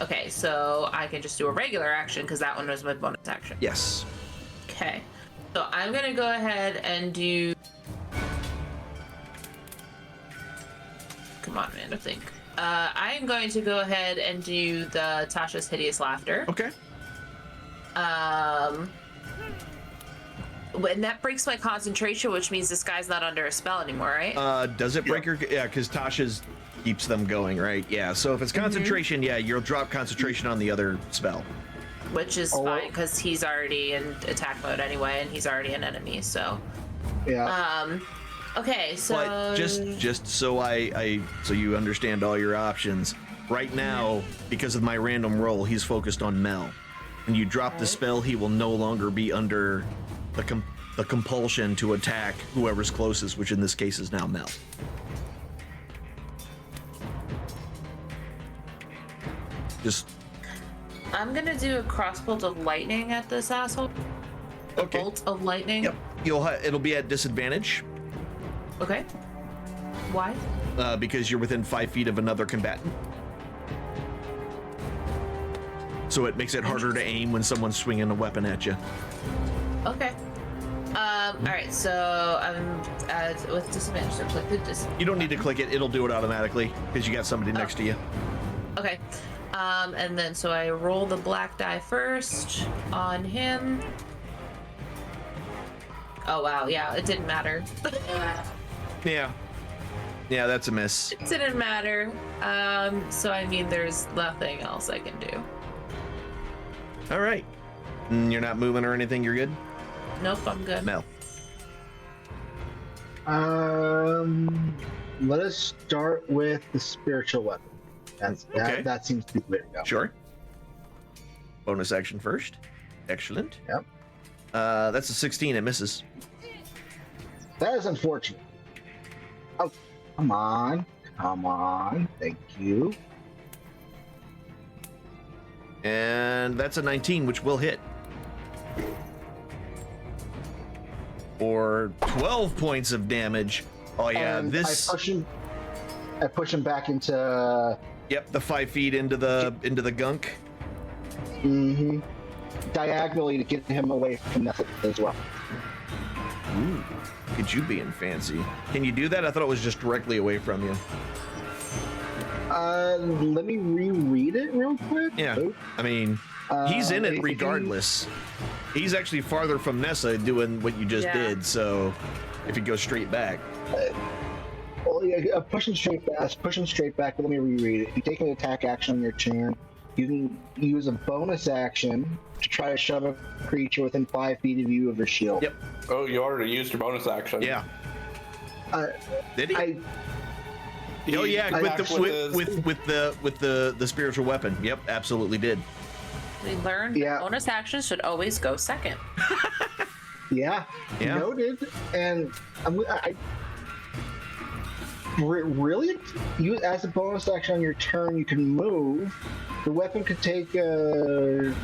Okay, so I can just do a regular action because that one was my bonus action. Yes. Okay. So I'm gonna go ahead and do. Come on, man, I think. I am going to go ahead and do the Tasha's Hideous Laughter. Okay. And that breaks my concentration, which means this guy's not under a spell anymore, right? Does it break your? Yeah, because Tasha's keeps them going, right? Yeah. So if it's concentration, yeah, you'll drop concentration on the other spell. which is fine because he's already in attack mode anyway, and he's already an enemy. So, Yeah. Okay, so But just so so you understand all your options. Right now, because of my random roll, he's focused on Mel. When you drop the spell, he will no longer be under the compulsion to attack whoever's closest, which in this case is now Mel. Just I'm gonna do a crossbolt of lightning at this asshole. okay. Bolt of lightning. Yep. It'll be at disadvantage Okay. Why? because you're within 5 feet of another combatant. So it makes it harder to aim when someone's swinging a weapon at you. Okay. All right. So I'm with disadvantage. So click the disadvantage. You don't need to click it; it'll do it automatically because you got somebody next to you. Okay. And then so I roll the black die first on him. Oh wow, yeah, it didn't matter. Yeah, that's a miss. It didn't matter. So I mean, there's nothing else I can do. All right. You're not moving or anything. You're good. Nope, I'm good. Mel. Let us start with the spiritual weapon. Okay. That seems to be the way to go. Sure. Bonus action first. Excellent. Yep. That's a 16. It misses. That is unfortunate. Oh, come on. Thank you. And that's a 19, which will hit. For 12 points of damage. Oh yeah, And this. I push him back into. Yep, the 5 feet into the gunk. Diagonally to get him away from that as well. Ooh, look at you being fancy. Can you do that? I thought it was just directly away from you. Let me reread it real quick. Yeah, I mean, he's in it regardless. He's actually farther from Nessa doing what you just did, so if he goes straight back. Well, yeah, push him straight back, but let me reread it. If you take an attack action on your turn, you can use a bonus action to try to shove a creature within 5 feet of you of your shield. Yep. Oh, you already used your bonus action. Yeah. Did he? Oh yeah, with the spiritual weapon. Yep, absolutely did. We learned that bonus actions should always go second. Yeah. Noted. And really, you as a bonus action on your turn, you can move. The weapon could take a.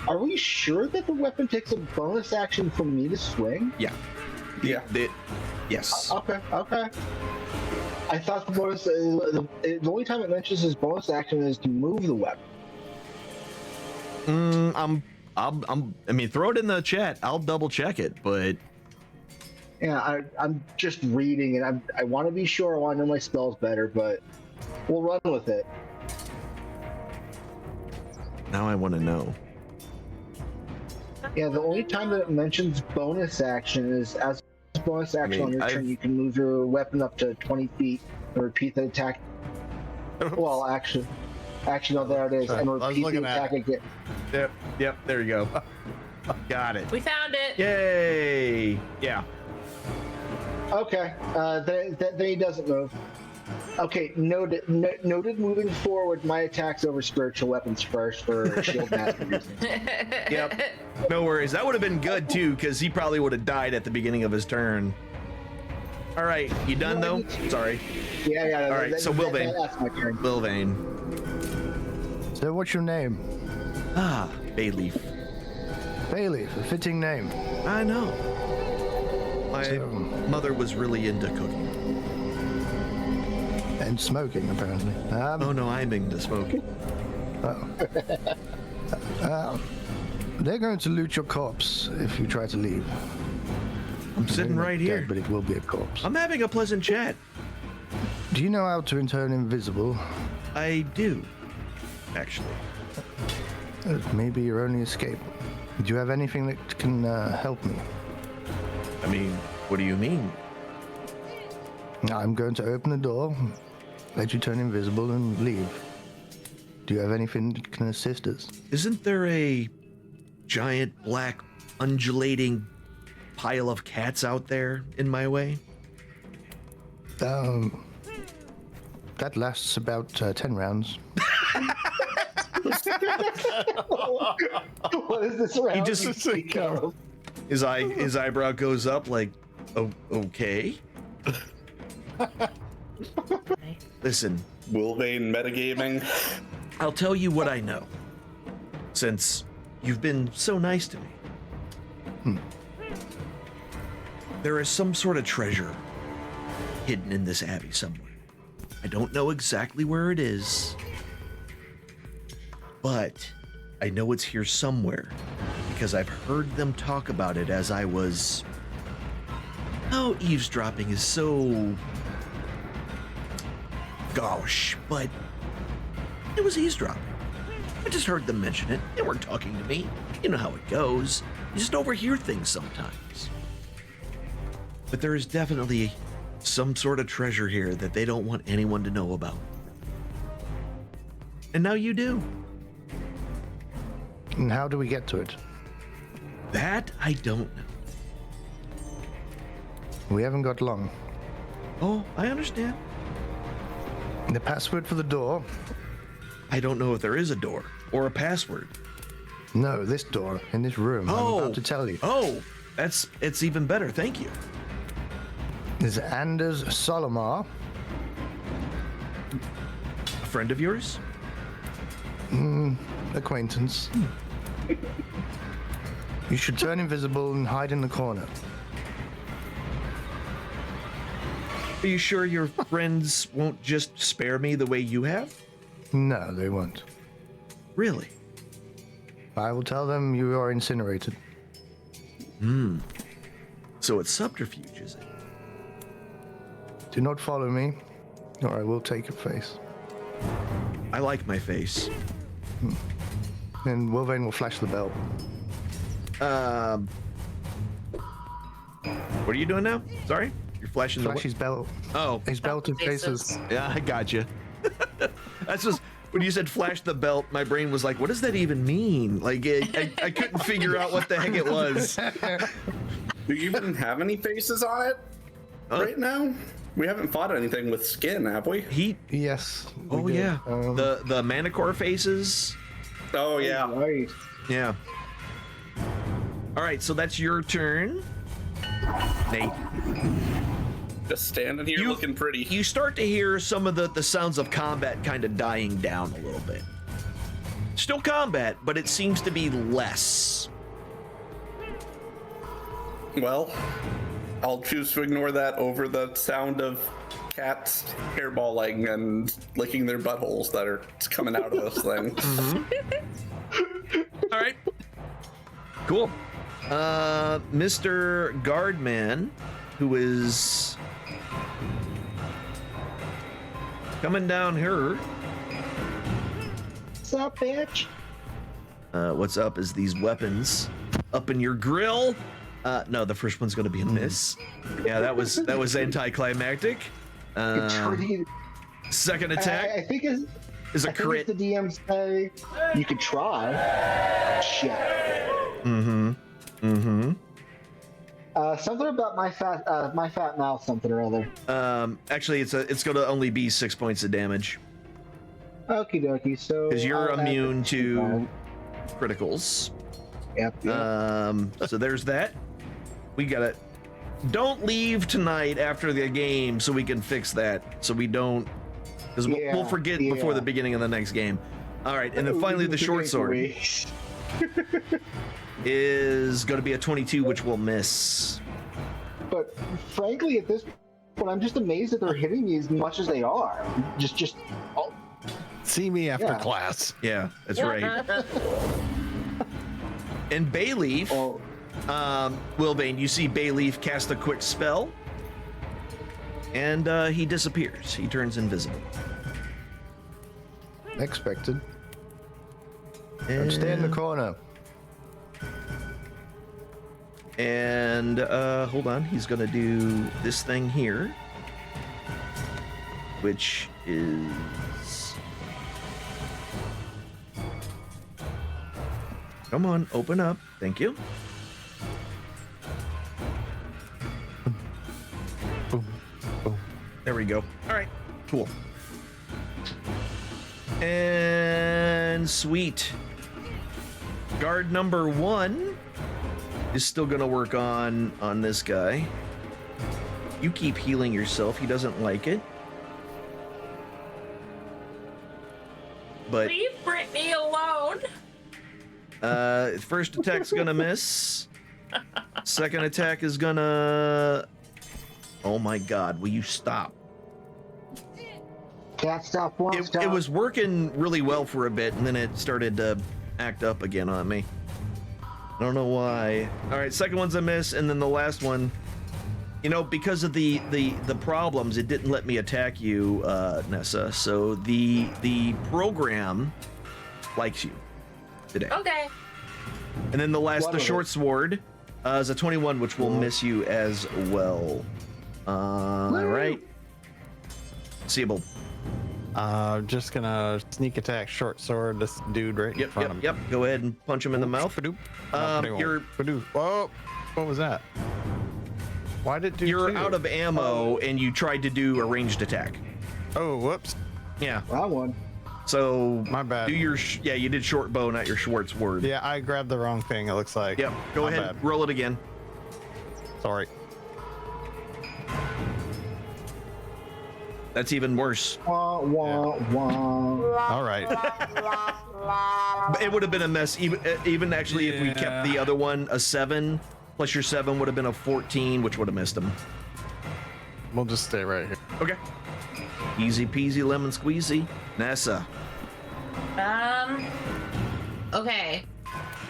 Are we sure that the weapon takes a bonus action for me to swing? Yeah. Yes. Okay. I thought the bonus. The only time it mentions his bonus action is to move the weapon. I mean, throw it in the chat. I'll double check it, but. Yeah, I'm just reading it. I want to be sure. I want to know my spells better, but we'll run with it. Now I want to know. Yeah, the only time that it mentions bonus action is as a bonus action on your turn. You can move your weapon up to 20 feet and repeat the attack. Well, actually, no, there it is. And repeat the attack again. Yep, there you go. Got it. We found it. Yay! Yeah. Okay, then he doesn't move. Okay, noted. Noted. Moving forward, my attacks over spiritual weapons first for shield master reasons. Yep. No worries. That would have been good too, because he probably would have died at the beginning of his turn. All right, you done though? Sorry. Yeah. All right. So Wilvane. That's my turn. Wilvane. So what's your name? Bayleaf. Bayleaf, a fitting name. I know. My mother was really into cooking. And smoking, apparently. Oh no, I'm into smoking. They're going to loot your corpse if you try to leave. I'm sitting right here. Dead, but it will be a corpse. I'm having a pleasant chat. Do you know how to turn invisible? I do, actually. Maybe your only escape. Do you have anything that can help me? I mean, what do you mean? I'm going to open the door, let you turn invisible, and leave. Do you have anything that can assist us? Isn't there a giant black undulating pile of cats out there in my way? That lasts about 10 rounds. What is this round? He just speak of? his eyebrow goes up like, oh, okay. Listen, Wilbane metagaming. I'll tell you what I know, since you've been so nice to me. There is some sort of treasure hidden in this abbey somewhere. I don't know exactly where it is, but I know it's here somewhere because I've heard them talk about it as I was... Oh, eavesdropping is so... Gosh, but it was eavesdropping. I just heard them mention it. They weren't talking to me. You know how it goes. You just overhear things sometimes. But there is definitely some sort of treasure here that they don't want anyone to know about. And now you do. And how do we get to it? That I don't know. We haven't got long. Oh, I understand. The password for the door? I don't know if there is a door or a password. No, this door in this room. I'm about to tell you. Oh, it's even better. Thank you. Is Anders Solomar. A friend of yours? Acquaintance. You should turn invisible and hide in the corner. Are you sure your friends won't just spare me the way you have? No, they won't. Really? I will tell them you are incinerated. So it's subterfuge, is it? Do not follow me, or I will take your face. I like my face. And Wilvane will flash the belt. What are you doing now? Sorry? You're flashing Flash the his belt. Oh, His belt of faces. yeah, I gotcha. That's just when you said flash the belt, my brain was like, what does that even mean? Like, I couldn't figure out what the heck it was. Do you even have any faces on it right now? We haven't fought anything with skin, have we? He, Yes. we oh did. yeah, the Manicore faces. Oh, yeah. Right. Yeah. All right, so that's your turn, Nate. Just standing here looking pretty. You start to hear some of the sounds of combat kind of dying down a little bit. Still combat, but it seems to be less. Well, I'll choose to ignore that over the sound of cats hairballing and licking their buttholes that are coming out of this thing. All right. Cool. Mr. Guardman, who is coming down here. What's up, bitch? What's up is these weapons up in your grill. No, the first one's going to be a miss. Yeah, that was anticlimactic. Second attack I think it's is a crit. the DMs say you could try. Shit. Something about my fat mouth, something or other. Actually, it's going to only be 6 points of damage Okie dokie. So because you're I'll add immune that to criticals. Yep. So there's that. We got it. Don't leave tonight after the game so we can fix that. So we don't, because we'll forget before the beginning of the next game. All right, and then finally the short sword is going to be a 22, which will miss. But frankly, at this point, I'm just amazed that they're hitting me as much as they are. Just. Oh, See me after Yeah. class. Yeah, that's right. And Bayleaf, oh, Wilbane, you see Bayleaf cast a quick spell, and he disappears. He turns invisible. Expected. And stay in the corner. And hold on, he's gonna do this thing here, which is Come on, open up. Thank you. Boom, boom. There we go. All right, cool. And sweet. Guard number 1 is still gonna work on this guy. You keep healing yourself. He doesn't like it. But Leave Brittany alone. first attack's gonna miss. Second attack is gonna. Oh my God! Will you stop? Can't stop, won't stop. It was working really well for a bit, and then it started to act up again on me. I don't know why. All right, second one's a miss, and then the last one. You know, because of the problems, it didn't let me attack you, Nessa. So the program likes you today. Okay. And then the last, the Wonderful. short sword, is a 21, which will miss you as well. All right. Seeable. Just gonna sneak attack short sword this dude right in front of me. Yep. Go ahead and punch him in the mouth. You're Whoa! What was that? Why did it do you're two? out of ammo, and you tried to do a ranged attack. Oh, whoops! Yeah. That one. So My bad. do your you did short bow, not your short sword. Yeah, I grabbed the wrong thing. It looks like. Yep. Go My ahead. bad. Roll it again. Sorry. That's even worse. Wah, wah, wah. All right. It would have been a mess, even actually if we kept the other one a 7 plus your 7 would have been a 14, which would have missed him. We'll just stay right here. Okay. Easy peasy lemon squeezy. Nessa. Okay.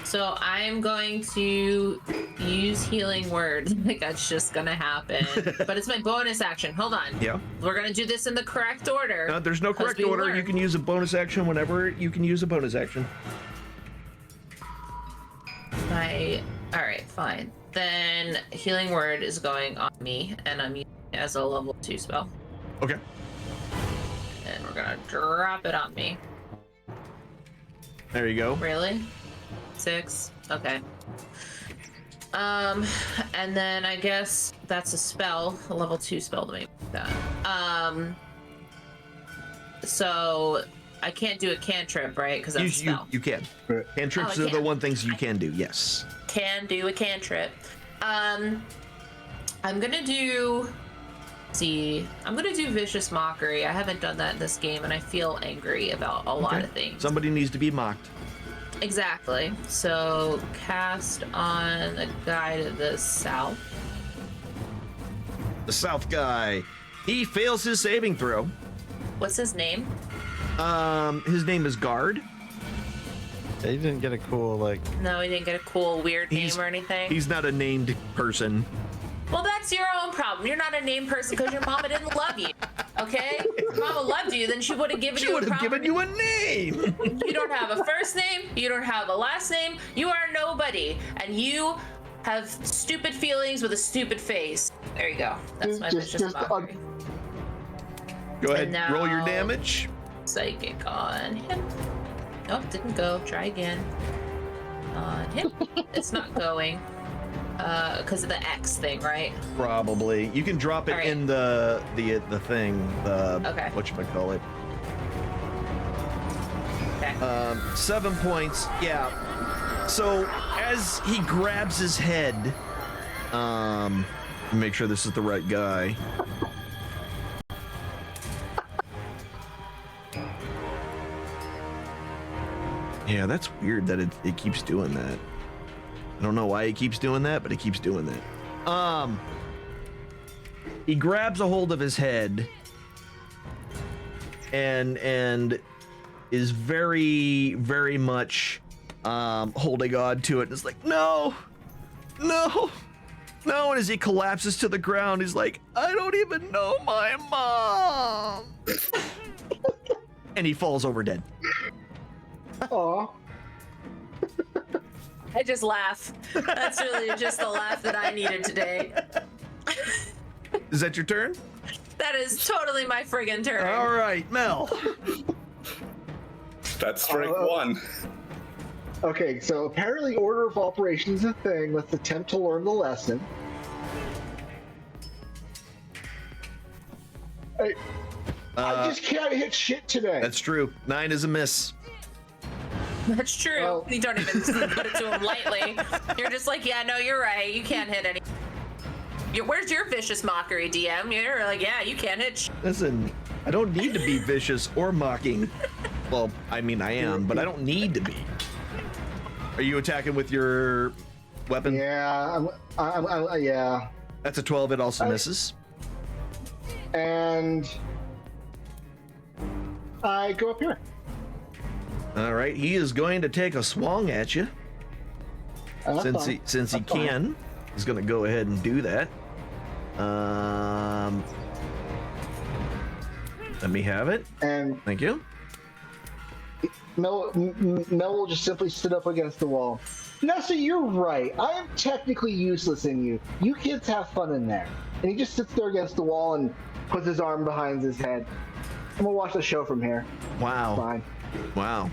So I'm going to use healing word. Like that's just gonna happen. But it's my bonus action. Hold on. Yeah. We're gonna do this in the correct order. There's no 'cause correct we order. You learned. can use a bonus action whenever you can use a bonus action. All right, fine. Then healing word is going on me, and I'm using it as a level 2 spell. Okay. And we're gonna drop it on me. There you go. Really? 6? Okay. And then I guess that's a spell, a level 2 spell to make that. So I can't do a cantrip, right? Because that's a spell. You can. Cantrips Oh, I are the can. one things you can do, yes. Can do a cantrip. I'm gonna do. I'm gonna do vicious mockery. I haven't done that in this game, and I feel angry about a lot of things. Somebody needs to be mocked. Exactly. So cast on the guy to the south. The south guy. He fails his saving throw. What's his name? His name is Guard. Yeah, you didn't get a cool like. No, he didn't get a cool weird name or anything. He's not a named person. Well, that's your own problem. You're not a named person because your mama didn't love you. Okay? If your mama loved you, then she would have given She you would a have proper given you a name. You don't have a first name. You don't have a last name. You are nobody. And you have stupid feelings with a stupid face. There you go. That's my vicious mockery. Go ahead, And roll your now- damage. Psychic on him. Nope, didn't go. Try again. On him. It's not going. Because of the X thing, right? Probably. You can drop it All right. in the thing. Okay. Whatchamacallit. Okay. 7 points. Yeah. So as he grabs his head, make sure this is the right guy. Yeah, that's weird that it keeps doing that. I don't know why it keeps doing that, but it keeps doing that. He grabs a hold of his head and is very, very much holding on to it. And it's like, no. And as he collapses to the ground, he's like, I don't even know my mom. And he falls over dead. Aw. I just laugh. That's really just the laugh that I needed today. Is that your turn? That is totally my friggin' turn. All right, Mel. That's strike one. Okay, so apparently order of operations is a thing. Let's attempt to learn the lesson. I just can't hit shit today. That's true. 9 is a miss. That's true. Well- You don't even put it to him lightly. You're just like, yeah, no, you're right. You can't hit any. Where's your vicious mockery, DM? You're like, yeah, you can't hit. Listen, I don't need to be vicious or mocking. Well, I mean, I am, but I don't need to be. Are you attacking with your weapon? Yeah, yeah. That's a 12. It also misses. And I go up here. All right, he is going to take a swing at you. That's Since fine. he That's fine. can, he's going to go ahead and do that. Let me have it. And Thank you. Mel will just simply sit up against the wall. Nessa, you're right. I am technically useless in you. You kids have fun in there. And he just sits there against the wall and puts his arm behind his head. I'm gonna watch the show from here. Wow. Fine. Wow.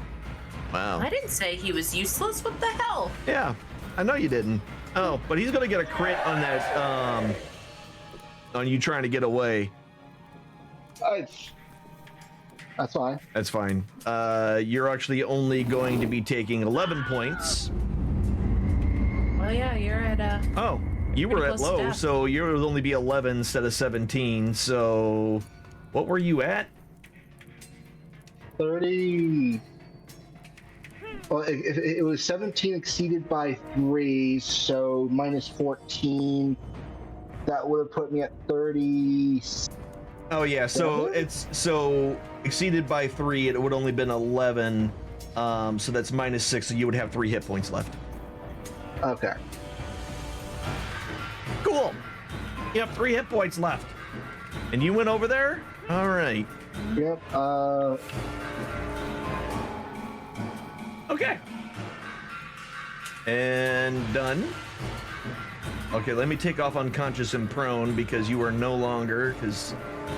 Wow. I didn't say he was useless. What the hell? Yeah, I know you didn't. Oh, but he's gonna get a crit on that, on you trying to get away. That's fine. That's fine. You're actually only going to be taking 11 points. Well, yeah, you're at Oh, you were Pretty at close to low, death. so you would only be 11 instead of 17. So, what were you at? 30. Well, if it was 17 exceeded by 3, so minus 14. That would have put me at 30. Oh yeah, so Seven? it's so exceeded by 3. It would only been 11. So that's minus 6. So you would have 3 hit points left. Okay. Cool. You have 3 hit points left, and you went over there. All right. Yep. Okay. And done. Okay, let me take off unconscious and prone because you are no longer, because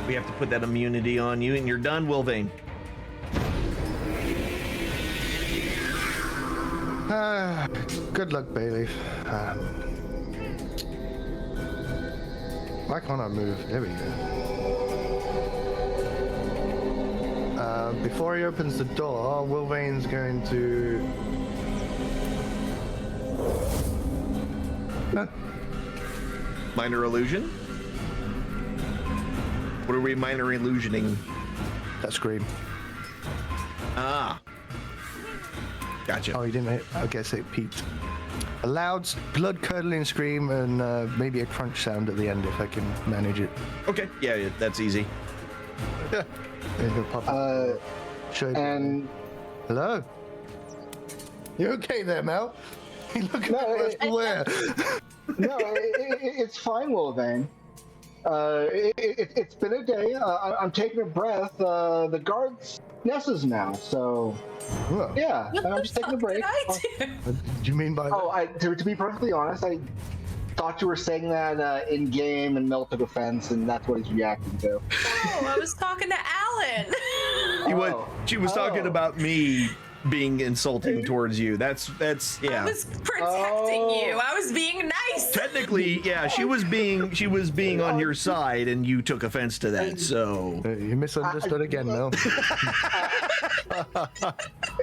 we have to put that immunity on you, and you're done, Wilvane. Good luck, Bayleaf. Why can't I move? There we go. Before he opens the door, Wilvane's going to... Minor illusion? What are we minor illusioning? That scream. Ah. Gotcha. Oh, he didn't hit. I guess it peaked. A loud, blood-curdling scream and maybe a crunch sound at the end if I can manage it. Okay, yeah, that's easy. There you go, Papa. Show you. And Hello? You okay there, Mel? You look where? no, it's fine, Wilvane. It's been a day. I'm taking a breath. The guard's Nessa's now, so yeah. What I'm the just taking a fuck break. did I do? What do you mean by that? Oh, to be perfectly honest, I thought you were saying that in game, and Mel took offense, and that's what he's reacting to. Oh, I was talking to Alynn. She was talking Oh. about me being insulting towards you. That's I yeah. was protecting you. I was being nice. Technically, yeah, she was being on your side, and you took offense to that. So You misunderstood again, Mel.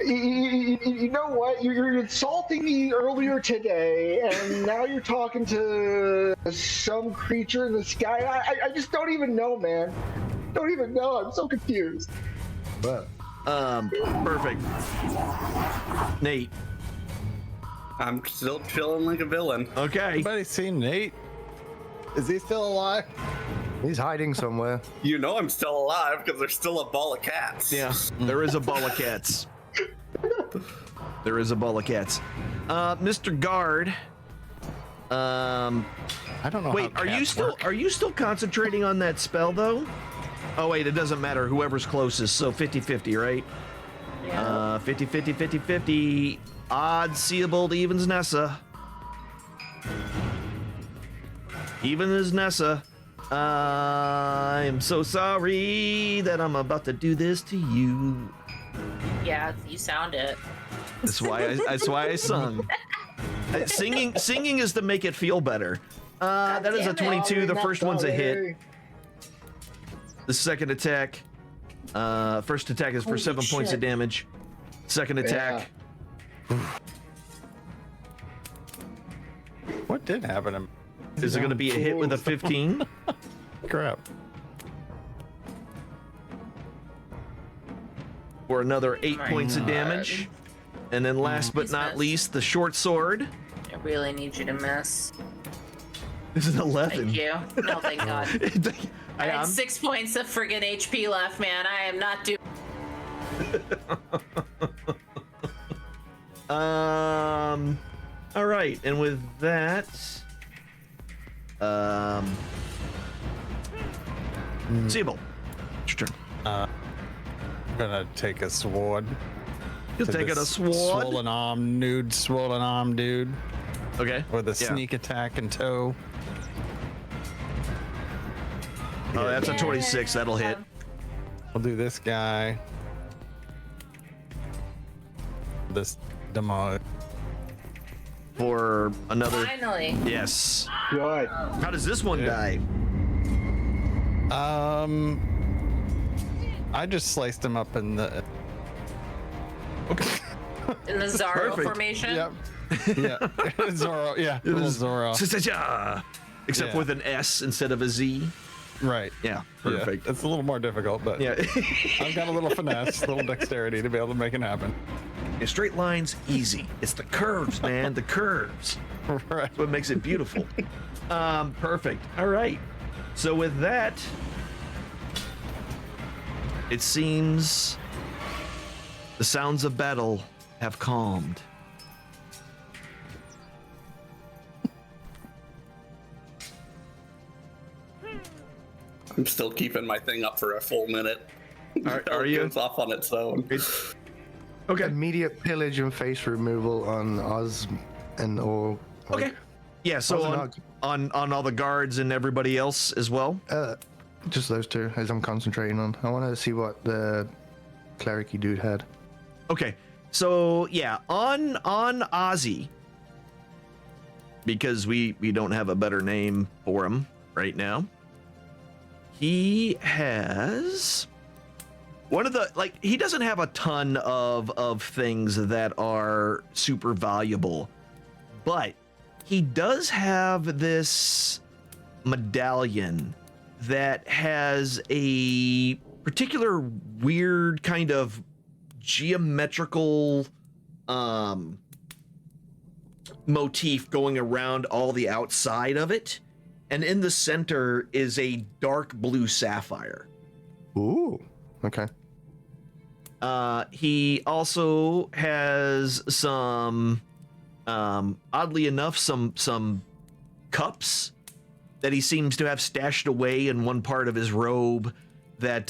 You know what? You're insulting me earlier today, and now you're talking to some creature in the sky. I just don't even know, man. Don't even know. I'm so confused. But perfect. Nate. I'm still chilling like a villain. Okay. Anybody seen Nate? Is he still alive? he's hiding somewhere. You know I'm still alive because there's still a ball of cats. Yeah, there is a ball of cats. There is a ball of cats. Mr. Guard. I don't know. Wait, how are you cats still work. are you still concentrating on that spell though? Oh wait, it doesn't matter. Whoever's closest. So 50-50, right? Yeah. 50-50. Odds seeable to evens Nessa. Even as Nessa. I'm so sorry that I'm about to do this to you. Yeah, you sound it. That's why I sung. Singing is to make it feel better. That is a damn it. 22. The first one's a hit. Sorry. The second attack, first attack is for Holy 7 points of shit. damage. Second attack, What did happen to me? is it going to be a hit with a 15? Crap. For another 8 My points of God. damage. And then last but Please not miss. least, the short sword. I really need you to miss. This is an 11. Thank you. No, thank God. I had I'm- 6 points of friggin' HP left, man. I am not doing. All right, and with that, Siebel, it's your turn. I'm gonna take a sword. You'll to take it a this sword. Swollen arm dude. Okay. With a Yeah. sneak attack in tow. Oh, that's a 26. That'll hit. We'll do this guy. This demo. For another. Finally. Yes. Good. How does this one die? I just sliced him up in the. In the Zorro Perfect. formation. Yep. Yeah. Zorro. Yeah. Little Zorro. Except Yeah. with an S instead of a Z. Right. Yeah. Yeah. Perfect. It's a little more difficult, but Yeah. I've got a little finesse, a little dexterity to be able to make it happen. Yeah, straight lines, easy. It's the curves, man. The curves. Right. That's what makes it beautiful. Perfect. All right. So with that, it seems the sounds of battle have calmed. I'm still keeping my thing up for a full minute. Are you? It goes off on its own. Okay. Immediate pillage and face removal on Oz and or. Okay. Yeah. So Oz and on all the guards and everybody else as well. Just those two, as I'm concentrating on. I want to see what the clericy dude had. Okay. So yeah, on Ozzy, because we don't have a better name for him right now. He has one of the, like, he doesn't have a ton of things that are super valuable, but he does have this medallion that has a particular weird kind of geometrical motif going around all the outside of it. And in the center is a dark blue sapphire. Ooh. Okay. He also has some, oddly enough, some cups that he seems to have stashed away in one part of his robe. That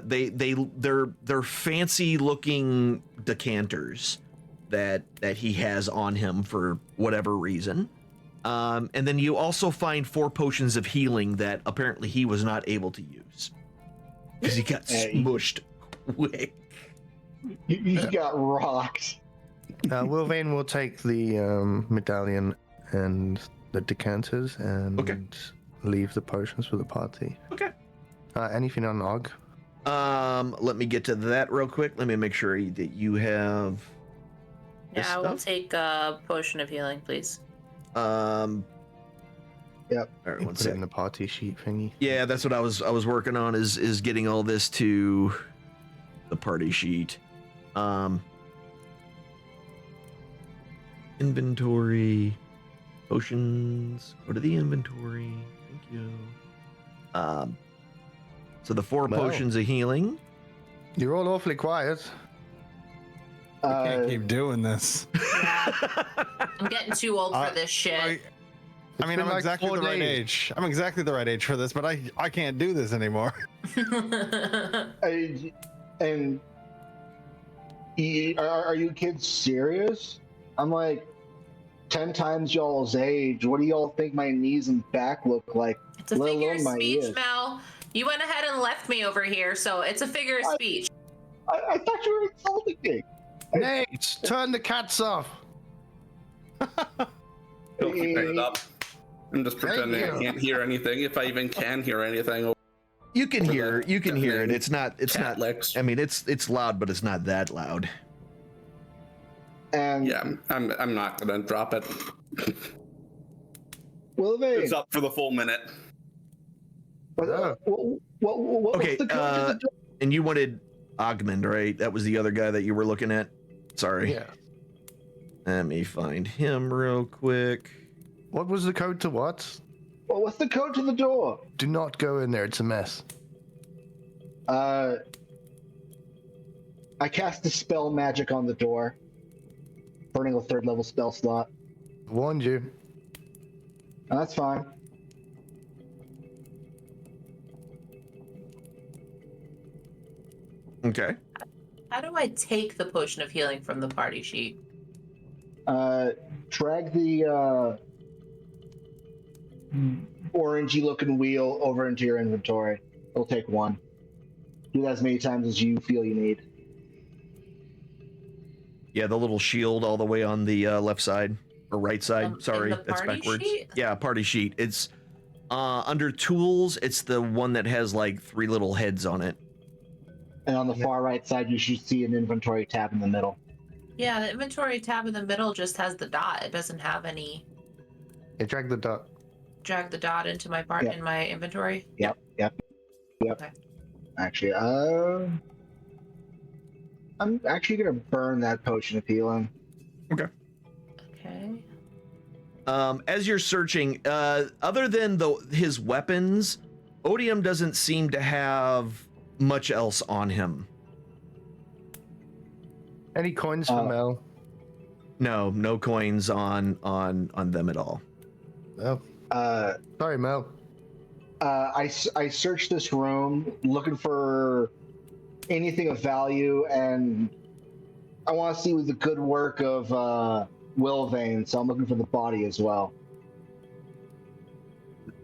they're fancy looking decanters that he has on him for whatever reason. And then you also find 4 potions of healing that apparently he was not able to use because he got smushed quick. You got rocked. Wilvain will take the medallion and the decanters and Okay. leave the potions for the party. Okay. Anything on Og? Let me get to that real quick. Let me make sure that you have. this Yeah, I will stuff. take a potion of healing, please. Yep. All right, one Put it sec. in the party sheet thingy. Yeah, that's what I was working on is getting all this to the party sheet. Inventory, potions. Go to the inventory. Thank you. So the 4 Wow. potions of healing. You're all awfully quiet. I can't keep doing this. I'm getting too old for this shit. I mean, been I'm like exactly 4 the right days. age. I'm exactly the right age for this, but I can't do this anymore. And are you kids serious? I'm like 10 times y'all's age. What do y'all think my knees and back look like? It's a Let figure alone of my speech, ears. Mel. You went ahead and left me over here, so it's a figure of speech. I thought you were insulting me. Nate, turn the cats off. He'll keep it up. I'm just pretending I you. can't hear anything, if I even can hear anything. You can hear the it. deafening It's not cat licks. I mean, it's loud, but it's not that loud. And Yeah, I'm not gonna drop it. Wilvane, It's up for the full minute. what's Okay, the code to the door? and you wanted Ogmund, right? That was the other guy that you were looking at. Sorry. Yeah. Let me find him real quick. What was the code to what? Well, what's the code to the door? Do not go in there. It's a mess. I cast Dispel Magic on the door, burning a 3rd level spell slot. Warned you. That's fine. Okay. How do I take the potion of healing from the party sheet? Drag the orangey looking wheel over into your inventory. It'll take 1. Do that as many times as you feel you need. Yeah, the little shield all the way on the left side or right side. In Sorry, the that's party backwards. sheet? Yeah, party sheet. It's under tools. It's the one that has like 3 little heads on it. And on the far right side, you should see an inventory tab in the middle. Yeah, the inventory tab in the middle just has the dot. It doesn't have any. Yeah, drag the dot. Drag the dot into my part Yeah. in my inventory. Yep. Okay. Actually, I'm actually gonna burn that potion of healing. Okay. As you're searching, other than his weapons, Odium doesn't seem to have much else on him. Any coins for Mel? No coins on them at all. Oh, sorry, Mel. I searched this room looking for anything of value, and I want to see the good work of Wilvane, so I'm looking for the body as well.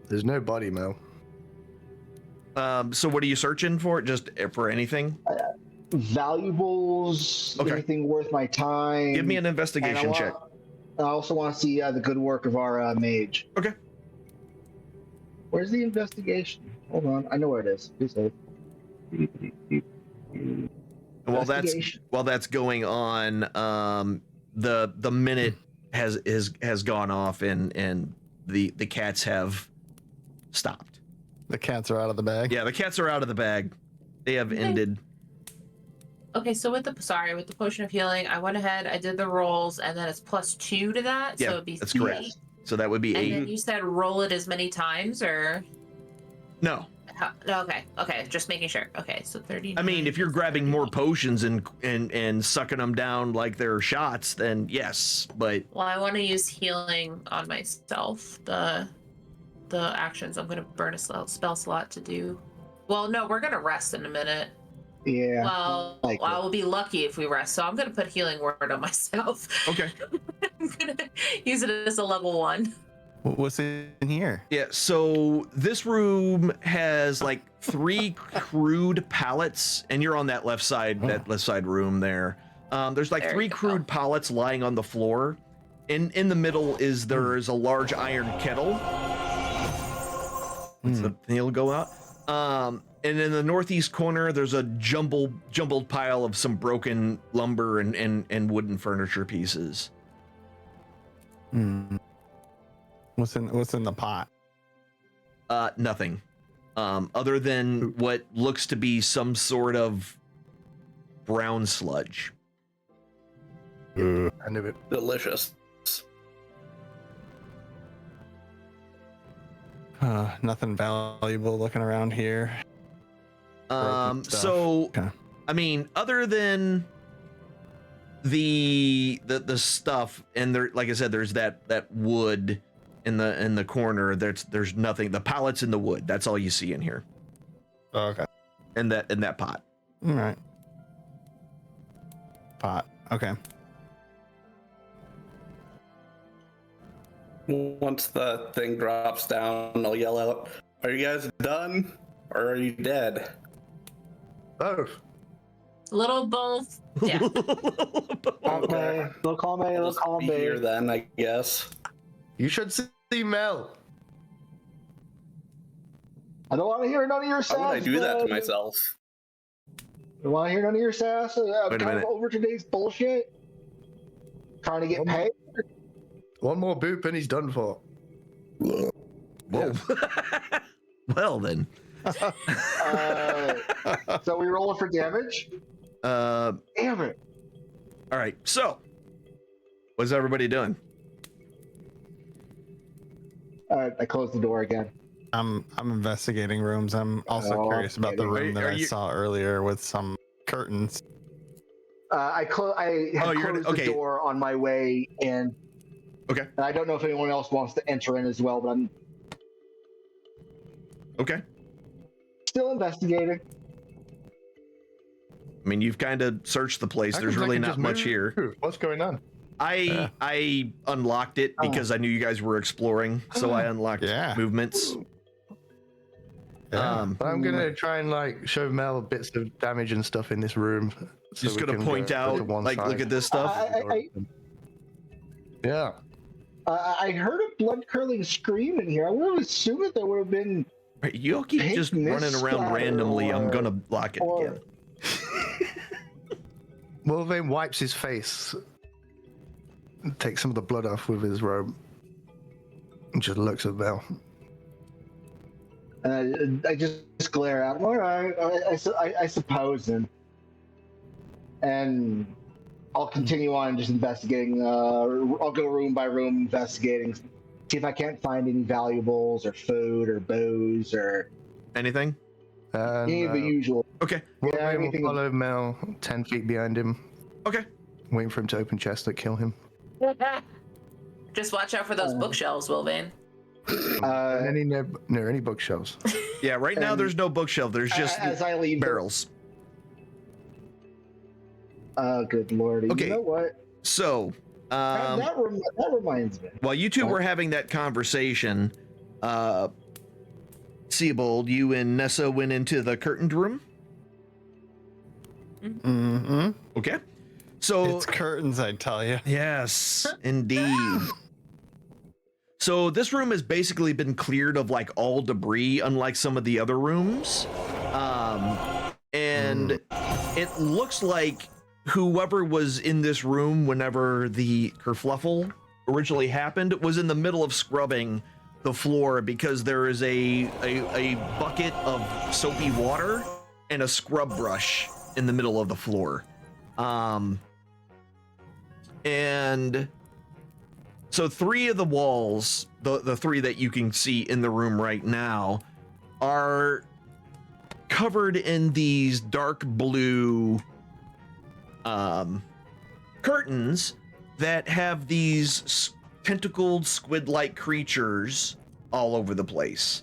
There's no body, Mel. So what are you searching for? Just for anything? Valuables, Okay. anything worth my time. Give me an And investigation check. I also want to see the good work of our mage. Okay. Where's the investigation? Hold on, I know where it is. Please hold. And while that's going on, the minute has gone off and the cats have stopped. The cats are out of the bag. Yeah, the cats are out of the bag. They have ended. Okay, so with the potion of healing, I went ahead, I did the rolls, and then it's +2 to that, Yeah, so it'd be that's 8. correct. So that would be And 8. then you said roll it as many times, or No. no? Okay, just making sure. Okay, so 30. I mean, if you're grabbing more potions and sucking them down like they're shots, then yes. But Well, I want to use healing on myself. The actions I'm going to burn a spell slot to do. Well, no, we're going to rest in a minute. Yeah. Well, likely. I will be lucky if we rest, so I'm going to put healing word on myself. okay. I'm going to use it as a level 1. What's in here? Yeah, so this room has like 3 crude pallets, and you're on that left side room there. There's like There 3 you go. crude pallets lying on the floor. In the middle there's a large iron kettle. He'll go out. And in the northeast corner, there's a jumbled pile of some broken lumber and wooden furniture pieces. What's in the pot? Nothing. Other than what looks to be some sort of brown sludge. I knew it. Delicious. Nothing valuable looking around here. Broken stuff. So Okay. I mean, other than the stuff, and there, like I said, there's that wood in the corner. There's nothing. The pallets in the wood. That's all you see in here. Oh, okay. And that pot. All right. Pot. Okay. Once the thing drops down, I'll yell out, "Are you guys done, or are you dead?" Both. Little both. Yeah. Okay. Little column A, little Let's column be here B. then, I guess. You should see Mel. I don't want to hear none of your sass. How would I do that to man. myself? I don't want to hear none of your sass. I'm Wait a kind of minute. over today's bullshit. Trying to get paid. One more boop and he's done for. Whoa. Well then. So we rolling for damage? All Damn it. right. So, what's everybody doing? I closed the door again. I'm investigating rooms. I'm also Oh, curious about the okay. room that Are I you- saw earlier with some curtains. I had you're closed okay. the door on my way in. Okay. And I don't know if anyone else wants to enter in as well, but I'm Okay. still investigating. I mean, you've kind of searched the place. There's really not much here. What's going on? I unlocked it because I knew you guys were exploring, so I unlocked Yeah. movements. Yeah. But I'm gonna try and like show Mel bits of damage and stuff in this room. so Just we gonna can point go out, to one like, side. look at this stuff. Yeah. I heard a blood curdling scream in here. I would have assumed that there would have been. Right, you'll keep Pink just mist running around splatter randomly. I'm or- gonna lock it or- again. Wolverine wipes his face, takes some of the blood off with his robe, and just looks at Mel. I just glare at him. All right, I suppose, and I'll continue on just investigating. I'll go room by room investigating, see if I can't find any valuables or food or booze or Anything? And, any of the usual. Okay. Wolverine will anything- follow Mel 10 feet behind him, Okay. waiting for him to open chest that kill him. Just watch out for those bookshelves, Wilvain. Uh, Any near any bookshelves. Yeah. Right now, And- there's no bookshelf. There's just as I leave, barrels. Good lordy. Okay. You know what? So, That reminds me. while you two What? were having that conversation, Seabold, you and Nessa went into the curtained room. Mm-hmm. Okay. So It's curtains, I tell you. yes, indeed. So this room has basically been cleared of like all debris, unlike some of the other rooms. And it looks like whoever was in this room whenever the kerfluffle originally happened was in the middle of scrubbing the floor because there is a bucket of soapy water and a scrub brush in the middle of the floor. And so 3 of the walls, the 3 that you can see in the room right now, are covered in these dark blue curtains that have these tentacled squid-like creatures all over the place.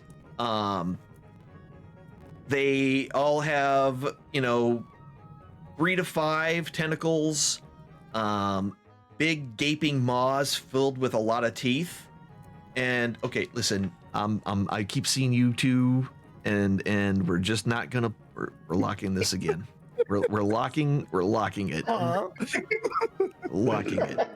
They all have, 3 to 5 tentacles, big gaping maws filled with a lot of teeth. And okay, listen, I keep seeing you two, and we're just not gonna. We're locking this again. We're locking it. Locking it.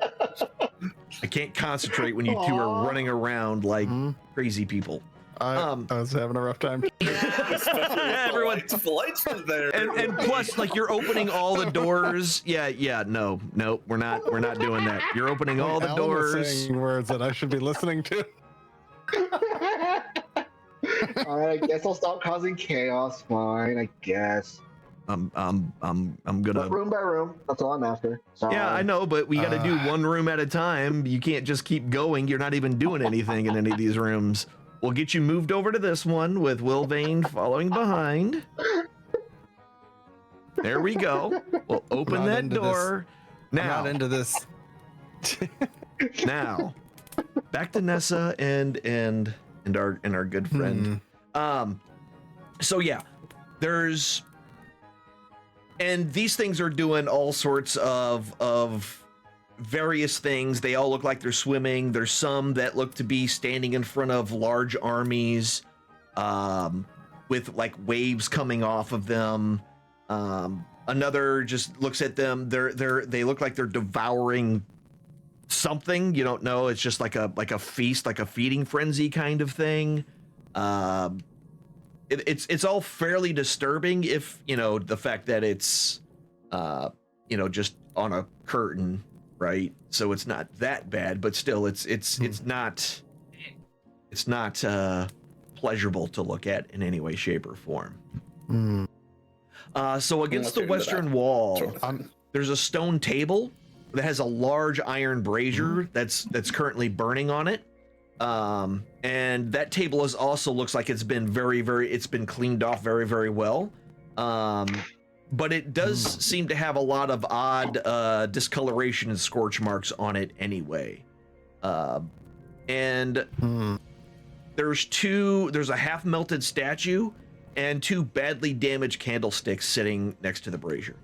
I can't concentrate when you two are running around like crazy people. I was having a rough time. Everyone, The lights are there. and plus, like, you're opening all the doors. Yeah, no, we're not doing that. You're opening all the Alan was doors. saying words that I should be listening to. All right, I guess I'll stop causing chaos. Fine, I guess. I'm But gonna. room by room, that's all I'm after. Sorry. Yeah, I know, but we got to do one room at a time. You can't just keep going. You're not even doing anything in any of these rooms. We'll get you moved over to this one with Wilvain following behind. There we go. We'll open Not that into door. I'm Now, not into this. now, back to Nessa and our good friend. So yeah, there's, and these things are doing all sorts of various things. They all look like they're swimming. There's some that look to be standing in front of large armies, with like waves coming off of them. Another just looks at them. They look like they're devouring something. You don't know. It's just like a feast, like a feeding frenzy kind of thing. It's all fairly disturbing, if the fact that it's just on a curtain, right? So it's not that bad, but still, it's not pleasurable to look at in any way, shape, or form. So against the western wall, there's a stone table that has a large iron brazier that's currently burning on it. And that table also looks like it's been it's been cleaned off very, very well. But it does seem to have a lot of odd discoloration and scorch marks on it anyway. And there's a half melted statue and 2 badly damaged candlesticks sitting next to the brazier.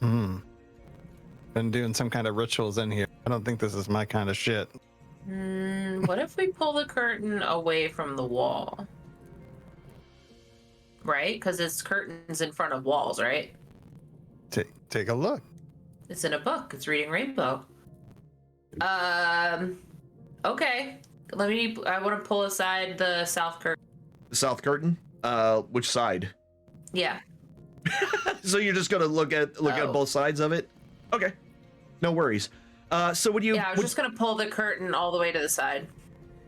Been doing some kind of rituals in here. I don't think this is my kind of shit. What if we pull the curtain away from the wall? Right? Because it's curtains in front of walls, right? Take a look. It's in a book. It's reading Rainbow. Okay. I want to pull aside the south curtain. The south curtain? Which side? Yeah. So you're just gonna look at both sides of it? Okay. No worries. So would you? Yeah, I was just gonna pull the curtain all the way to the side.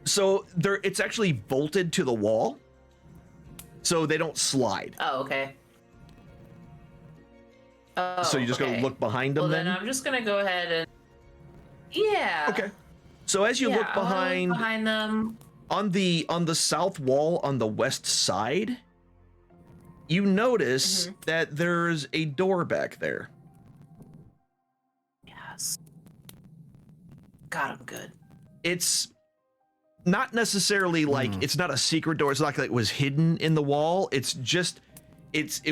So it's actually bolted to the wall, so they don't slide. Oh, okay. Oh, so you just gotta look behind them. Well, then I'm just gonna go ahead and. Yeah. Okay. So as you look behind them, on the south wall on the west side, you notice that there's a door back there. Yes. God, I'm good. It's not necessarily like it's not a secret door. It's not like it was hidden in the wall. It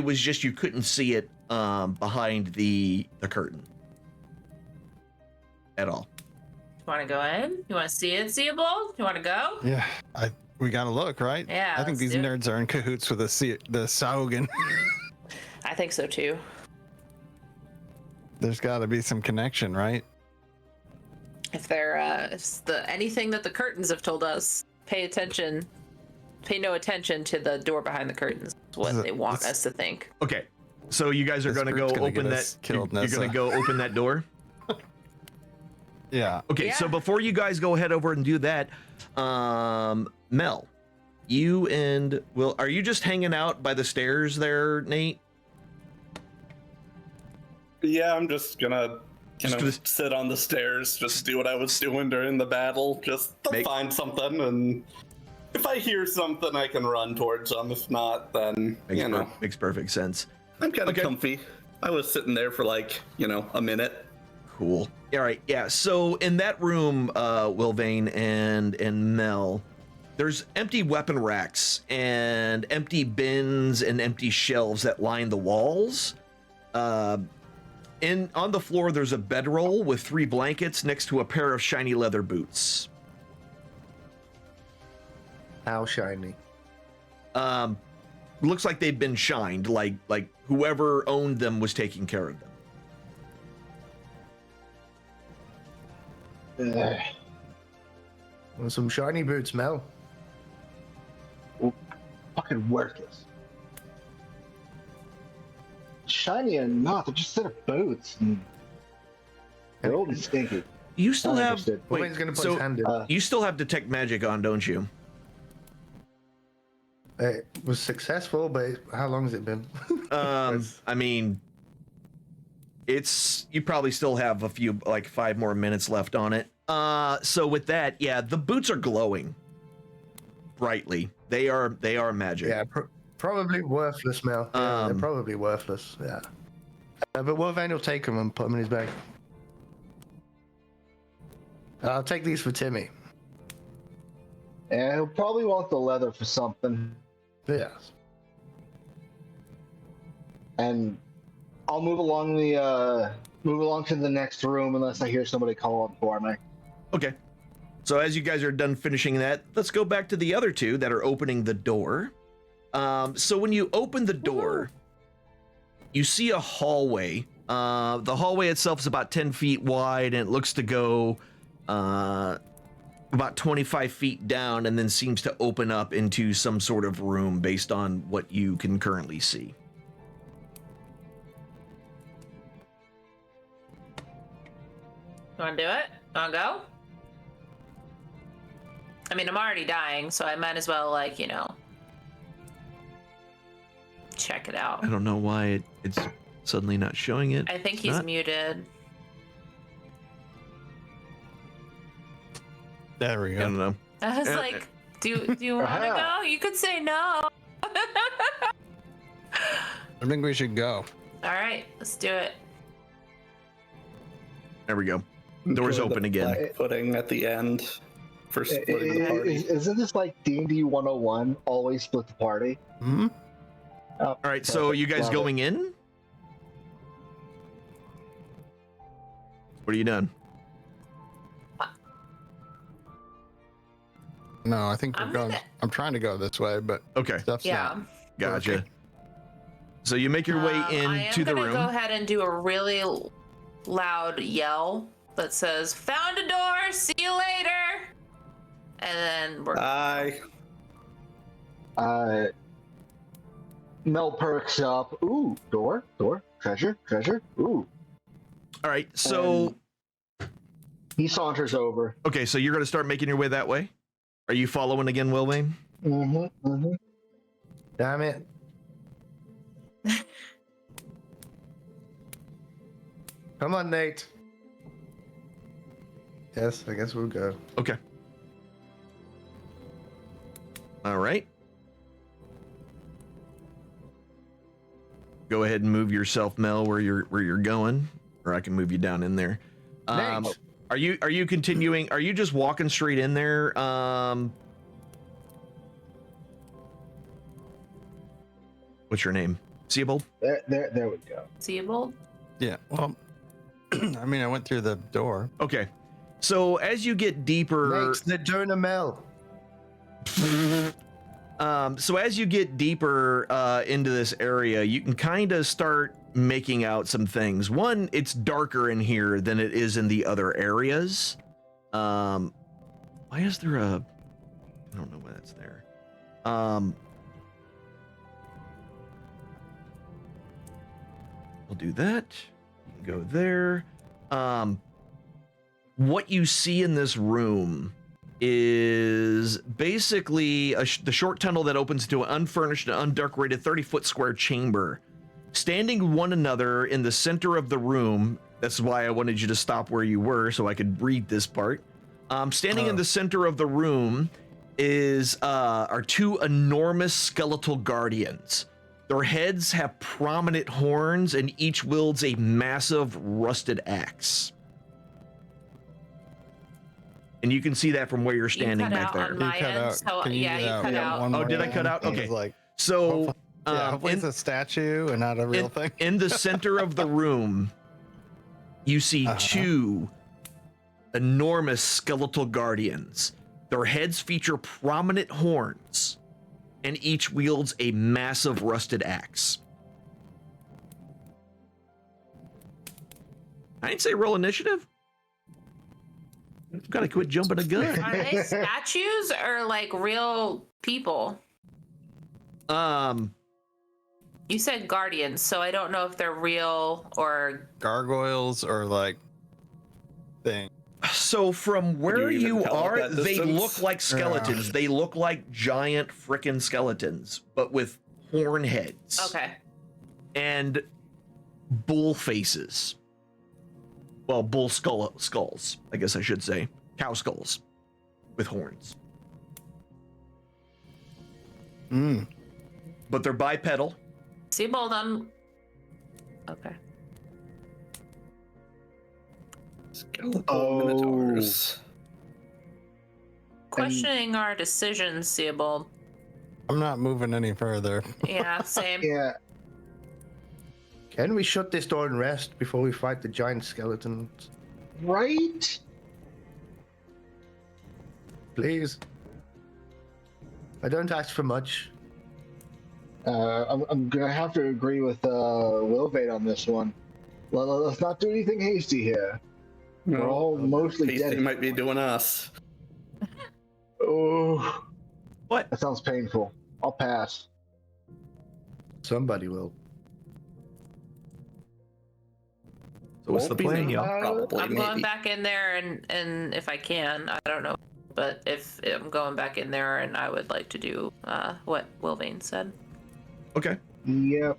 was just you couldn't see it behind the curtain at all. You want to go in? You want to see it, seeable? You want to go? Yeah, we gotta look, right? Yeah, I think these nerds are in cahoots with the Saugen. I think so too. There's got to be some connection, right? If anything that the curtains have told us, pay no attention to the door behind the curtains. Is what they want us to think. Okay, so you guys are going to go open that. You're going to go open that door. Yeah. Okay, so before you guys go head over and do that, Mel, you and Will, are you just hanging out by the stairs there, Nate? Yeah, I'm just gonna sit on the stairs, just do what I was doing during the battle, just find something, and if I hear something, I can run towards them. If not, then makes perfect sense. I'm kind of comfy. I was sitting there for a minute. Cool. All right. Yeah. So in that room, Wilvain and Mel, there's empty weapon racks and empty bins and empty shelves that line the walls. On the floor, there's a bedroll with 3 blankets next to a pair of shiny leather boots. How shiny? Looks like they've been shined, like whoever owned them was taking care of them. Want some shiny boots, Mel? Fucking worthless. Shiny or not, they're just a set of boots. They're old and stinky. You still have. Wait, gonna put his hand in. You still have detect magic on, don't you? It was successful, but how long has it been? I mean, you probably still have a few, 5 more minutes left on it. So with that, yeah, the boots are glowing brightly. They are magic. Yeah, probably worthless, Mel. Yeah, they're probably worthless. Yeah, but Wolverine will take them and put them in his bag. I'll take these for Timmy. Yeah, he'll probably want the leather for something. Yes. And I'll move along to the next room unless I hear somebody call up for me. Okay. So as you guys are done finishing that, let's go back to the other 2 that are opening the door. So when you open the door, you see a hallway. The hallway itself is about 10 feet wide, and it looks to go about 25 feet down, and then seems to open up into some sort of room based on what you can currently see. You want to do it? Want to go? I mean, I'm already dying, so I might as well, like, you know, check it out. I don't know why it's suddenly not showing it. I think It's he's not. muted. There we I don't go. know. I was Uh, like, do you want to Aha. go? You could say no. I think we should go. All right, let's do it. There we go. Doors Enjoy the open again. black pudding at the end for splitting the party. Isn't this like D&D 101? Always split the party. Hmm? Oh, All right, so perfect. you guys Love going in? What are you done? No, I think we're I'm going. gonna- I'm trying to go this way, but Okay, stuff's Yeah. not. gotcha. working. So you make your way I am into the gonna room. go ahead and do a really loud yell that says, "Found a door. See you later." And then we're Bye. Mel perks up. Ooh, door, treasure. Ooh. All right, so He saunters over. okay, so you're going to start making your way that way. Are you following again, Wilwayne? Mm-hmm. Damn it. Come on, Nate. Yes, I guess we'll go. Okay. All right. Go ahead and move yourself, Mel, where you're going, or I can move you down in there. Nate. Are you continuing? Are you just walking straight in there? What's your name? Seabold? There we go. Seabold. Yeah. Well, I mean, I went through the door. Okay. So as you get deeper, Nate, they're doing a mill. so as you get deeper into this area, you can kind of start making out some things. One, it's darker in here than it is in the other areas. Why is there a? I don't know why that's there. We'll do that. You can go there. What you see in this room is basically the short tunnel that opens to an unfurnished and undecorated 30-foot square chamber. Standing one another in the center of the room, that's why I wanted you to stop where you were so I could read this part. Standing in the center of the room are two enormous skeletal guardians. Their heads have prominent horns, and each wields a massive rusted axe. And you can see that from where you're standing you cut back out there. on my cut end, out. so Can you yeah, do you that cut one out. more did I cut time? out? Okay. It's like, So, hopefully it's a statue and not a real thing. in the center of the room, you see two enormous skeletal guardians. Their heads feature prominent horns, and each wields a massive rusted axe. I didn't say roll initiative. You've got to quit jumping a gun. Are they statues or like real people? You said guardians, so I don't know if they're real or. Gargoyles or like thing. So from where you even you tell are, at that they distance? look like skeletons. They look like giant frickin' skeletons, but with horn heads. Okay. And bull faces. Well, bull skulls, I guess I should say. Cow skulls with horns. But they're bipedal. Seabold on. Okay. Skeletal minotaurs. Questioning our decisions, Seabold. I'm not moving any further. Yeah, same. Yeah. Can we shut this door and rest before we fight the giant skeletons? Right? Please. I don't ask for much. I'm gonna have to agree with Wilvate on this one. Let's not do anything hasty here. We're all mostly Hasty dead. might be doing us. Oh, What? that sounds painful. I'll pass. Somebody will. So what's the Won't be plan, me, y'all? Probably, I'm maybe. going back in there, and if I can, I don't know, but if I'm going back in there, and I would like to do what Wilvane said. Okay. Yep.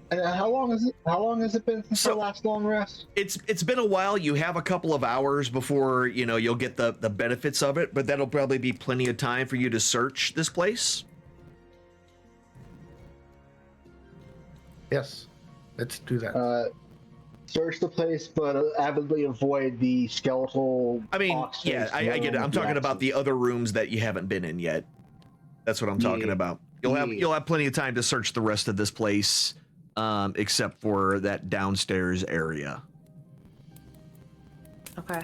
And how long has it been since So- our last long rest? It's been a while. You have a couple of hours before, you'll get the benefits of it, but that'll probably be plenty of time for you to search this place. Yes. Let's do that. Search the place, but avidly avoid the skeletal. I mean, box yeah, face I get it. room I'm with talking the about the other rooms that you haven't been in yet. That's what I'm talking Yeah. about. You'll have plenty of time to search the rest of this place, except for that downstairs area. Okay.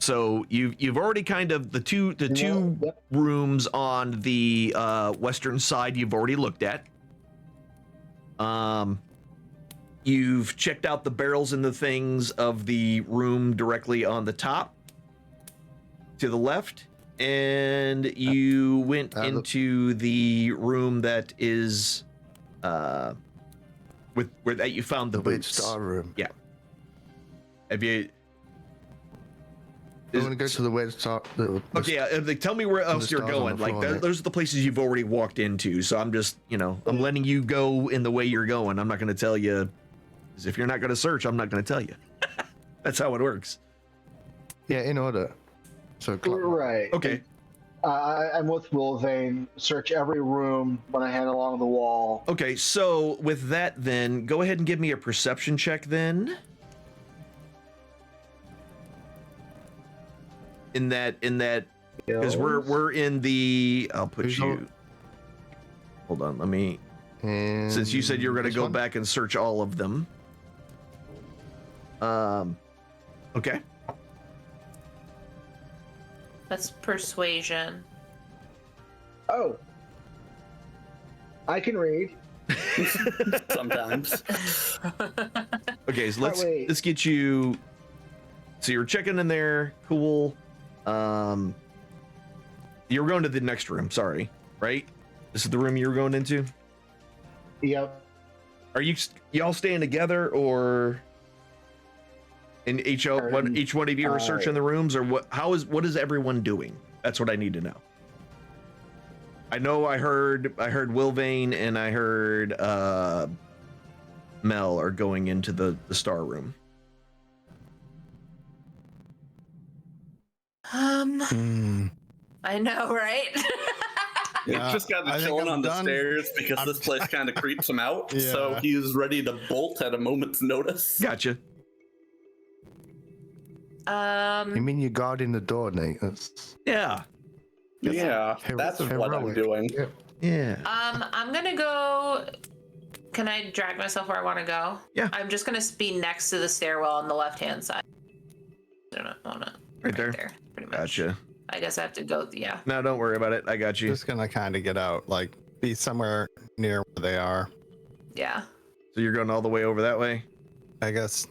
So you've already kind of the two Yep. rooms on the western side you've already looked at. You've checked out the barrels and the things of the room directly on the top to the left, and you went into the room that is with where that you found the the weird boots. star room. Yeah. Have you? I'm gonna go to the weird star. Okay, yeah. Tell me where else you're stars on going. the Like floor, right? those are the places you've already walked into. So I'm just, I'm letting you go in the way you're going. I'm not going to tell you, because if you're not going to search, I'm not going to tell you. That's how it works. Yeah, in order. So Right. Okay. I'm with Wilvane. Search every room when I head along the wall. Okay. So with that, then go ahead and give me a perception check. Then in that, because we're in the. I'll put Who's you. on- Hold on. Let me. And Since you said you were going to this go one? back and search all of them. Okay. That's persuasion. Oh, I can read. Sometimes. Okay, so wait. let's get you. So you're checking in there. Cool. You were going to the next room. Sorry, right? This is the room you were going into. Yep. Are y'all staying together, or in each one of you are searching the rooms, or what? What is everyone doing? That's what I need to know. I know I heard Wilvane and I heard Mel are going into the star room. I know, right? He's Yeah, just got I to think chilling I'm on the done. stairs because this place kind of creeps him out. So Yeah. he's ready to bolt at a moment's notice. Gotcha. You mean you're guarding the door, Nate? That's Yeah. Yeah, that's what I'm heroic. doing. Yeah. Yeah. I'm gonna go. Can I drag myself where I want to go? Yeah. I'm just gonna be next to the stairwell on the left-hand side. I don't want to. Right there? Pretty much. Gotcha. I guess I have to go. Yeah. No, don't worry about it. I got you. Just gonna kind of get out, like be somewhere near where they are. Yeah. So you're going all the way over that way? I guess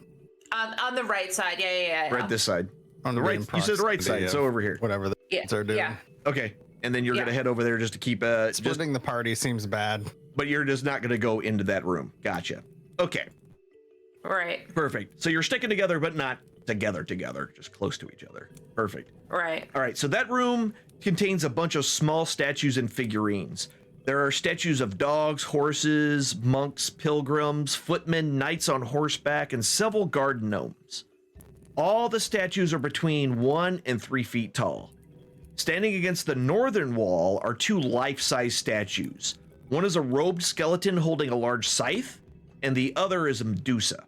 On the right side. Yeah. Right this side. on The right. in You said the right proximity side, so of over here. whatever the Yeah. are doing. Yeah. Okay. And then you're Yeah. gonna head over there just to keep just, Splitting the party seems bad. but you're just not gonna go into that room. Gotcha. Okay. Right. Perfect. So you're sticking together, but not together, just close to each other. Perfect. Right. All right, so that room contains a bunch of small statues and figurines. There are statues of dogs, horses, monks, pilgrims, footmen, knights on horseback, and several garden gnomes. All the statues are between 1 and 3 feet tall. Standing against the northern wall are 2 life-size statues. One is a robed skeleton holding a large scythe, and the other is a Medusa.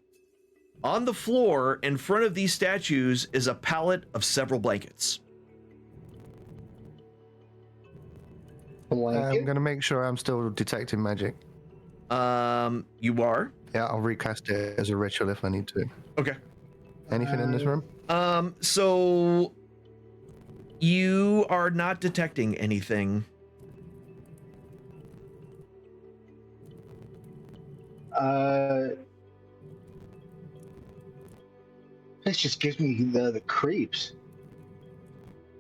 On the floor in front of these statues is a pallet of several blankets. I'm Blanket. gonna make sure I'm still detecting magic. You are? Yeah, I'll recast it as a ritual if I need to. Okay. Anything in this room? So you are not detecting anything. This just gives me the creeps.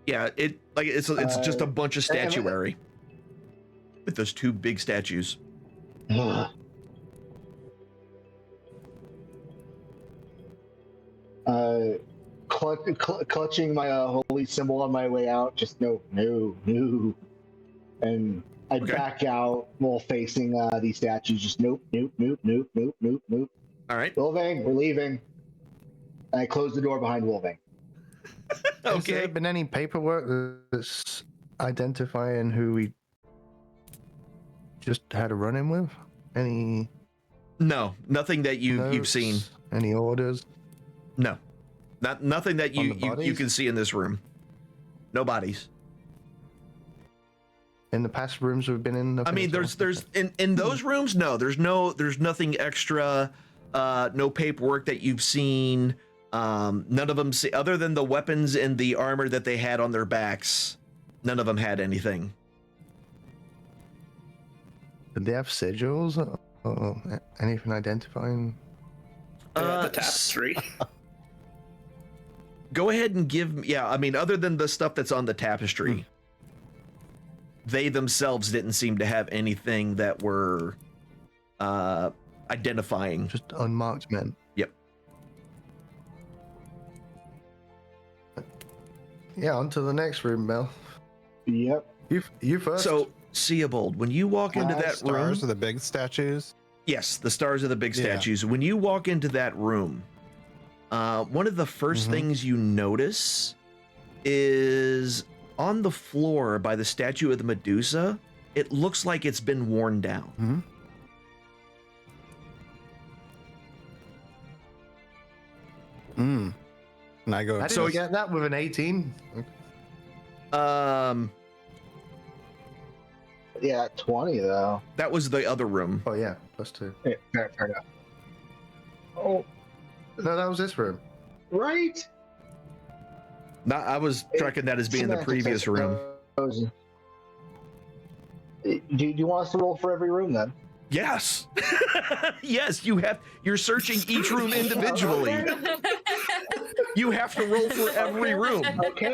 Yeah, it's just a bunch of statuary with those two big statues. Clutching my holy symbol on my way out. Just no, and I back out while facing these statues. Just nope. All right. Wolvang, we're leaving. And I close the door behind Wolvang. Has there been any paperwork that's identifying who we just had a run-in with? Any? No, nothing that you've notes? seen. Any orders? No, nothing that you bodies? can see in this room. No bodies. In the past rooms we've been in. I mean, there's in those rooms. No, there's nothing extra. No paperwork that you've seen. None of them see, other than the weapons and the armor that they had on their backs. None of them had anything. Did they have sigils or anything identifying? The tapestry. Go ahead and give me. Yeah, I mean, other than the stuff that's on the tapestry, they themselves didn't seem to have anything that were identifying. Just unmarked men. Yep. Yeah, on to the next room, Mel. Yep. You first. So, Seabold, when you walk into that room, Stars are the big statues. yes, the stars are the big Yeah. statues. When you walk into that room, one of the 1st things you notice is on the floor by the statue of the Medusa. It looks like it's been worn down. And I go. I didn't get that with an 18. Yeah, 20 though. That was the other room. Oh yeah, +2. Yeah, fair enough. Oh, No, that was this room. right. I was tracking that as being the previous room. Do you want us to roll for every room then? Yes. Yes, you're searching each room individually. You have to roll for every room. Okay.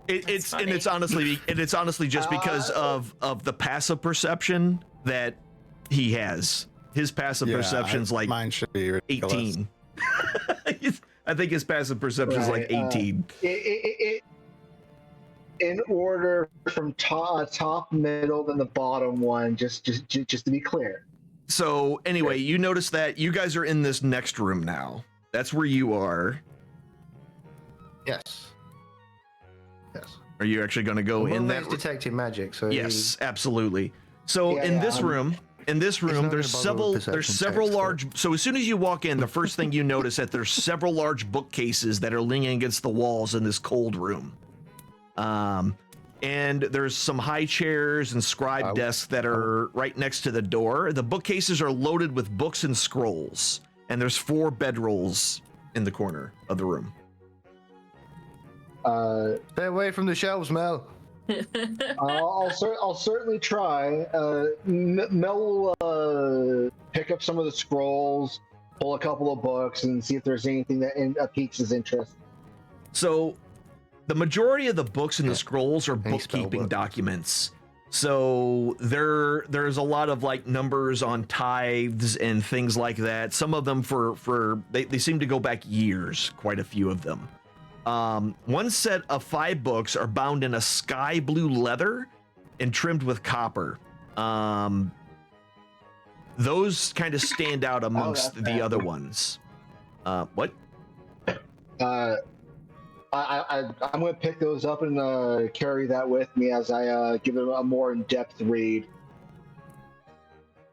It's honestly just because of the passive perception that he has. His passive perception's like mine should be ridiculous. 18. I think his passive perception's like 18. In order from top, middle, then the bottom one, just to be clear. So anyway, you notice that you guys are in this next room now. That's where you are. Yes. Are you actually going to go in that? Detecting magic. So Yes, absolutely. So in this room, there's several large. So as soon as you walk in, the first thing you notice that there's several large bookcases that are leaning against the walls in this cold room. And there's some high chairs and scribe desks that are right next to the door. The bookcases are loaded with books and scrolls, and there's 4 bedrolls in the corner of the room. Stay away from the shelves, Mel. I'll certainly try. Mel will pick up some of the scrolls, pull a couple of books, and see if there's anything that piques his interest. So, the majority of the books and the scrolls are bookkeeping documents. So there's a lot of like numbers on tithes and things like that. Some of them they seem to go back years, quite a few of them. One set of 5 books are bound in a sky blue leather and trimmed with copper. Those kind of stand out amongst the other ones. What? I'm going to pick those up and carry that with me as I give it a more in-depth read.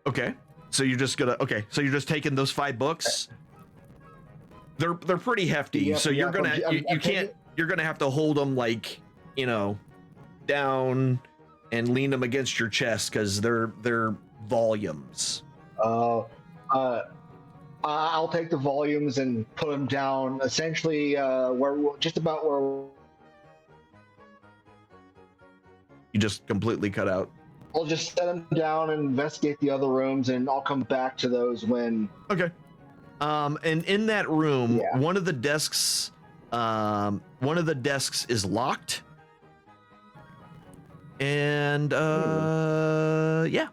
Okay. So you're just taking those 5 books? They're pretty hefty. Yeah, so you're gonna have to hold them like, down and lean them against your chest because they're volumes. I'll take the volumes and put them down essentially where You just completely cut out. I'll just set them down and investigate the other rooms, and I'll come back to those when. Okay. And in that room, Yeah. one of the desks is locked. And yeah.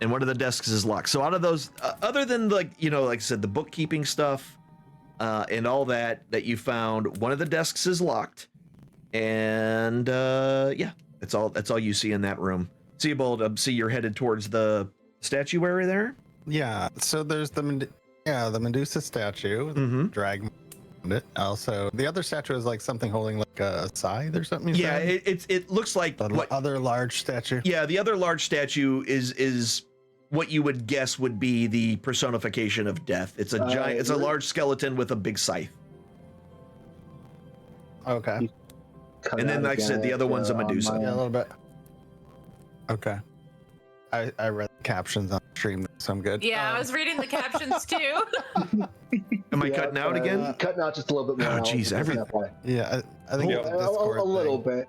And one of the desks is locked. So out of those, other than like I said, the bookkeeping stuff, and all that you found, one of the desks is locked. And yeah, that's all you see in that room. Theobald, see you're headed towards the statuary there. Yeah. So there's the Medusa statue, Mm-hmm. drag it. Also, the other statue is like something holding like a scythe or something. You Yeah, said? it looks like The other large statue. Yeah, the other large statue is what you would guess would be the personification of death. It's a giant. It's a large skeleton with a big scythe. Okay. And then, like I said, the other one's a Medusa. Yeah, a little bit. Okay. I read the captions on the stream, so I'm good. Yeah, I was reading the captions too. Am I cutting out again? Cutting out just a little bit more. Oh, jeez, Yeah, I think it's a Discord a little thing. bit.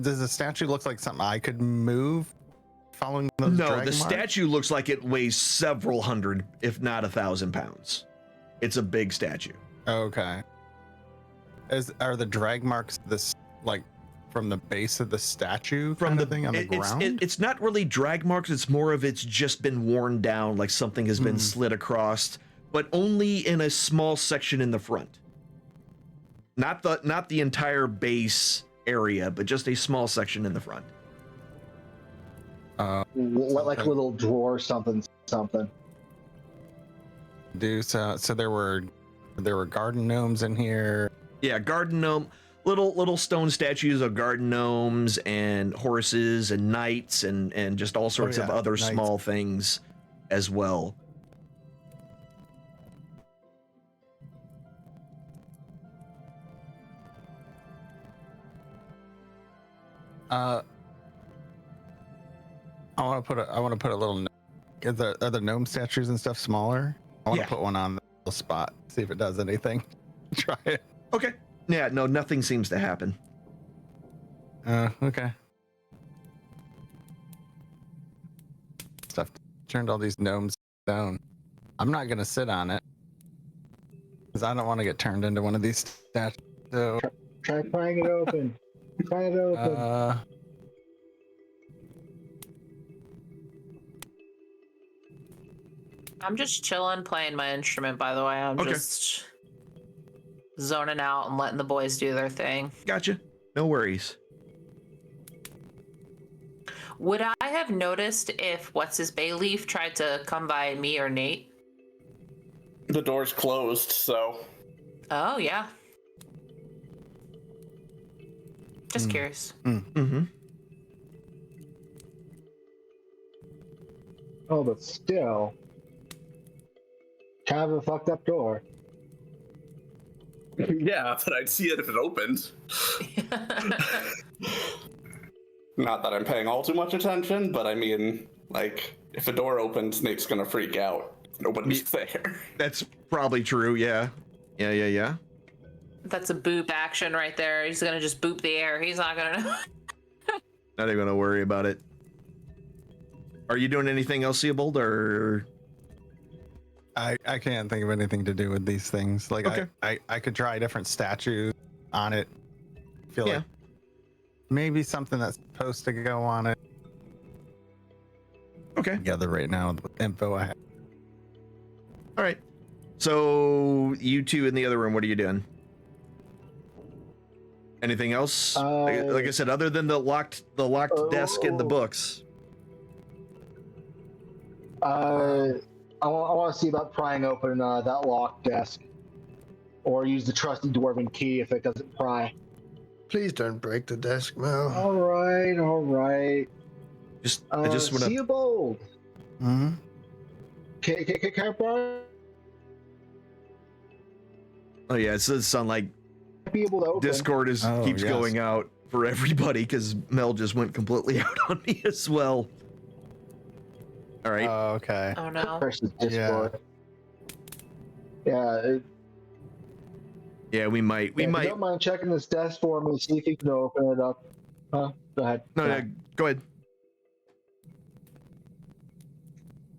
Does the statue look like something I could move following those No, drag the marks? statue looks like it weighs several hundred, if not 1,000 pounds. It's a big statue. Okay. Are the drag marks this like from the base of the statue From kind the of thing on the ground? It's not really drag marks. It's more of it's just been worn down, like something has been slid across, but only in a small section in the front. Not the entire base area, but just a small section in the front. Like a little drawer, something. So there were garden gnomes in here. Yeah, garden gnome, little stone statues of garden gnomes and horses and knights and just all sorts of other knights. small things as well. I want to put a little. Are the gnome statues and stuff smaller? I want to put one on the little spot. See if it does anything. Try it. Okay. Yeah, no, nothing seems to happen. Okay. Stuff turned all these gnomes down. I'm not gonna sit on it because I don't want to get turned into one of these statues. So, Try prying it open. Pry it open. I'm just chilling, playing my instrument, by the way. I'm just zoning out and letting the boys do their thing. Gotcha. No worries. Would I have noticed if What's-His-Bayleaf tried to come by me or Nate? The door's closed, so. Oh, yeah. Just curious. Mm-hmm. Oh, but still. Kind of a fucked up door. Yeah, but I'd see it if it opened. Not that I'm paying all too much attention, but I mean, like, if a door opens, Nate's gonna freak out. Nobody's there. That's probably true. Yeah. Yeah. That's a boop action right there. He's gonna just boop the air. He's not gonna know. Not even gonna worry about it. Are you doing anything else, Theobald, or? I can't think of anything to do with these things. Like Okay. I could try different statues on it. Feel Yeah. like maybe something that's supposed to go on it. Okay. Together right now with the info I have. All right. So you two in the other room, what are you doing? Anything else? Like I said, other than the locked desk and the books. I want to see about prying open that locked desk, or use the trusty dwarven key if it doesn't pry. Please don't break the desk, Mel. All right. I just want See to. you bold. Mm-hmm. Can I pry? Oh yeah, it says on like Be able to open. Discord keeps yes. going out for everybody because Mel just went completely out on me as well. All right. Oh, okay. Oh no. Versus Discord. Yeah. Yeah, we might. We If you might. don't mind checking this desk for me, see if you can open it up. Huh? Go ahead. No, go ahead.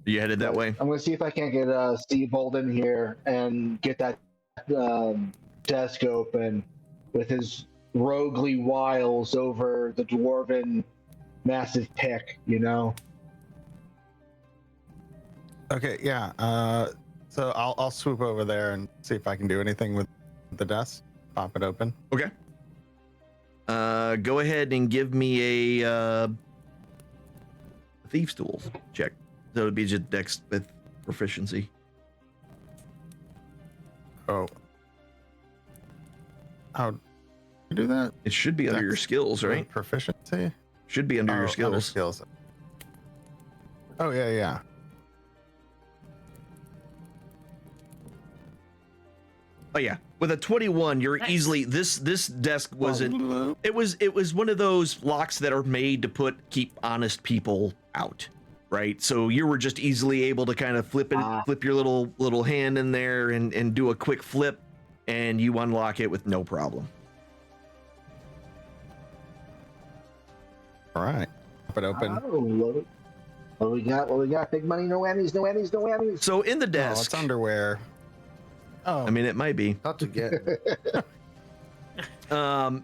You headed that way? I'm gonna see if I can't get Steve Bolden here and get that desk open with his roguely wiles over the dwarven massive pick, you know. Okay, yeah. So I'll swoop over there and see if I can do anything with the desk. Pop it open. Okay. Go ahead and give me a thieves tools check. That would be just dex with proficiency. Oh. How do you do that? It should be under your skills, right? Proficiency? Should be under your skills. Under skills. Oh, yeah. Oh yeah, with a 21, you're Nice. easily this desk wasn't. It was one of those locks that are made to keep honest people out, right? So you were just easily able to kind of flip your little hand in there and do a quick flip, and you unlock it with no problem. All right. Pop it open. Oh, what do we got? What do we got? Big money, no whammies, no whammies, no whammies. So in the Oh, desk, it's underwear. Oh, I mean, it might be. Not to get.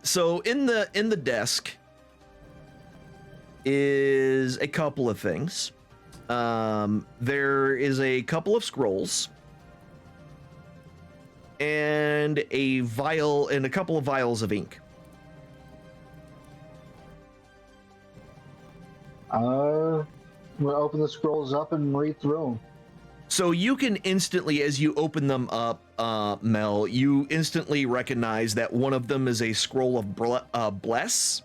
So in the desk is a couple of things. There is a couple of scrolls and a vial and a couple of vials of ink. I'm gonna open the scrolls up and read through them. So you can instantly, as you open them up, Mel, you instantly recognize that one of them is a scroll of bless,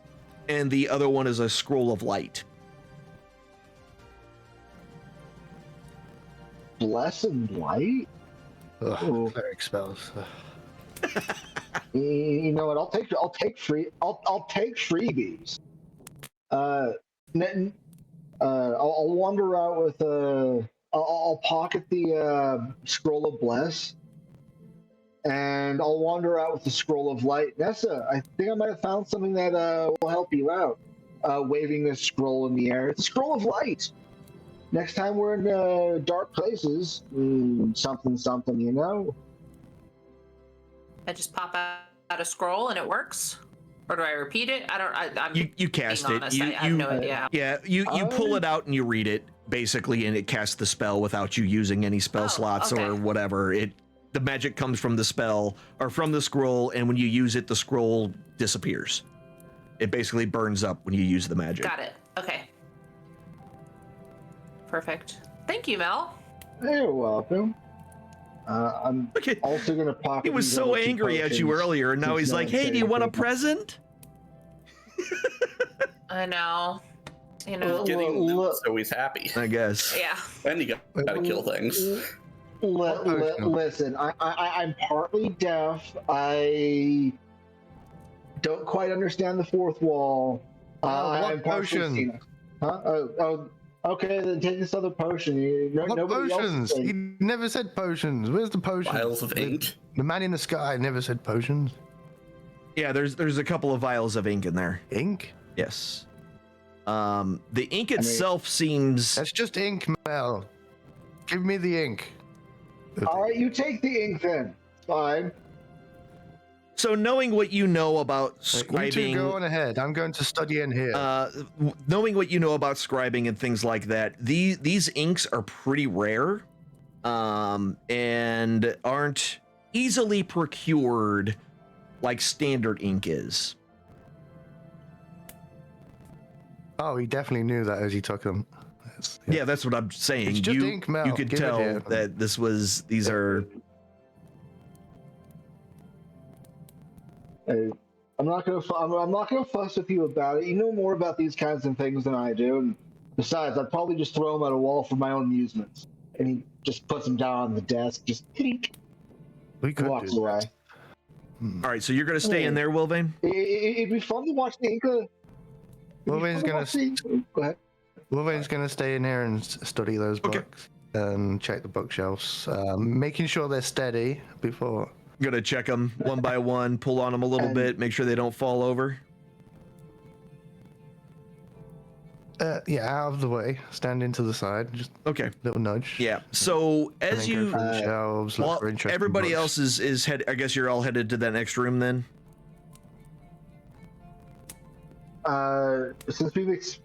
and the other one is a scroll of light. Bless and light. Ugh, cleric spells. You know what? I'll take freebies. I'll wander out with I'll pocket the scroll of bless, and I'll wander out with the scroll of light. Nessa, I think I might have found something that will help you out. Waving this scroll in the air. It's a scroll of light. Next time we're in dark places, something, you know. I just pop out a scroll and it works, or do I repeat it? I'm You cast being it. honest. I have no idea. Yeah, you pull it out and you read it basically, and it casts the spell without you using any spell slots okay. or whatever. The magic comes from the spell or from the scroll, and when you use it, the scroll disappears. It basically burns up when you use the magic. Got it. Okay. Perfect. Thank you, Mel. You're welcome. I'm Okay. also gonna pocket. He was these so other two angry at you potions, earlier, and now since he's no like, one's "Hey, saying do you want a anything. present?" I know. You know. Getting look- so he's happy. I guess. Yeah. And you gotta kill things. Listen, I'm partly deaf. I don't quite understand the fourth wall. what I'm partially potion? senile. Huh? Oh, okay. Then take this other potion. What Nobody else potions? is saying- He never said potions. Where's the potions? Vials of ink. The man in the sky never said potions. Yeah, there's a couple of vials of ink in there. Ink? Yes. The ink itself seems. That's just ink, Mel. Give me the ink. All right, you take the ink then. Fine. So knowing what you know about You two scribing, go on ahead. I'm going to study in here. knowing what you know about scribing and things like that, these inks are pretty rare, and aren't easily procured like standard ink is. Oh, he definitely knew that as he took them. Yeah, that's what I'm saying. It's just ink, Mel. You could Give it tell here. that these are. Hey, I'm not gonna fuss with you about it. You know more about these kinds of things than I do, and besides, I'd probably just throw them at a wall for my own amusements. And he just puts them down on the desk, just clink, We could walks do away. that. All right, so you're gonna stay in there, Wilvane? It'd be fun to watch the Inca. Wolverine's gonna Go ahead. Wolverine's gonna stay in here and study those Okay. books and check the bookshelves, making sure they're steady before. gonna check them one by one, pull on them a little bit, make sure they don't fall over. Yeah, out of the way, stand into the side, just Okay. little nudge. Yeah. So And as then go you, through the shelves, look well, for interesting everybody books. else is head. I guess you're all headed to that next room then. Since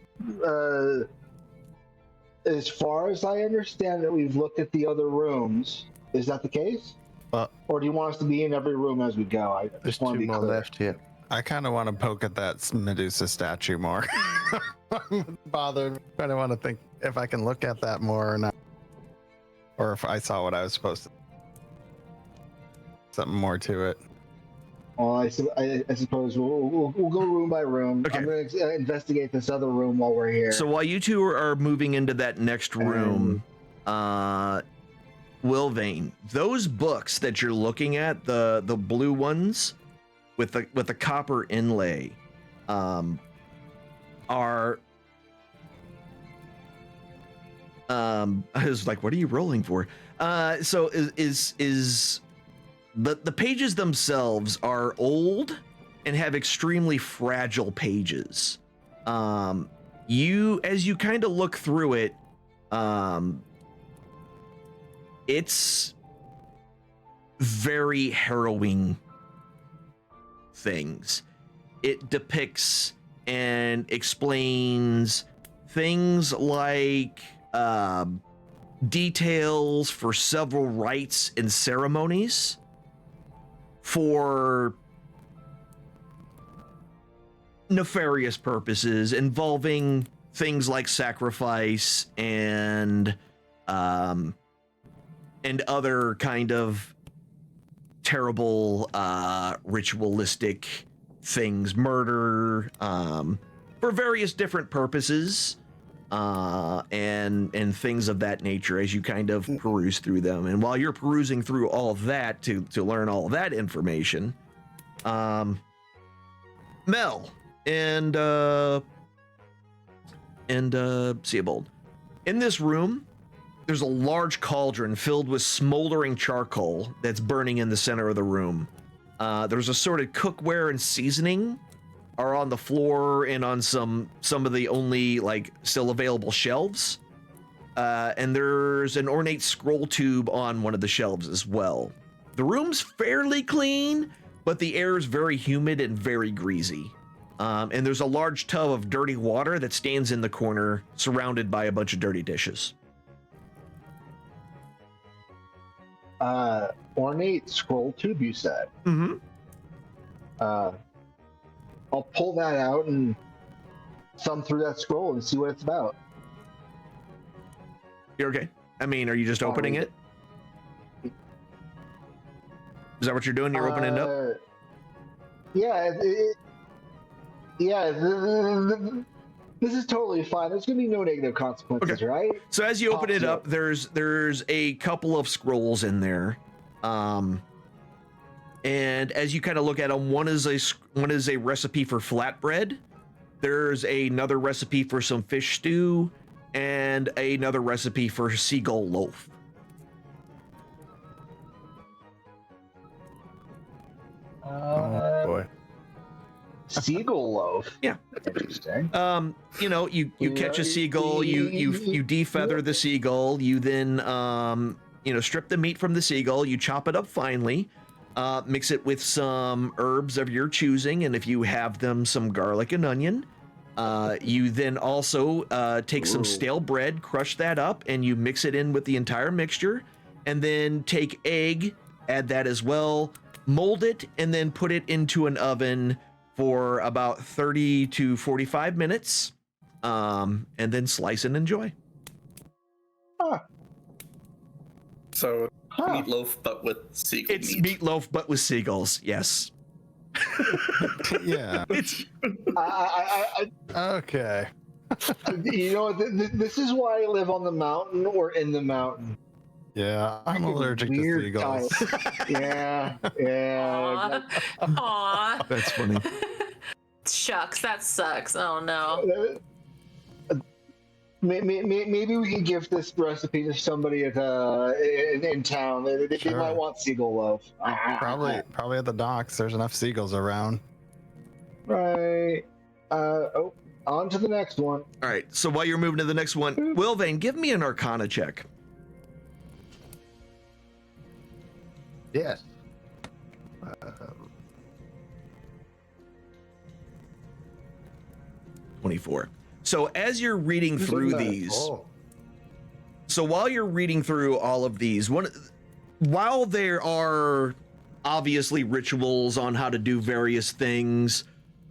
as far as I understand it, we've looked at the other rooms. Is that the case? Or do you want us to be in every room as we go? I There's just want to two be more clear. left here. I kind of want to poke at that Medusa statue more. I'm bothered. I don't want to think if I can look at that more or not. Or if I saw what I was supposed to. Something more to it. Well, I suppose we'll go room by room. Okay. I'm going to investigate this other room while we're here. So while you two are moving into that next room, Wilvane, those books that you're looking at, the blue ones with the copper inlay, are I was like, what are you rolling for? So is the pages themselves are old and have extremely fragile pages. As you kind of look through it, it's very harrowing things. It depicts and explains things like details for several rites and ceremonies for nefarious purposes involving things like sacrifice and other kind of terrible ritualistic things, murder, for various different purposes, and things of that nature as you kind of peruse through them. And while you're perusing through all of that to learn all of that information, Mel and Seabold, in this room, there's a large cauldron filled with smoldering charcoal that's burning in the center of the room. There's assorted cookware and seasoning are on the floor and on some of the only still available shelves. And there's an ornate scroll tube on one of the shelves as well. The room's fairly clean, but the air is very humid and very greasy. And there's a large tub of dirty water that stands in the corner, surrounded by a bunch of dirty dishes. Ornate scroll tube, you said. Mm-hmm. I'll pull that out and thumb through that scroll and see what it's about. You're okay? I mean, are you just opening it? Is that what you're doing? You're opening it up? Yeah. This is totally fine. There's going to be no negative consequences, right? So as you open it up, there's a couple of scrolls in there. And as you kind of look at them, one is a recipe for flatbread. There's another recipe for some fish stew and another recipe for seagull loaf. Oh boy. Seagull loaf. Yeah. Interesting. You catch a seagull, you defeather the seagull, you then strip the meat from the seagull, you chop it up finely, mix it with some herbs of your choosing, and if you have them, some garlic and onion. You then also take some stale bread, crush that up, and you mix it in with the entire mixture, and then take egg, add that as well, mold it, and then put it into an oven for about 30 to 45 minutes, and then slice and enjoy. So meatloaf, but with seagull It's meat. meatloaf, but with seagulls. Yes. Yeah. It's Okay. You know, this is why I live on the mountain or in the mountain. Yeah, I'm allergic to Weird seagulls. type. Yeah. Aw. Aw. that's funny. Shucks, that sucks. Oh no. Maybe we can give this recipe to somebody at in town. They Sure. might want seagull loaf. Probably at the docks. There's enough seagulls around. Right. On to the next one. All right. So while you're moving to the next one, Wilvane, give me an Arcana check. Yes. 24. So as you're reading through these, so while you're reading through all of these, while there are obviously rituals on how to do various things,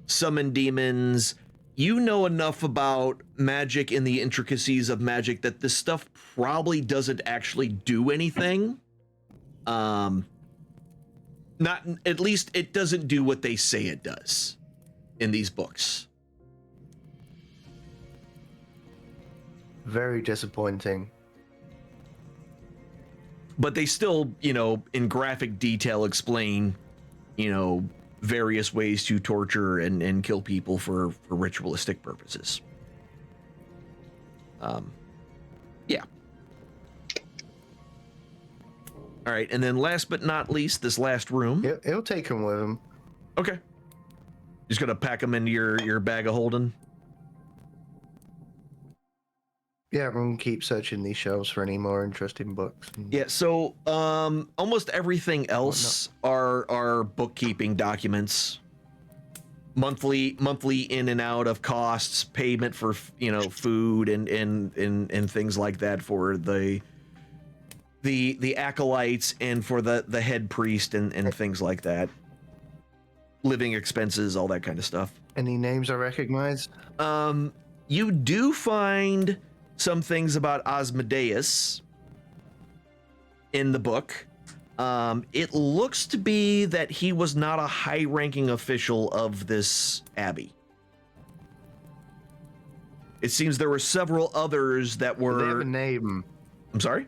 summon demons, you know enough about magic and the intricacies of magic that this stuff probably doesn't actually do anything. Not, at least it doesn't do what they say it does in these books. Very disappointing. But they still, in graphic detail explain, various ways to torture and kill people for ritualistic purposes. Yeah. All right, and then last but not least, this last room. He'll take him with him. Okay. Just gonna pack them into your bag of holding. Yeah, we can keep searching these shelves for any more interesting books. Yeah, so almost everything else are bookkeeping documents. Monthly in and out of costs, payment for food and things like that for the acolytes and for the head priest and things like that. Living expenses, all that kind of stuff. Any names I recognize? You do find some things about Asmodeus in the book. It looks to be that he was not a high-ranking official of this abbey. It seems there were several others that were... Do they have a name? I'm sorry?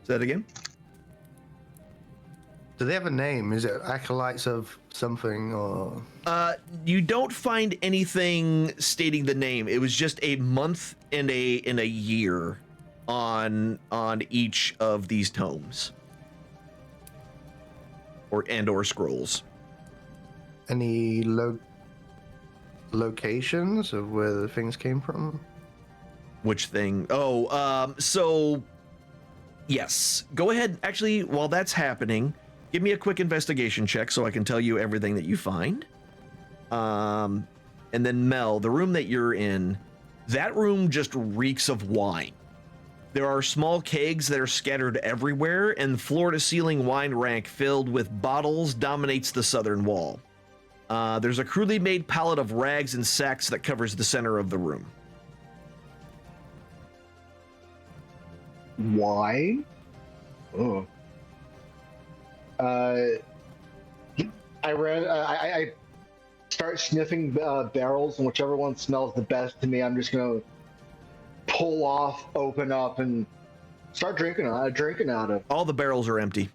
Say that again? Do they have a name? Is it Acolytes of something or... You don't find anything stating the name. It was just a month and a year on each of these tomes or scrolls. Any locations of where the things came from? Which thing? So yes. Go ahead. Actually, while that's happening, give me a quick investigation check so I can tell you everything that you find. And then Mel, the room that you're in, that room just reeks of wine. There are small kegs that are scattered everywhere, and floor-to-ceiling wine rack filled with bottles dominates the southern wall. There's a crudely made pallet of rags and sacks that covers the center of the room. Wine? Oh. I start sniffing barrels, and whichever one smells the best to me, I'm just gonna pull off, open up, and start drinking out of. All the barrels are empty.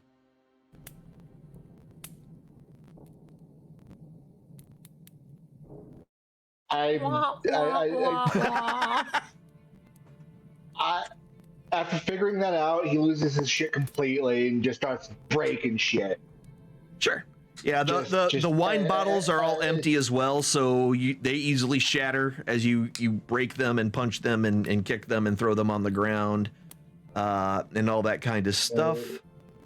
After figuring that out, he loses his shit completely and just starts breaking shit. Sure. Yeah, the wine bottles are all empty as well, so they easily shatter as you break them and punch them and kick them and throw them on the ground, and all that kind of stuff.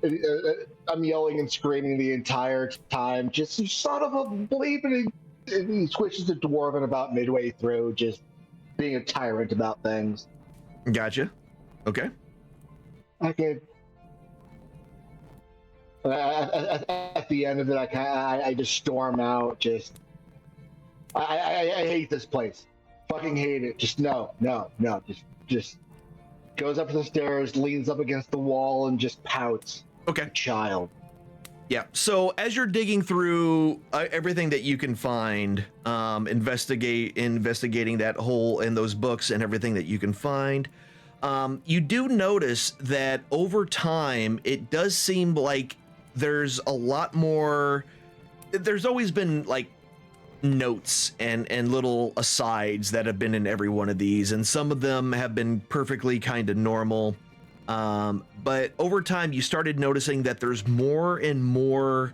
I'm yelling and screaming the entire time, just you son of a bleeping, and he switches to Dwarven about midway through, just being a tyrant about things. Gotcha. Okay. Okay. At the end of it, I just storm out. I hate this place. Fucking hate it. Just no. Just goes up the stairs, leans up against the wall, and just pouts. Okay. Child. Yeah. So as you're digging through everything that you can find, investigating that hole in those books and everything that you can find, you do notice that over time, it does seem like there's a lot more. There's always been like notes and little asides that have been in every one of these, and some of them have been perfectly kind of normal. But over time, you started noticing that there's more and more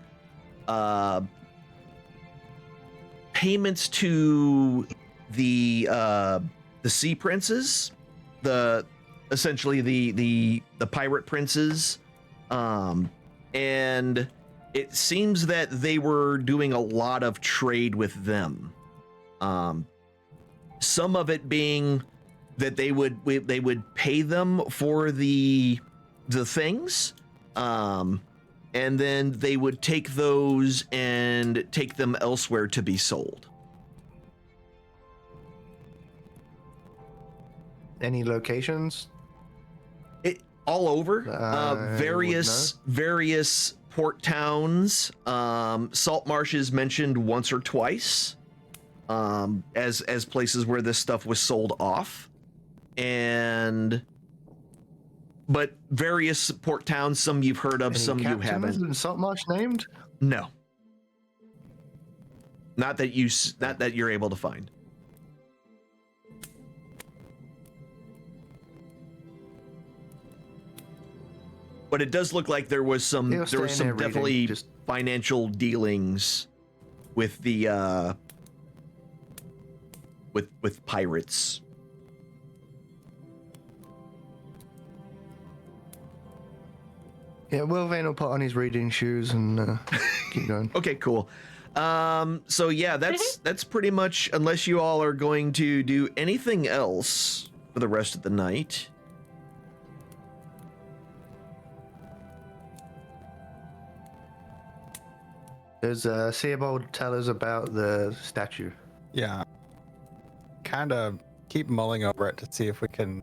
payments to the sea princes, essentially the pirate princes, and it seems that they were doing a lot of trade with them. Some of it being that they would pay them for the things, and then they would take those and take them elsewhere to be sold. Any locations? All over. Various Port towns. Salt marshes mentioned once or twice, as places where this stuff was sold off, but various port towns. Some you've heard of, some you haven't. And Salt Marsh named? No, not that you're able to find. But it does look like there was some definitely just financial dealings with the with pirates. Yeah, Will Vane will put on his reading shoes and keep going. Okay, cool. So yeah, that's pretty much, unless you all are going to do anything else for the rest of the night. Does Seabold tell us about the statue? Yeah. Kind of keep mulling over it to see if we can.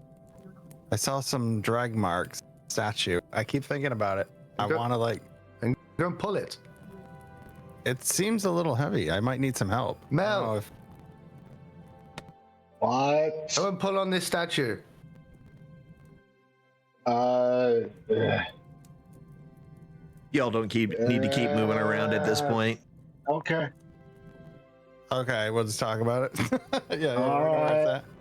I saw some drag marks statue. I keep thinking about it. I want to and go and pull it. It seems a little heavy. I might need some help. Mel, What? go and pull on this statue. Ugh. Y'all don't need to keep moving around at this point. Okay. Okay, we'll just talk about it. yeah.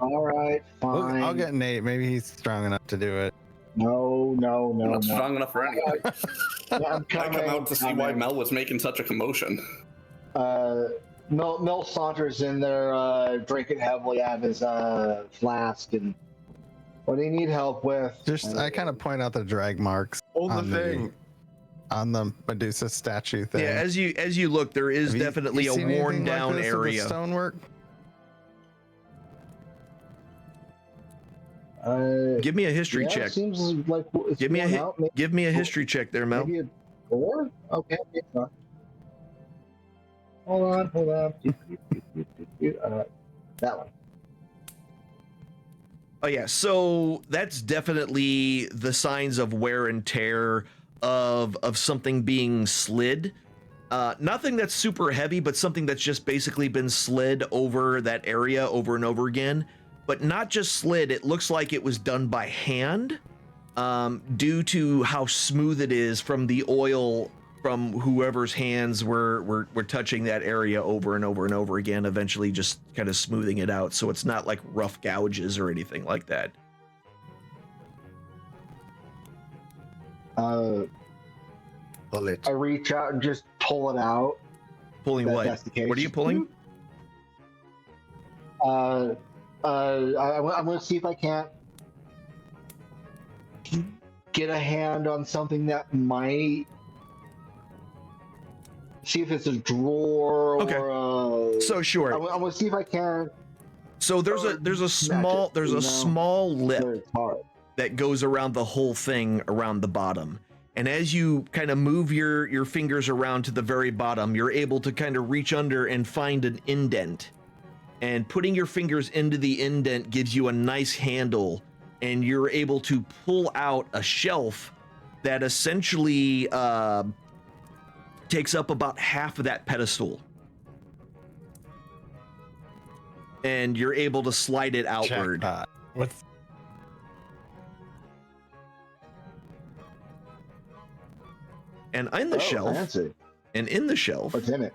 All right. Fine. I'll get Nate. Maybe he's strong enough to do it. No. I'm not strong enough for anything. I'm I come out to see why Mel was making such a commotion. Mel saunters in there, drinking heavily out of his flask, and what do you need help with? I kind of point out the drag marks On the thing. On the Medusa statue thing. Yeah, as you look, there is definitely a worn down area. Stonework. Give me a history check. Seems like it's Give me a history check there, Mel. Maybe a 4? Okay, fine. Hold on. That one. Oh yeah, so that's definitely the signs of wear and tear of something being slid. Nothing that's super heavy, but something that's just basically been slid over that area over and over again. But not just slid, it looks like it was done by hand, due to how smooth it is from the oil from whoever's hands were touching that area over and over and over again, eventually just kind of smoothing it out, so it's not like rough gouges or anything like that. Pull it. I reach out and just pull it out. Pulling what? That's the case. What are you pulling? I'm going to see if I can't get a hand on something that might. See if it's a drawer or a. So sure. I'm going to see if I can. So there's a small lip that goes around the whole thing around the bottom. And as you kind of move your fingers around to the very bottom, you're able to kind of reach under and find an indent. And putting your fingers into the indent gives you a nice handle, and you're able to pull out a shelf that essentially takes up about half of that pedestal. And you're able to slide it outward. Jackpot. What's And in the shelf, fancy. and in the shelf, What's in it?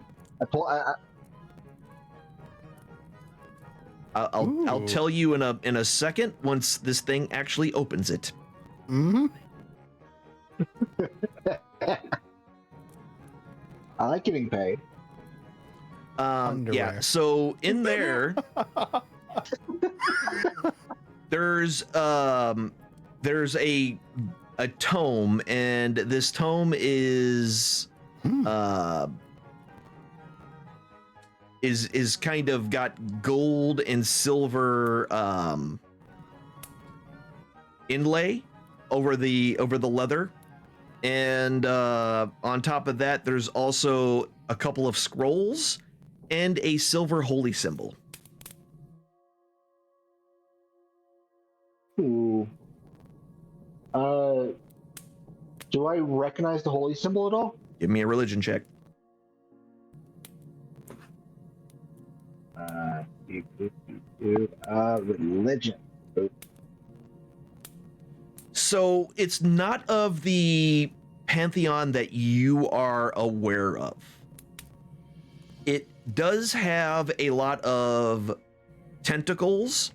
I'll tell you in a second once this thing actually opens it. Mm-hmm. I like getting paid. Yeah. Underwear. So in there, there's a tome, and this tome is kind of got gold and silver inlay over the leather, and on top of that there's also a couple of scrolls and a silver holy symbol. Ooh. Do I recognize the holy symbol at all? Give me a religion check. Religion. So it's not of the pantheon that you are aware of. It does have a lot of tentacles.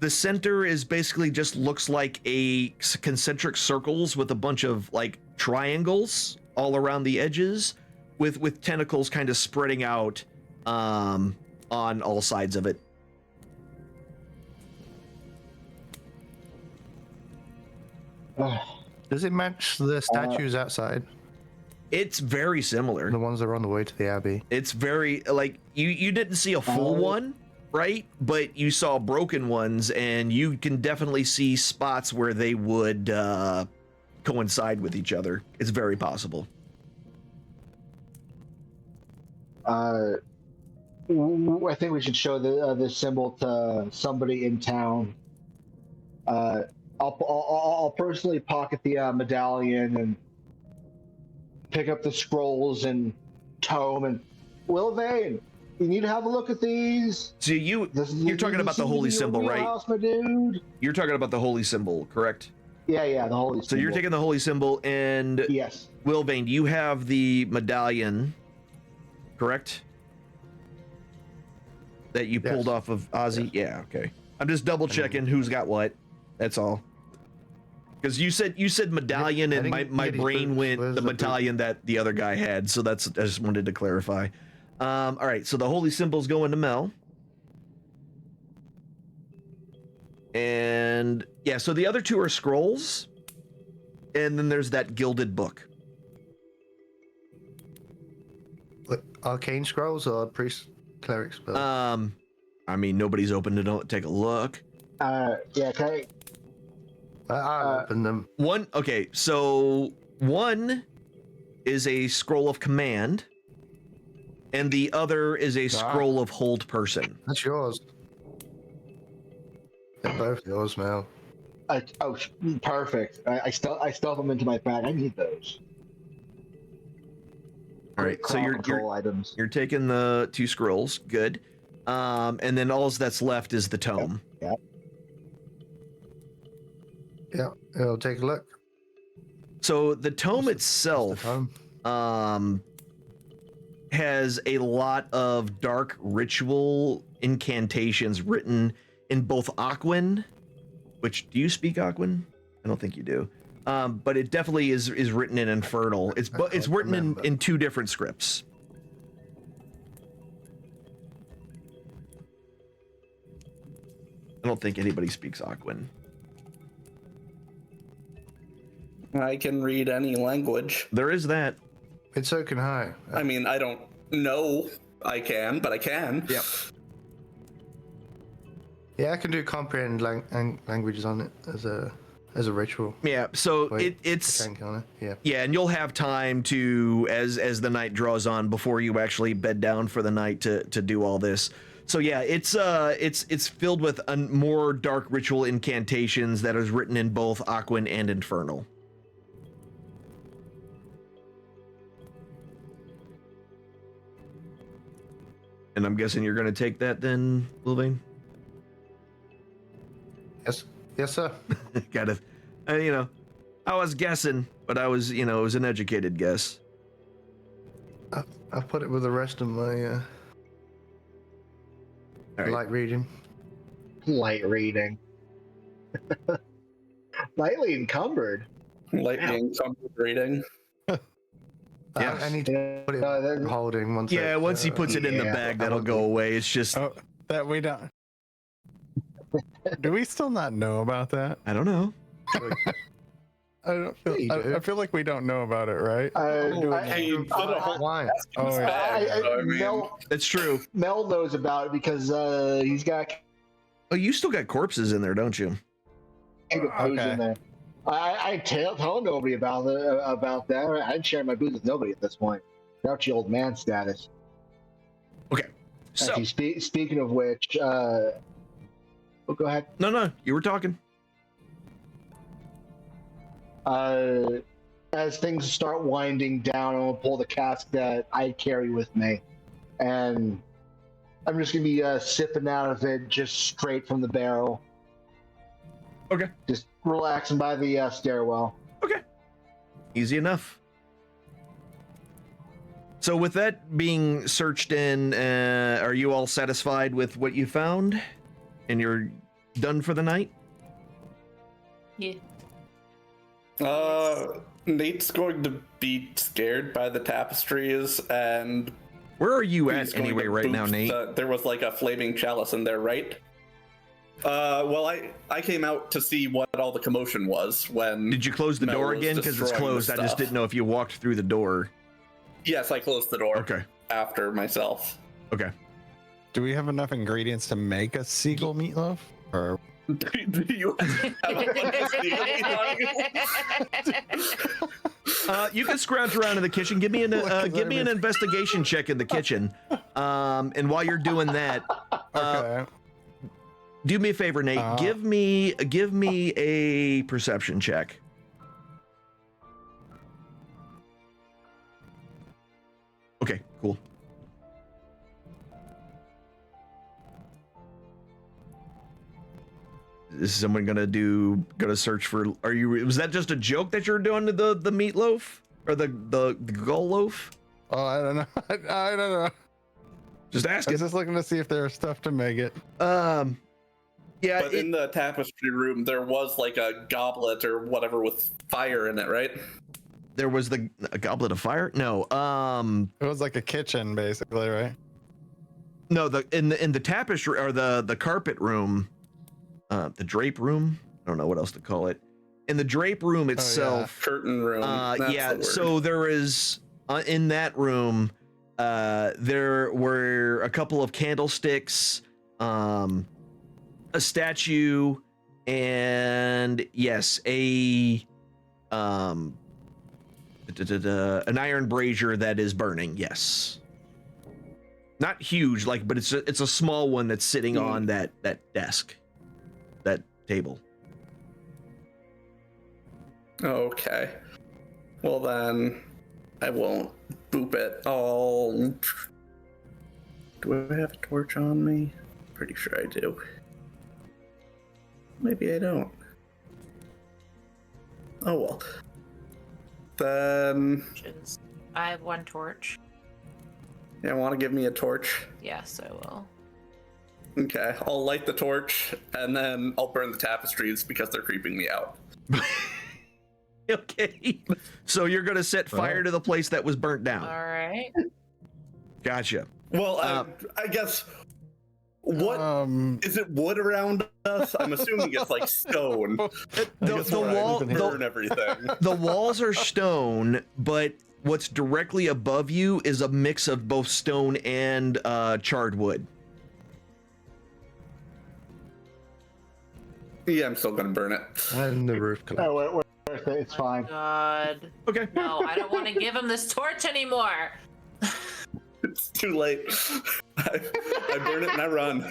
The center is basically just looks like a concentric circles with a bunch of like triangles all around the edges, with tentacles kind of spreading out on all sides of it. Does it match the statues outside? It's very similar. The ones that are on the way to the abbey. It's very like you didn't see a full one, right? But you saw broken ones, and you can definitely see spots where they would coincide with each other. It's very possible. I think we should show the symbol to somebody in town. I'll personally pocket the medallion and pick up the scrolls and tome and Wilvain, you need to have a look at these. So you're talking about the holy symbol, right? House, my dude. You're talking about the holy symbol, correct? Yeah, the holy symbol. So you're taking the holy symbol, and yes, Wilvain, you have the medallion, correct? That you pulled off of Ozzy? Yes. Yeah, okay. I'm just double checking who's got what. That's all. Because you said medallion, and my brain went the medallion that the other guy had, so I just wanted to clarify. All right, so the holy symbol's going to Mel. And yeah, so the other two are scrolls, and then there's that gilded book. What, arcane scrolls or priest cleric spells? I mean, nobody's open to take a look. Yeah, okay. I'll open them. Okay, so one is a scroll of command, and the other is a scroll of hold person. That's yours. They're both yours, Mel. Perfect. I stuff them into my bag. I need those. All right, so you're taking the two scrolls. Good. And then all that's left is the tome. Yep. Yeah, I'll take a look. So the tome itself has a lot of dark ritual incantations written in both Aquan, which, do you speak Aquan? I don't think you do. But it definitely is written in Infernal. It's written in two different scripts. I don't think anybody speaks Aquan. I can read any language. There is that. It's so can I. I mean, I don't know I can, but I can. Yep. Yeah, I can do comprehend languages on it as a ritual. Yeah, so Wait, it's yeah. Yeah, and you'll have time to as the night draws on before you actually bed down for the night to do all this. So yeah, it's filled with more dark ritual incantations that is written in both Aquan and Infernal. And I'm guessing you're going to take that then, Wilvain? Yes, sir. Gotta, I was guessing, but I was, it was an educated guess. I'll put it with the rest of my light reading. Light reading. Lightly encumbered. Lightly encumbered reading. Yeah. I need to put it in holding once. Yeah, once he puts it in the bag, that'll go away. It's just that we don't. Do we still not know about that? I don't know. I don't feel. I feel like we don't know about it, right? Why? That's true. Mel knows about it because he's got. Oh, you still got corpses in there, don't you? Okay. In there. I tell nobody about that. I'd share my booze with nobody at this point. Grouchy old man status. Okay. So actually, speaking of which, oh, go ahead. No, you were talking. As things start winding down, I'm gonna pull the cask that I carry with me, and I'm just gonna be sipping out of it just straight from the barrel. Okay. Just relaxing by the stairwell. Okay. Easy enough. So with that being searched in, are you all satisfied with what you found? And you're done for the night? Yeah. Nate's going to be scared by the tapestries, and where are you at anyway right now, Nate? There was like a flaming chalice in there, right? Well, I came out to see what all the commotion was when. Did you close the door again? Because it's closed. I just didn't know if you walked through the door. Yes, I closed the door. Okay. After myself. Okay. Do we have enough ingredients to make a seagull meatloaf? Or do you have a bunch of seagull meatloaf? You can scrounge around in the kitchen. Give me an investigation check in the kitchen. And while you're doing that, okay. Do me a favor, Nate. Give me a perception check. Okay, cool. Is someone gonna search for? Was that just a joke that you're doing to the meatloaf or the gull loaf? Oh, I don't know. I don't know. Just asking. I was just looking to see if there was stuff to make it. Yeah, but in the tapestry room, there was like a goblet or whatever with fire in it, right? There was a goblet of fire? No. It was like a kitchen, basically, right? No, in the tapestry or the carpet room, the drape room. I don't know what else to call it. In the drape room itself, curtain room. Yeah. So there is in that room, there were a couple of candlesticks, a statue, and yes, an iron brazier that is burning. Yes, not huge, but it's a small one that's sitting on that desk, that table. Okay. Well then, I won't boop it. Do I have a torch on me? Pretty sure I do. Maybe I don't. Oh well. Then. I have one torch. Yeah, want to give me a torch? Yes, I will. Okay, I'll light the torch and then I'll burn the tapestries because they're creeping me out. Okay. So you're gonna set fire to the place that was burnt down. All right. Gotcha. Well, I guess. What is it? Wood around us? I'm assuming it's like stone. Burn everything. The walls are stone, but what's directly above you is a mix of both stone and charred wood. Yeah, I'm still gonna burn it. And the roof collapsed. Oh, it's fine. God. Okay. No, I don't want to give him this torch anymore. It's too late. I burn it and I run.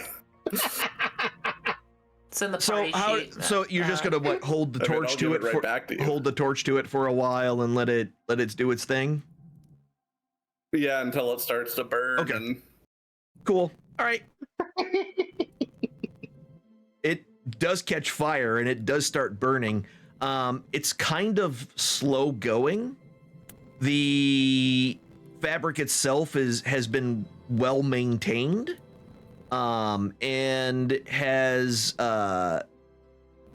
It's in the party sheet. So you're just gonna hold the torch to it hold the torch to it for a while and let it do its thing? Yeah, until it starts to burn. Okay. Cool. All right. It does catch fire and it does start burning. It's kind of slow going. The fabric itself has been well maintained, and has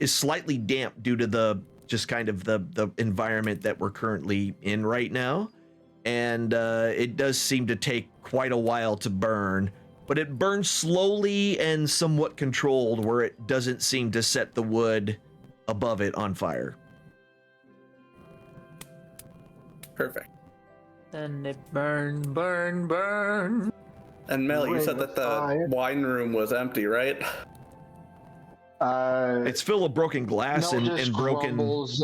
is slightly damp due to the just kind of the environment that we're currently in right now, and it does seem to take quite a while to burn, but it burns slowly and somewhat controlled, where it doesn't seem to set the wood above it on fire. Perfect. Then it burn. And Mel, you said that the wine room was empty, right? It's full of broken glass Mel and just broken grumbles,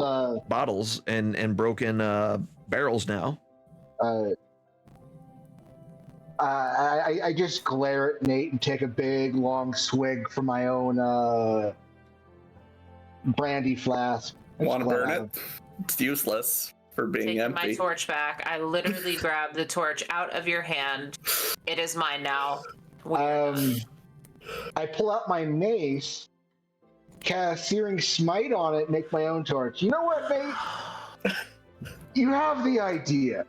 bottles and broken barrels now. I just glare at Nate and take a big long swig from my own brandy flask. Want to burn it? It's useless for being Taking empty. my torch back. I literally grab the torch out of your hand. It is mine now. I pull out my mace, cast Searing Smite on it, make my own torch. You know what, Nate? You have the idea.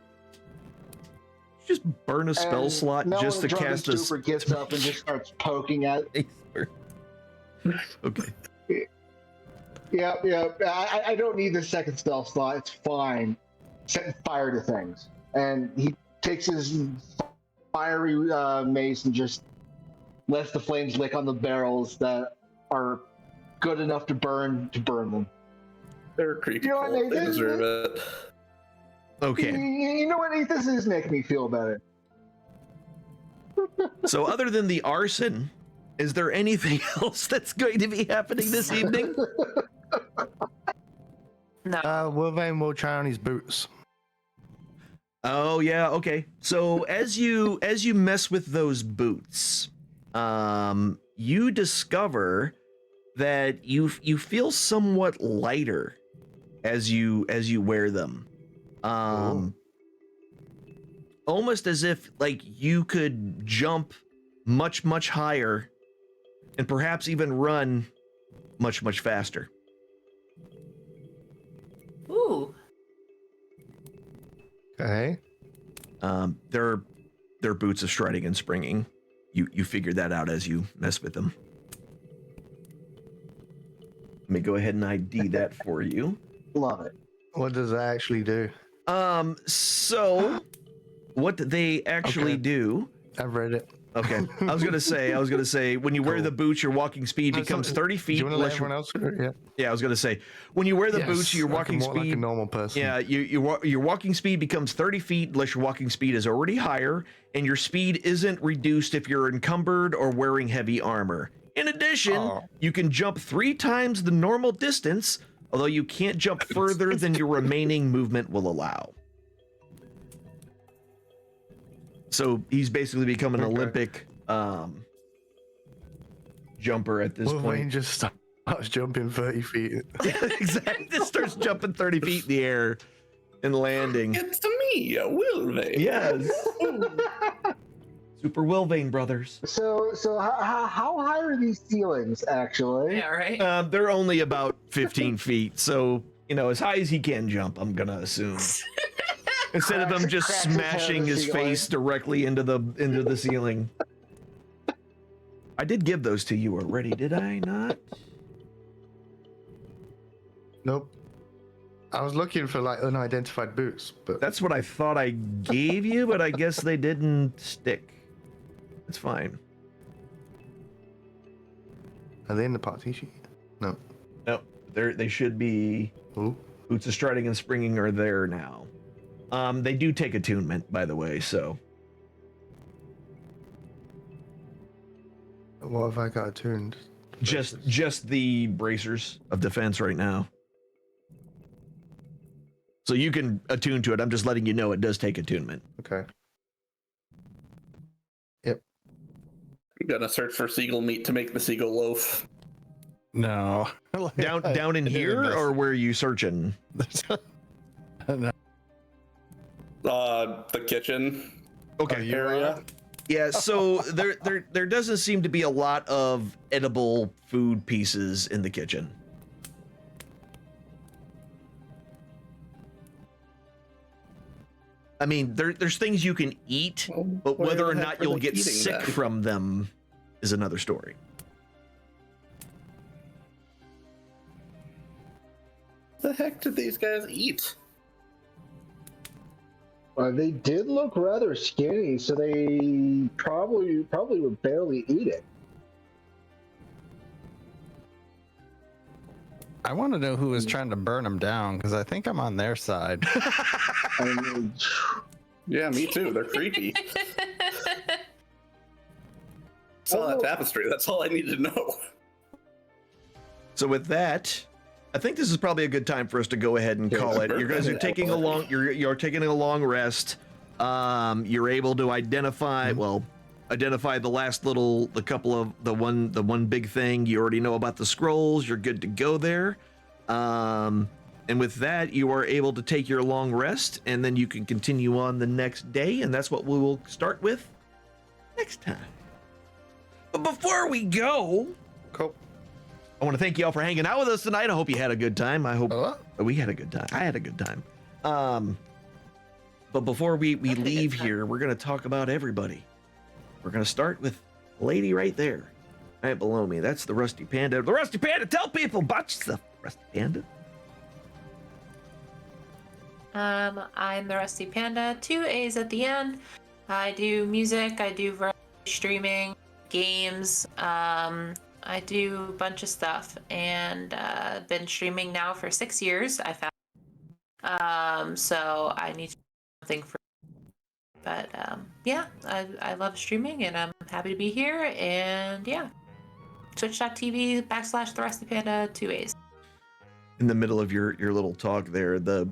Just burn a spell slot just to cast a. Super gets up and just starts poking at it. Okay. Yeah. I don't need the second spell slot. It's fine. Setting fire to things. And he takes his fiery mace and just lets the flames lick on the barrels that are good enough to burn them. They're creepy. You know what, They deserve it. Okay. You know what, Nate? This is making me feel better. So other than the arson, is there anything else that's going to be happening this evening? No. Wolverine will try on his boots. Oh yeah, okay. So as you mess with those boots, you discover that you feel somewhat lighter as you wear them. Almost as if like you could jump much higher and perhaps even run much faster. Ooh. Okay. They're boots of striding and springing. You figure that out as you mess with them. Let me go ahead and ID that for you. Love it. What does that actually do? So what they actually do. I've read it. Okay. I was gonna say when you wear the boots, your walking speed becomes 30 feet. Do you want to let everyone else? Yeah, I was gonna say when you wear the boots, your walking speed like a normal person. Yeah, your walking speed becomes 30 feet unless your walking speed is already higher, and your speed isn't reduced if you're encumbered or wearing heavy armor. In addition, you can jump 3 times the normal distance, although you can't jump further than your remaining movement will allow. So he's basically become an Olympic jumper at this Wolverine point. just starts jumping 30 feet. Exactly. Just starts jumping 30 feet in the air and landing. It's me, Wolverine. Yes. Super Wilvane brothers. So how high are these ceilings, actually? Yeah, right? They're only about 15 feet, so, as high as he can jump, I'm gonna assume. Instead of him just smashing his face directly into the ceiling. I did give those to you already, did I not? Nope. I was looking for like unidentified boots, but That's what I thought I gave you, but I guess they didn't stick. It's fine. Are they in the party sheet? No. No, they should be. Ooh. Boots of Striding and Springing are there now. They do take attunement, by the way, so. What have I got attuned? Just the bracers of defense right now. So you can attune to it. I'm just letting you know it does take attunement. Okay. I'm gonna search for seagull meat to make the seagull loaf. No. Down in here, or where are you searching? No. The kitchen Okay. area. Yeah, so there doesn't seem to be a lot of edible food pieces in the kitchen. I mean, there's things you can eat, but Why whether or the not heck are you'll they get eating sick that? from them is another story. The heck did these guys eat? They did look rather skinny, so they probably were barely eating. I want to know who was trying to burn them down because I think I'm on their side. I mean, Yeah, me too. They're creepy. Saw that tapestry. That's all I need to know. So with that, I think this is probably a good time for us to go ahead and call it. You guys are taking a long you're taking a long rest. You're able to identify the last the one big thing. You already know about the scrolls. You're good to go there. And with that, you are able to take your long rest, and then you can continue on the next day, and that's what we will start with next time. But before we go, Cool. I want to thank you all for hanging out with us tonight. I hope you had a good time. I hope we had a good time. I had a good time. But before we leave here, we're going to talk about everybody. We're going to start with the lady right there, right below me. That's the Rusty Panda. The Rusty Panda, tell people about yourself, Rusty Panda. I'm the Rusty Panda, 2 A's at the end. I do music, I do variety streaming, games, I do a bunch of stuff, and been streaming now for 6 years, I found. So I need to do something for, but yeah, I love streaming, and I'm happy to be here, and yeah. Twitch.tv / the Rusty Panda, 2 A's. In the middle of your little talk there, the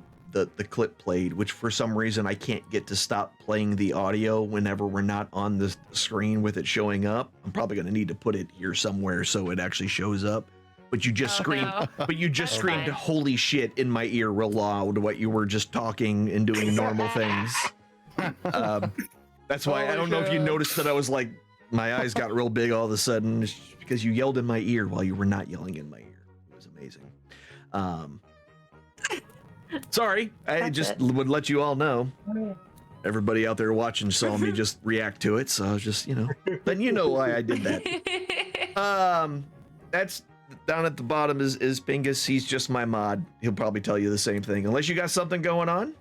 clip played, which for some reason I can't get to stop playing the audio whenever we're not on the screen with it showing up. I'm probably going to need to put it here somewhere so it actually shows up. But you just screamed, no. but you just screamed, fine. "Holy shit!" in my ear real loud. What you were just talking and doing normal things. That's why I don't know if you noticed that I was like, my eyes got real big all of a sudden. It's because you yelled in my ear while you were not yelling in my ear. It was amazing. Sorry, I just would let you all know. Everybody out there watching saw me just react to it, so I was just, then you know why I did that. That's down at the bottom is Pingus. He's just my mod. He'll probably tell you the same thing, unless you got something going on.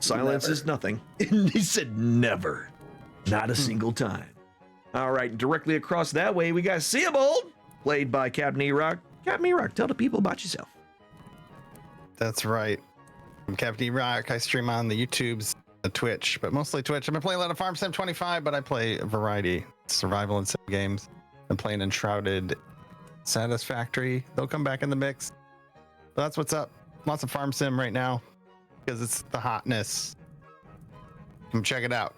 Silence Never. is nothing. He said never, not a single time. All right, directly across that way we got Seabold, played by Captain E-Rock. Captain E-Rock, tell the people about yourself. That's right. I'm Captain Rock. I stream on the YouTubes, the Twitch, but mostly Twitch. I've been playing a lot of Farm Sim 25, but I play a variety, survival and sim games. I'm playing Enshrouded, Satisfactory. They'll come back in the mix. But that's what's up. Lots of Farm Sim right now because it's the hotness. Come check it out.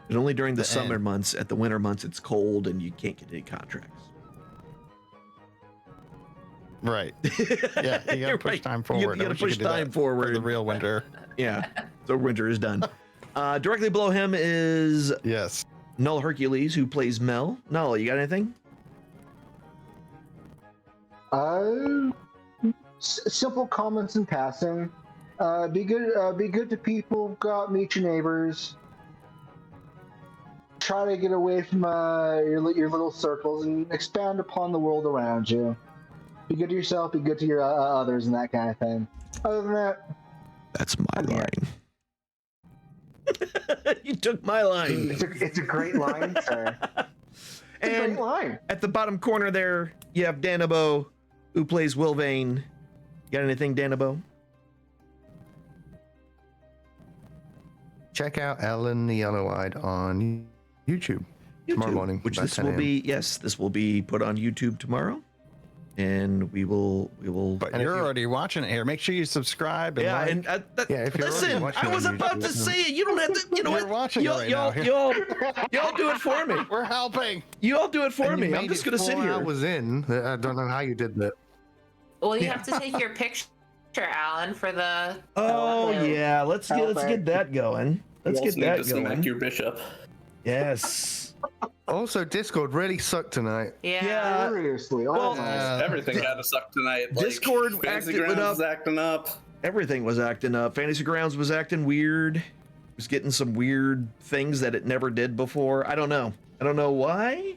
And only during the The summer end. months. At the winter months, it's cold and you can't get any contracts. Right. Yeah, you You're gotta push right. time forward. You I gotta wish you push could do that time forward. for the real winter. Yeah, so winter is done. Directly below him is Yes. Null Hercules, who plays Mel. Null, you got anything? Simple comments in passing. Be good to people. Go out, meet your neighbors. Try to get away from your little circles and expand upon the world around you. Be good to yourself. Be good to your others, and that kind of thing. Other than that, That's my Yeah. line. You took my line. it's a great line, sir. It's a And great line. at the bottom corner there, you have Danabo, who plays Wilvane. You got anything, Danabo? Check out Alynn the Yellow-Eyed on YouTube tomorrow morning. Which about this 10 will a.m. be, yes, this will be put on YouTube tomorrow. And we will. But And if you're you- already watching it here. Make sure you subscribe and Yeah, like. and Yeah, if you're already listen, watching I was on about YouTube, to say it. You don't have to. You know You're what? watching it right now. Y'all do it for me. We're helping. You all do it for and you me. I'm made just it gonna sit 4 here. hours in. I don't know how you did that. Well, you have to take your picture, Alan, for the. Oh yeah, let's get that going. Let's You get also need that to smack going. your bishop. Yes. Also, Discord really sucked tonight. Yeah. Seriously, well, almost. Everything kind of sucked tonight. Like, Discord Fantasy acted Grounds up. was acting up. Everything was acting up. Fantasy Grounds was acting weird. was getting some weird things that it never did before. I don't know why,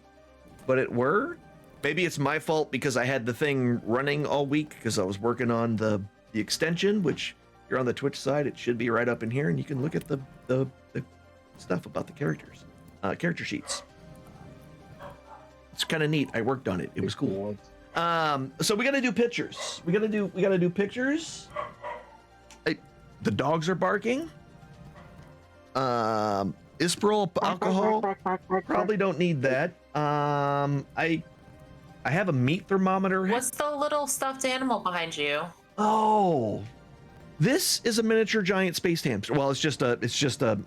but it were. Maybe it's my fault because I had the thing running all week because I was working on the extension, which if you're on the Twitch side, it should be right up in here, and you can look at the stuff about the characters, character sheets. It's kind of neat. I worked on it. It was cool. So we gotta do pictures. We gotta do pictures. The dogs are barking. Ispril alcohol. Probably don't need that. I have a meat thermometer. What's the little stuffed animal behind you? Oh, this is a miniature giant space hamster. Well, it's just a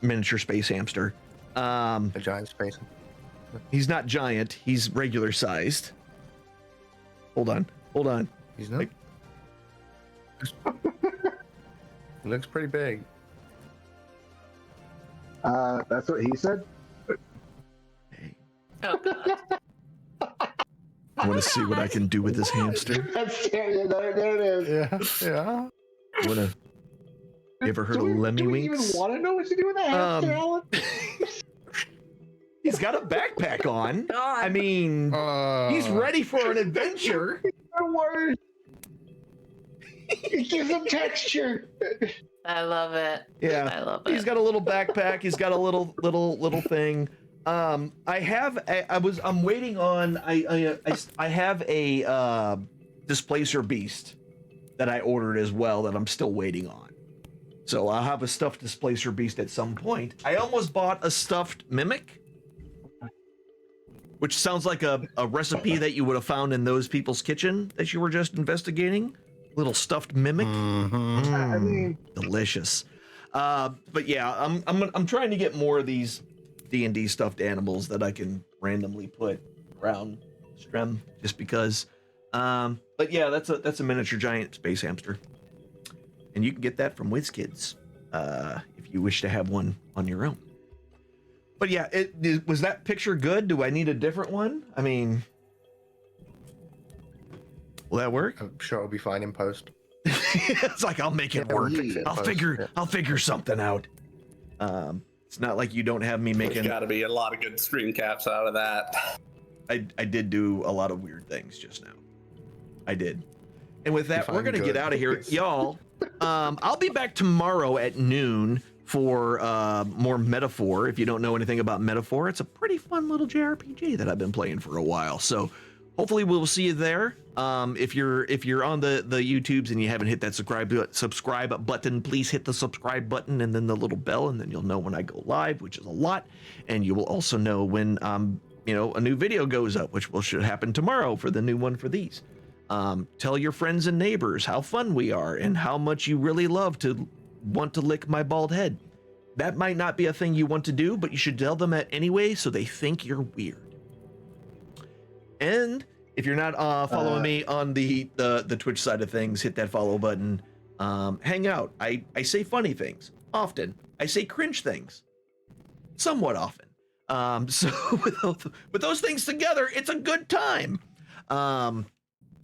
miniature space hamster. A giant space. He's not giant. He's regular sized. Hold on. He's not. He looks pretty big. That's what he said. Hey, Oh god. I want to see what I can do with this hamster. That's there it is. Yeah. You ever heard of Lemmy Do we Winks? even want to know what to do with that hamster, Alan? He's got a backpack on. God. I mean, he's ready for an adventure. No worries. It gives him texture. I love it. Yeah, I love it. he's got a little backpack. He's got a little thing. I'm waiting on. I have a displacer beast that I ordered as well that I'm still waiting on. So I'll have a stuffed displacer beast at some point. I almost bought a stuffed mimic, which sounds like a recipe that you would have found in those people's kitchen that you were just investigating. Little stuffed mimic. I mean, Delicious. But yeah, I'm trying to get more of these D&D stuffed animals that I can randomly put around Strem just because. But yeah, that's a miniature giant space hamster. And you can get that from WizKids if you wish to have one on your own. But yeah, was that picture good? Do I need a different one? I mean, will that work? I'm sure it'll be fine in post. It's like I'll make it work. I'll figure something out. It's not like you don't have me making. There's got to be a lot of good screen caps out of that. I did do a lot of weird things just now. I did. And with that, we're gonna get out of here, y'all. I'll be back tomorrow at noon for more Metaphor. If you don't know anything about Metaphor, it's a pretty fun little JRPG that I've been playing for a while. So hopefully we'll see you there. If you're on the YouTubes and you haven't hit that subscribe button, please hit the subscribe button and then the little bell, and then you'll know when I go live, which is a lot. And you will also know when a new video goes up, which should happen tomorrow for the new one for these. Tell your friends and neighbors how fun we are and how much you really love to want to lick my bald head. That might not be a thing you want to do, but you should tell them that anyway so they think you're weird. And if you're not following me on the Twitch side of things, hit that follow button. Hang out. I say funny things often. I say cringe things somewhat often. So with those things together, it's a good time.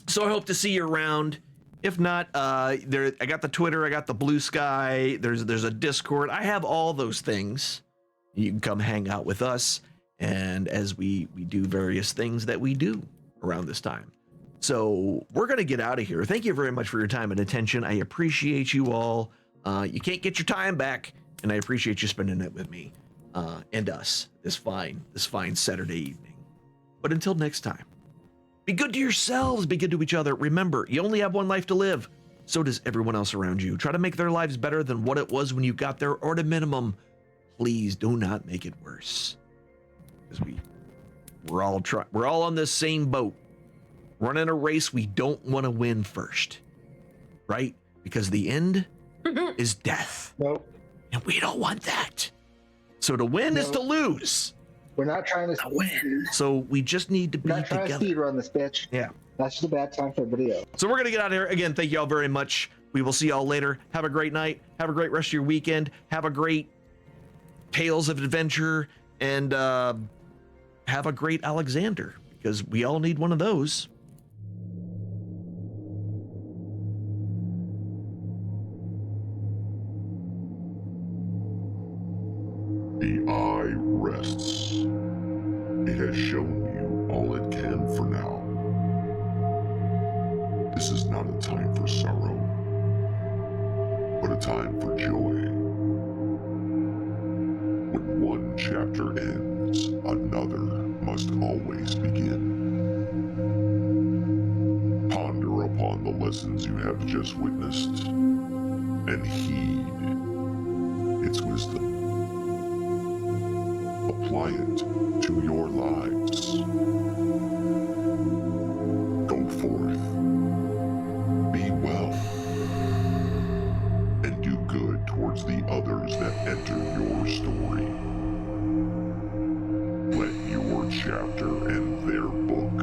So I hope to see you around. If not, I got the Twitter, I got the Blue Sky, there's a Discord. I have all those things. You can come hang out with us, and as we do various things that we do around this time. So we're gonna get out of here. Thank you very much for your time and attention. I appreciate you all. You can't get your time back, and I appreciate you spending it with me and us this fine Saturday evening. But until next time, be good to yourselves, be good to each other. Remember, you only have one life to live. So does everyone else around you. Try to make their lives better than what it was when you got there, or at a minimum, please do not make it worse. Because we're all on the same boat. Running a race we don't want to win first. Right? Because the end is death. Nope. And we don't want that. So to win is to lose. We're not trying to win. So we just need to be We're not trying to together. speed run this bitch. Yeah. That's just a bad time for everybody else. So we're going to get out of here. Again, thank you all very much. We will see y'all later. Have a great night. Have a great rest of your weekend. Have a great Tales of Adventure. And have a great Alexander. Because we all need one of those. has shown you all it can for now. This is not a time for sorrow, but a time for joy. When one chapter ends, another must always begin. Ponder upon the lessons you have just witnessed, and heed its wisdom. Apply it to your lives. Go forth, be well, and do good towards the others that enter your story. Let your chapter and their book